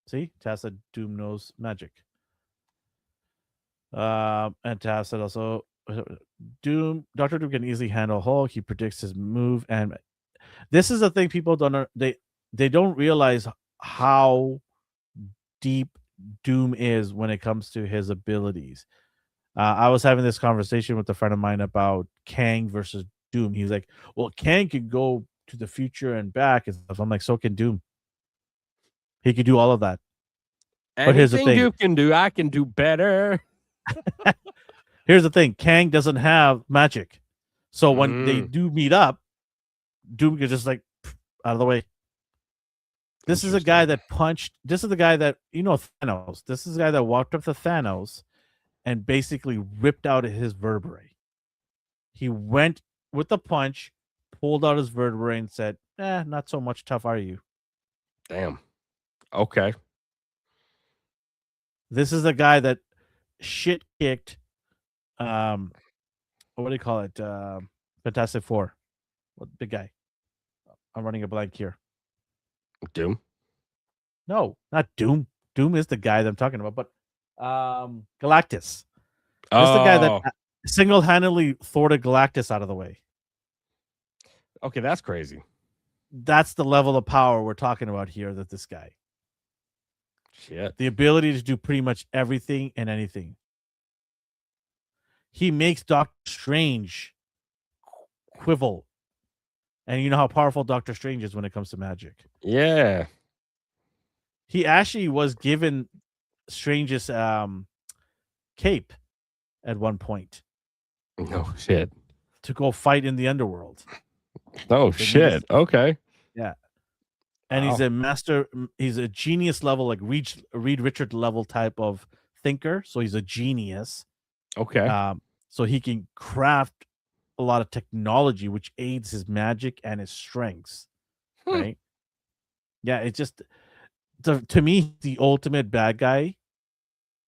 See, Taz said Doom knows magic. And Taz said also, Doctor Doom can easily handle Hulk. He predicts his move, and this is the thing people don't they don't realize how deep Doom is when it comes to his abilities. I was having this conversation with a friend of mine about Kang versus Doom. He was like, well, Kang can go to the future and back and stuff. I'm like, so can Doom. He could do all of that. But here's the Anything thing. you can do, I can do better. Here's the thing. Kang doesn't have magic. So when they do meet up, Doom is just like out of the way. This is a guy that punched. This is the guy that, Thanos. This is the guy that walked up to Thanos and basically ripped out his vertebrae. He went with the punch, pulled out his vertebrae, and said, not so much tough are you. Damn. Okay. This is the guy that shit kicked, what do you call it? Fantastic Four. What big guy? I'm running a blank here. Doom? No, not Doom. Doom is the guy that I'm talking about, but Galactus. This is the guy that single-handedly thwarted Galactus out of the way. Okay, that's crazy. That's the level of power we're talking about here, that this guy. Shit. The ability to do pretty much everything and anything. He makes Doctor Strange quivel. And you know how powerful Doctor Strange is when it comes to magic. Yeah. He actually was given Strange's cape at one point. No shit. To go fight in the underworld. Oh shit. Okay. Yeah. And he's a master, he's a genius level, like Reed Richard level type of thinker. So he's a genius. Okay. So he can craft a lot of technology which aids his magic and his strengths. Right? Yeah, it's just to me, the ultimate bad guy,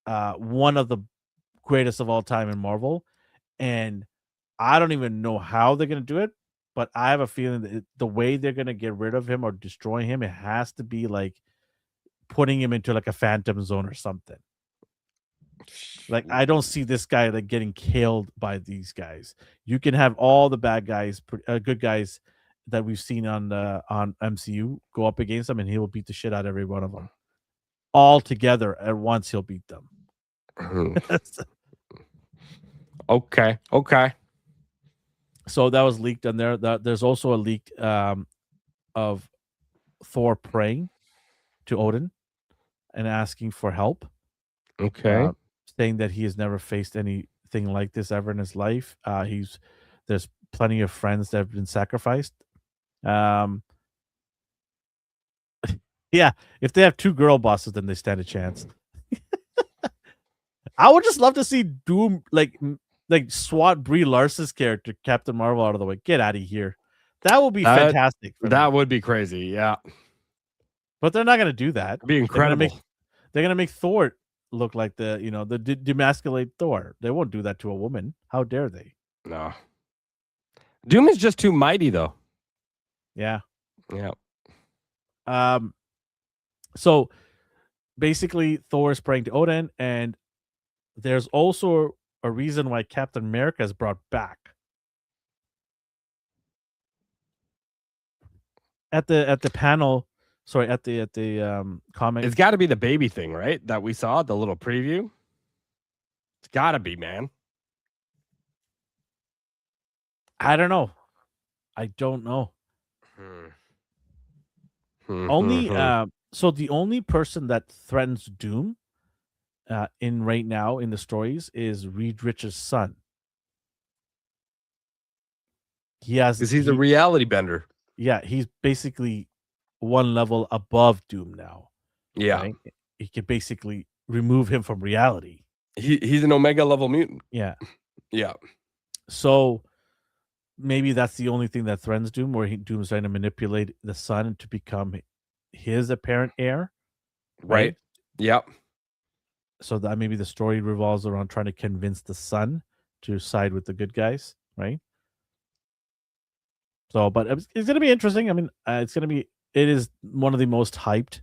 one of the greatest of all time in Marvel. And I don't even know how they're gonna do it, but I have a feeling that the way they're gonna get rid of him or destroy him, it has to be like putting him into like a phantom zone or something. Like, I don't see this guy like getting killed by these guys. You can have all the bad guys, good guys that we've seen on MCU go up against him, and he will beat the shit out of every one of them. All together at once, he'll beat them. Okay. So that was leaked on there. There's also a leak of Thor praying to Odin and asking for help. Okay. Saying that he has never faced anything like this ever in his life. There's plenty of friends that have been sacrificed. Yeah, if they have two girl bosses, then they stand a chance. I would just love to see Doom like swat Brie Larson's character, Captain Marvel, out of the way. Get out of here. That would be fantastic. That would be crazy. Yeah. But they're not going to do that. It'd be incredible. They're going to make Thor look like the demasculate Thor. They won't do that to a woman. How dare they? No. Doom is just too mighty, though. Yeah. Yeah. So basically, Thor is praying to Odin, and there's also a reason why Captain America is brought back. At the panel, sorry, at the comic. It's got to be the baby thing, right? That we saw, the little preview. It's got to be, man. I don't know. I don't know. Only so the only person that threatens Doom in right now in the stories is Reed Richards' son. Because he's a reality bender. Yeah, he's basically one level above Doom now. Yeah. Right? He could basically remove him from reality. He's an Omega level mutant. Yeah. Yeah. So maybe that's the only thing that threatens Doom, where Doom's trying to manipulate the son to become his apparent heir. Right. Yep. So that maybe the story revolves around trying to convince the son to side with the good guys, right? So, but it's going to be interesting. I mean, it is one of the most hyped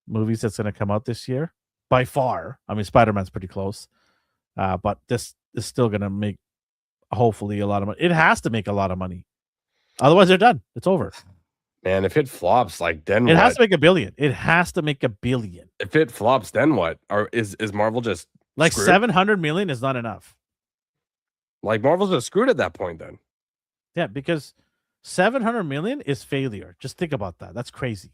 movies that's going to come out this year by far. I mean, Spider-Man's pretty close, but this is still going to make hopefully a lot of money. It has to make a lot of money. Otherwise, they're done. It's over. Man, if it flops, like then it what? has to make $1 billion. It has to make $1 billion. If it flops, then what? Or is Marvel just like screwed? 700 million is not enough. Like Marvel's just screwed at that point then. Yeah, because $700 million is failure. Just think about that. That's crazy.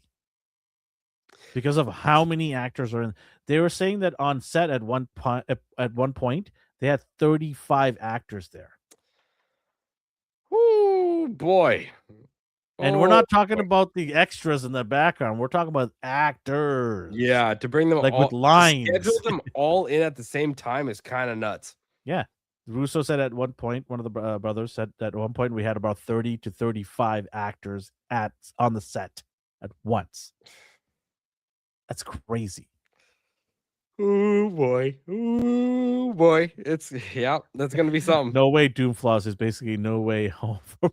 Because of how many actors are in. They were saying that on set at one point they had 35 actors there. Oh boy. And we're not talking about the extras in the background. We're talking about actors. Yeah, to bring them like all, with lines. to schedule them all in at the same time is kind of nuts. Yeah. Russo said at one point, one of the brothers said that at one point we had about 30 to 35 actors on the set at once. That's crazy. Oh boy. Oh boy. That's going to be something. No Way Doomflaws is basically No Way Home for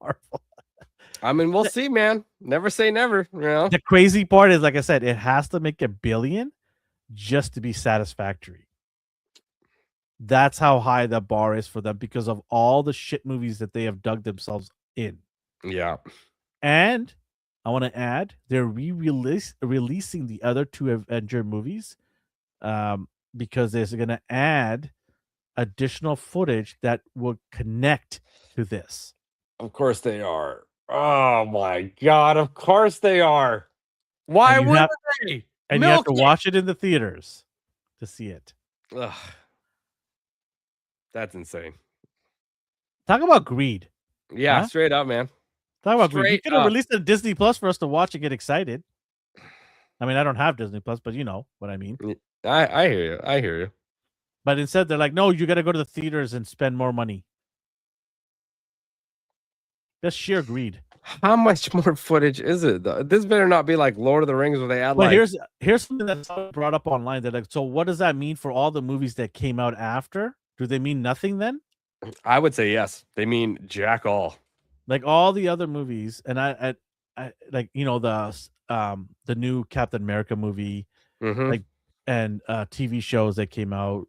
Marvel. I mean, we'll see, man. Never say never, you know. The crazy part is, like I said, it has to make $1 billion just to be satisfactory. That's how high the bar is for them because of all the shit movies that they have dug themselves in. Yeah. And I want to add, they're releasing the other 2 Avenger movies because they're going to add additional footage that will connect to this. Of course they are. Oh my God. Of course they are. Why would they? And you have to watch it in the theaters to see it. Ugh. That's insane. Talk about greed. Yeah, straight up, man. Talk about greed. You could have released a Disney Plus for us to watch and get excited. I mean, I don't have Disney Plus, but you know what I mean. I hear you. I hear you. But instead, they're like, no, you got to go to the theaters and spend more money. That's sheer greed. How much more footage is it, though? This better not be like Lord of the Rings where they add But here's something that's brought up online. They're like, so what does that mean for all the movies that came out after? Do they mean nothing then? I would say yes. They mean jack all. Like all the other movies, and I like, you know, the new Captain America movie, like, and TV shows that came out.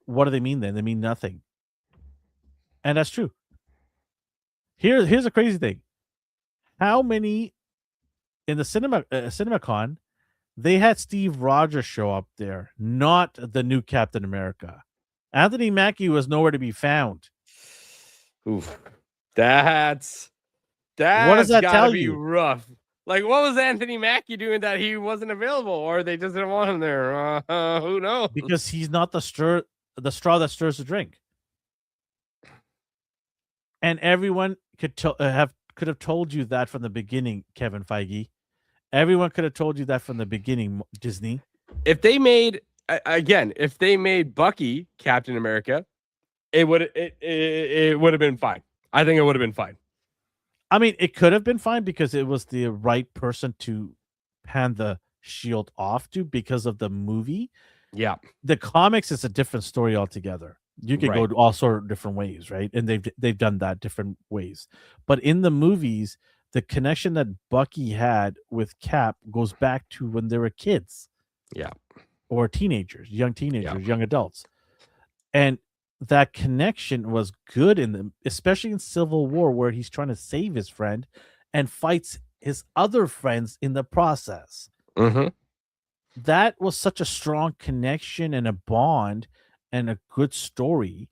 What do they mean then? They mean nothing. And that's true. Here's a crazy thing. How many in the CinemaCon, they had Steve Rogers show up there, not the new Captain America. Anthony Mackie was nowhere to be found. Oof. That's what does that tell you? Rough. Like, what was Anthony Mackie doing that he wasn't available, or they just didn't want him there? Who knows? Because he's not the straw that stirs the drink. And everyone could have told you that from the beginning, Kevin Feige. Everyone could have told you that from the beginning, Disney. If they made Bucky Captain America, it would have been fine. I think it would have been fine. I mean, it could have been fine because it was the right person to hand the shield off to because of the movie. Yeah. The comics is a different story altogether. You could go all sort of different ways, right? And they've done that different ways. But in the movies, the connection that Bucky had with Cap goes back to when they were kids. Yeah. Or teenagers, young adults. And that connection was good in them, especially in Civil War, where he's trying to save his friend and fights his other friends in the process. Mm-hmm. That was such a strong connection and a bond and a good story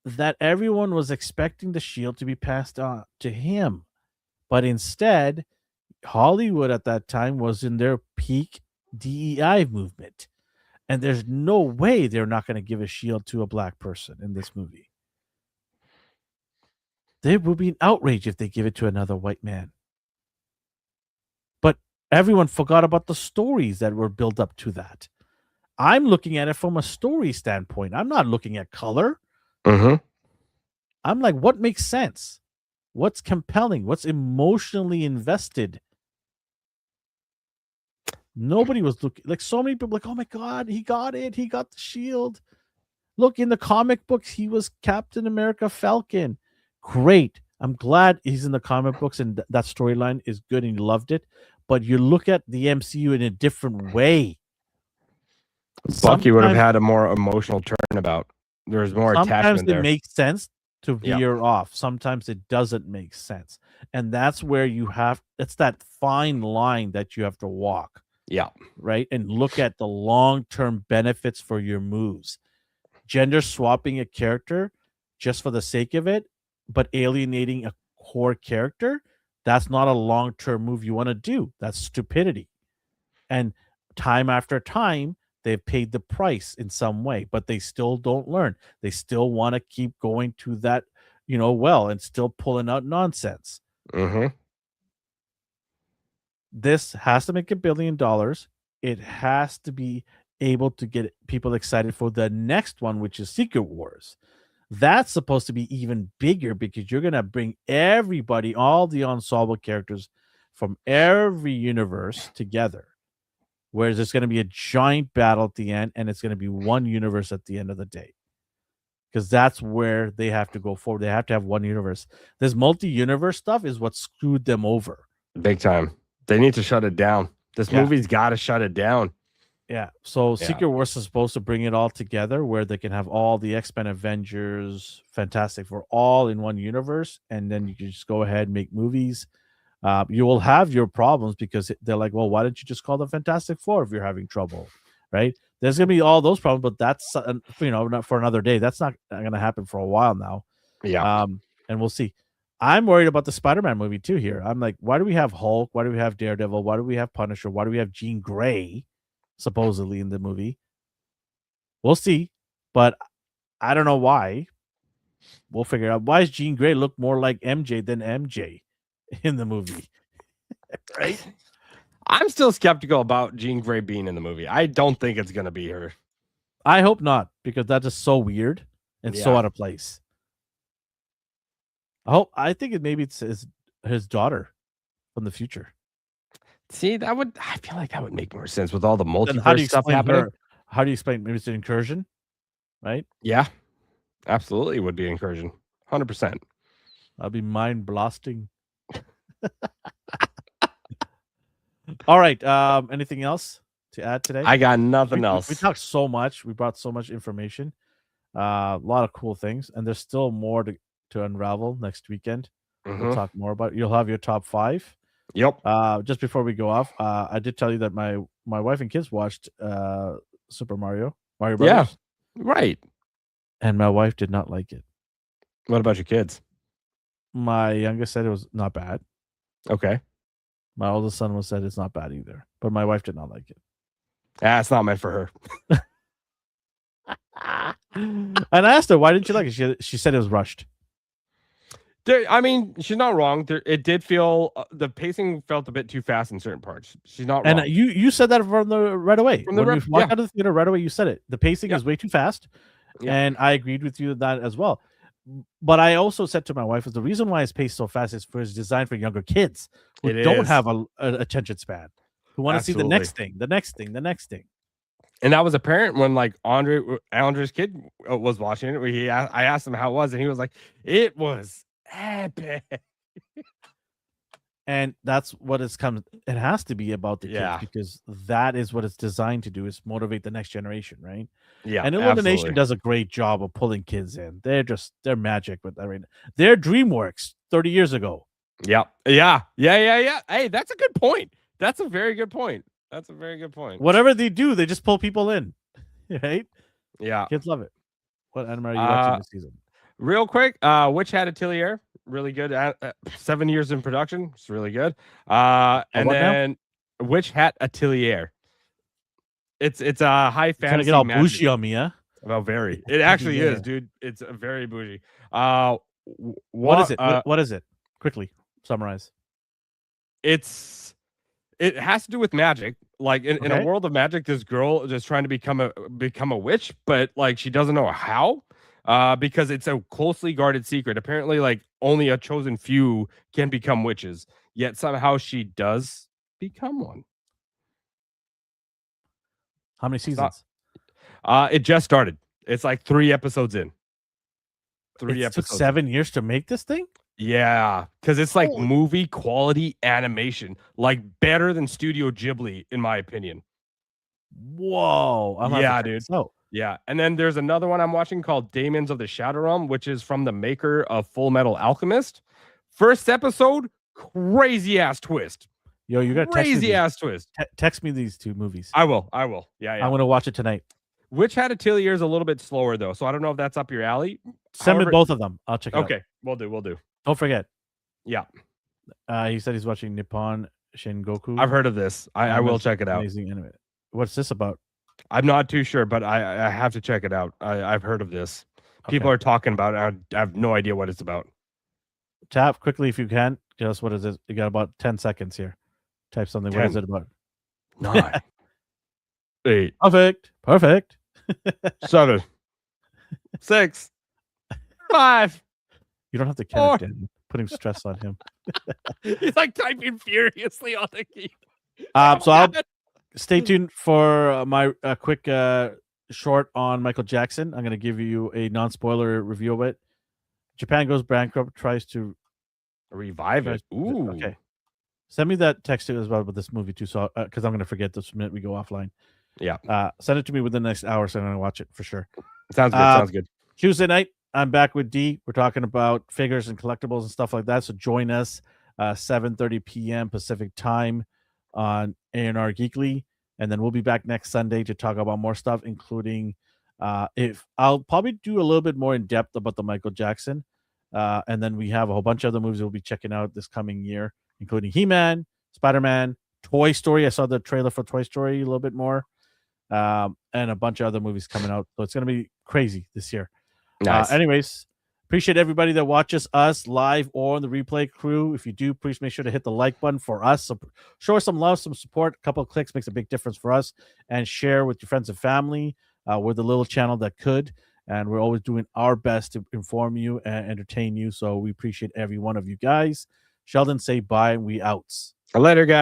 that everyone was expecting the shield to be passed on to him. But instead, Hollywood at that time was in their peak DEI movement. And there's no way they're not going to give a shield to a black person in this movie. There would be an outrage if they give it to another white man. But everyone forgot about the stories that were built up to that. I'm looking at it from a story standpoint. I'm not looking at color. Mm-hmm. I'm like, what makes sense? What's compelling? What's emotionally invested? Nobody was looking, like, so many people like, oh my God, he got it. He got the shield. Look, in the comic books, he was Captain America Falcon. Great. I'm glad he's in the comic books and that storyline is good and you loved it. But you look at the MCU in a different way. Bucky would have had a more emotional turnabout. There's more attachment there. Sometimes it makes sense to veer off. Sometimes it doesn't make sense. And that's where it's that fine line that you have to walk. Yeah. Right. And look at the long-term benefits for your moves. Gender swapping a character just for the sake of it, but alienating a core character, that's not a long-term move you want to do. That's stupidity. And time after time, they've paid the price in some way, but they still don't learn. They still want to keep going to that, well, and still pulling out nonsense. Mm-hmm. This has to make $1 billion. It has to be able to get people excited for the next one, which is Secret Wars. That's supposed to be even bigger because you're going to bring everybody, all the ensemble characters from every universe together. Whereas there's going to be a giant battle at the end, and it's going to be one universe at the end of the day. Because that's where they have to go forward. They have to have one universe. This multi-universe stuff is what screwed them over. Big time. They need to shut it down. This movie's got to shut it down. Yeah. So Secret Wars is supposed to bring it all together where they can have all the X-Men, Avengers, Fantastic Four all in one universe. And then you can just go ahead and make movies. You will have your problems because they're like, well, why didn't you just call them Fantastic Four if you're having trouble, right? There's going to be all those problems, but that's, not for another day. That's not going to happen for a while now. Yeah. And we'll see. I'm worried about the Spider-Man movie too here. I'm like, why do we have Hulk? Why do we have Daredevil? Why do we have Punisher? Why do we have Jean Grey supposedly in the movie? We'll see, but I don't know why. We'll figure out. Why does Jean Grey look more like MJ than MJ in the movie? Right? I'm still skeptical about Jean Grey being in the movie. I don't think it's going to be her. I hope not, because that is so weird and so out of place. I think it's his daughter from the future. See, I feel like that would make more sense with all the multiverse How do you stuff explain happening. her? How do you explain? Maybe it's an incursion, right? Yeah, absolutely would be incursion. 100%. That'd be mind blasting. All right. Anything else to add today? I got nothing else. We talked so much. We brought so much information. A lot of cool things, and there's still more to unravel next weekend. We'll talk more about it. You'll have your top 5. Yep. Just before we go off, I did tell you that my wife and kids watched Super Mario Brothers. Yeah, right. And my wife did not like it. What about your kids? My youngest said it was not bad. Okay. My oldest son said it's not bad either, but my wife did not like it. It's not meant for her. And I asked her, why didn't you like it? She said it was rushed. I mean, she's not wrong. It did feel the pacing felt a bit too fast in certain parts. She's not wrong. And you said that right away. When we walked out of the theater right away, you said it. The pacing is way too fast. Yeah. And I agreed with you on that as well. But I also said to my wife, the reason why it's paced so fast is for it's designed for younger kids who don't have an attention span, who want to see the next thing. And that was apparent when like Andre's kid was watching it. I asked him how it was, and he was like, "It was epic." And that's what it's come. It has to be about the kids because that is what it's designed to do, is motivate the next generation, right? Yeah. And Illumination does a great job of pulling kids in. They're magic with that. Right? They're DreamWorks 30 years ago. Yeah. Hey, that's a good point. That's a very good point. Whatever they do, they just pull people in, right? Yeah. Kids love it. What anime are you watching this season? Real quick, Witch Hat Atelier, really good. 7 years in production, it's really good. And then Witch Hat Atelier. It's a high fantasy. Get all bougie on me, yeah? Well, very. It actually is, dude. It's a very bougie. What is it? What is it? Quickly summarize. It has to do with magic. Like in a world of magic, this girl is trying to become a witch, but like she doesn't know how. Because it's a closely guarded secret. Apparently, like only a chosen few can become witches. Yet somehow she does become one. How many seasons? It just started. It's like 3 episodes in. It took 7 years to make this thing? Yeah, because it's like movie quality animation, like better than Studio Ghibli, in my opinion. Whoa! Dude. Yeah, and then there's another one I'm watching called Daemons of the Shadow Realm, which is from the maker of Full Metal Alchemist. First episode, crazy ass twist. Yo, you got crazy ass twist. Text me these 2 movies. I will. Yeah. I'm gonna watch it tonight. Witch Hat Atelier is a little bit slower though, so I don't know if that's up your alley. Send me both of them. I'll check it out. Okay, we'll do. Don't forget. Yeah, He said he's watching Nippon Shingoku. I've heard of this. I will check it out. Amazing anime. What's this about? I'm not too sure, but I have to check it out. I've heard of this. People Okay. are talking about it. I have no idea what it's about. Tap quickly if you can. Just what is it? You got about 10 seconds here. Type something. What is 10. it about? 9, 8, Perfect. 7, 6, 5. You don't have to Four. count it down. Putting stress on him. He's like typing furiously on the key. So I'll stay tuned for my quick short on Michael Jackson. I'm going to give you a non-spoiler review of it. Japan goes bankrupt, tries to revive it. Ooh. Okay. Send me that text as well about this movie too, so because I'm going to forget this minute we go offline. Yeah. Send it to me within the next hour, so I'm going to watch it for sure. Sounds good. Sounds good. Tuesday night, I'm back with D. We're talking about figures and collectibles and stuff like that. So join us 7:30 p.m. Pacific time on A&R Geekly, and then we'll be back next Sunday to talk about more stuff, including if I'll probably do a little bit more in depth about the Michael Jackson, and then we have a whole bunch of other movies we'll be checking out this coming year, including He-Man, Spider-Man, Toy Story. I saw the trailer for Toy Story a little bit more, and a bunch of other movies coming out. So it's going to be crazy this year. Nice. Anyways, appreciate everybody that watches us live or on the replay crew. If you do, please make sure to hit the like button for us. So show us some love, some support. A couple of clicks makes a big difference for us. And share with your friends and family. We're the little channel that could. And we're always doing our best to inform you and entertain you. So we appreciate every one of you guys. Sheldon, say bye and we outs. Later, guys.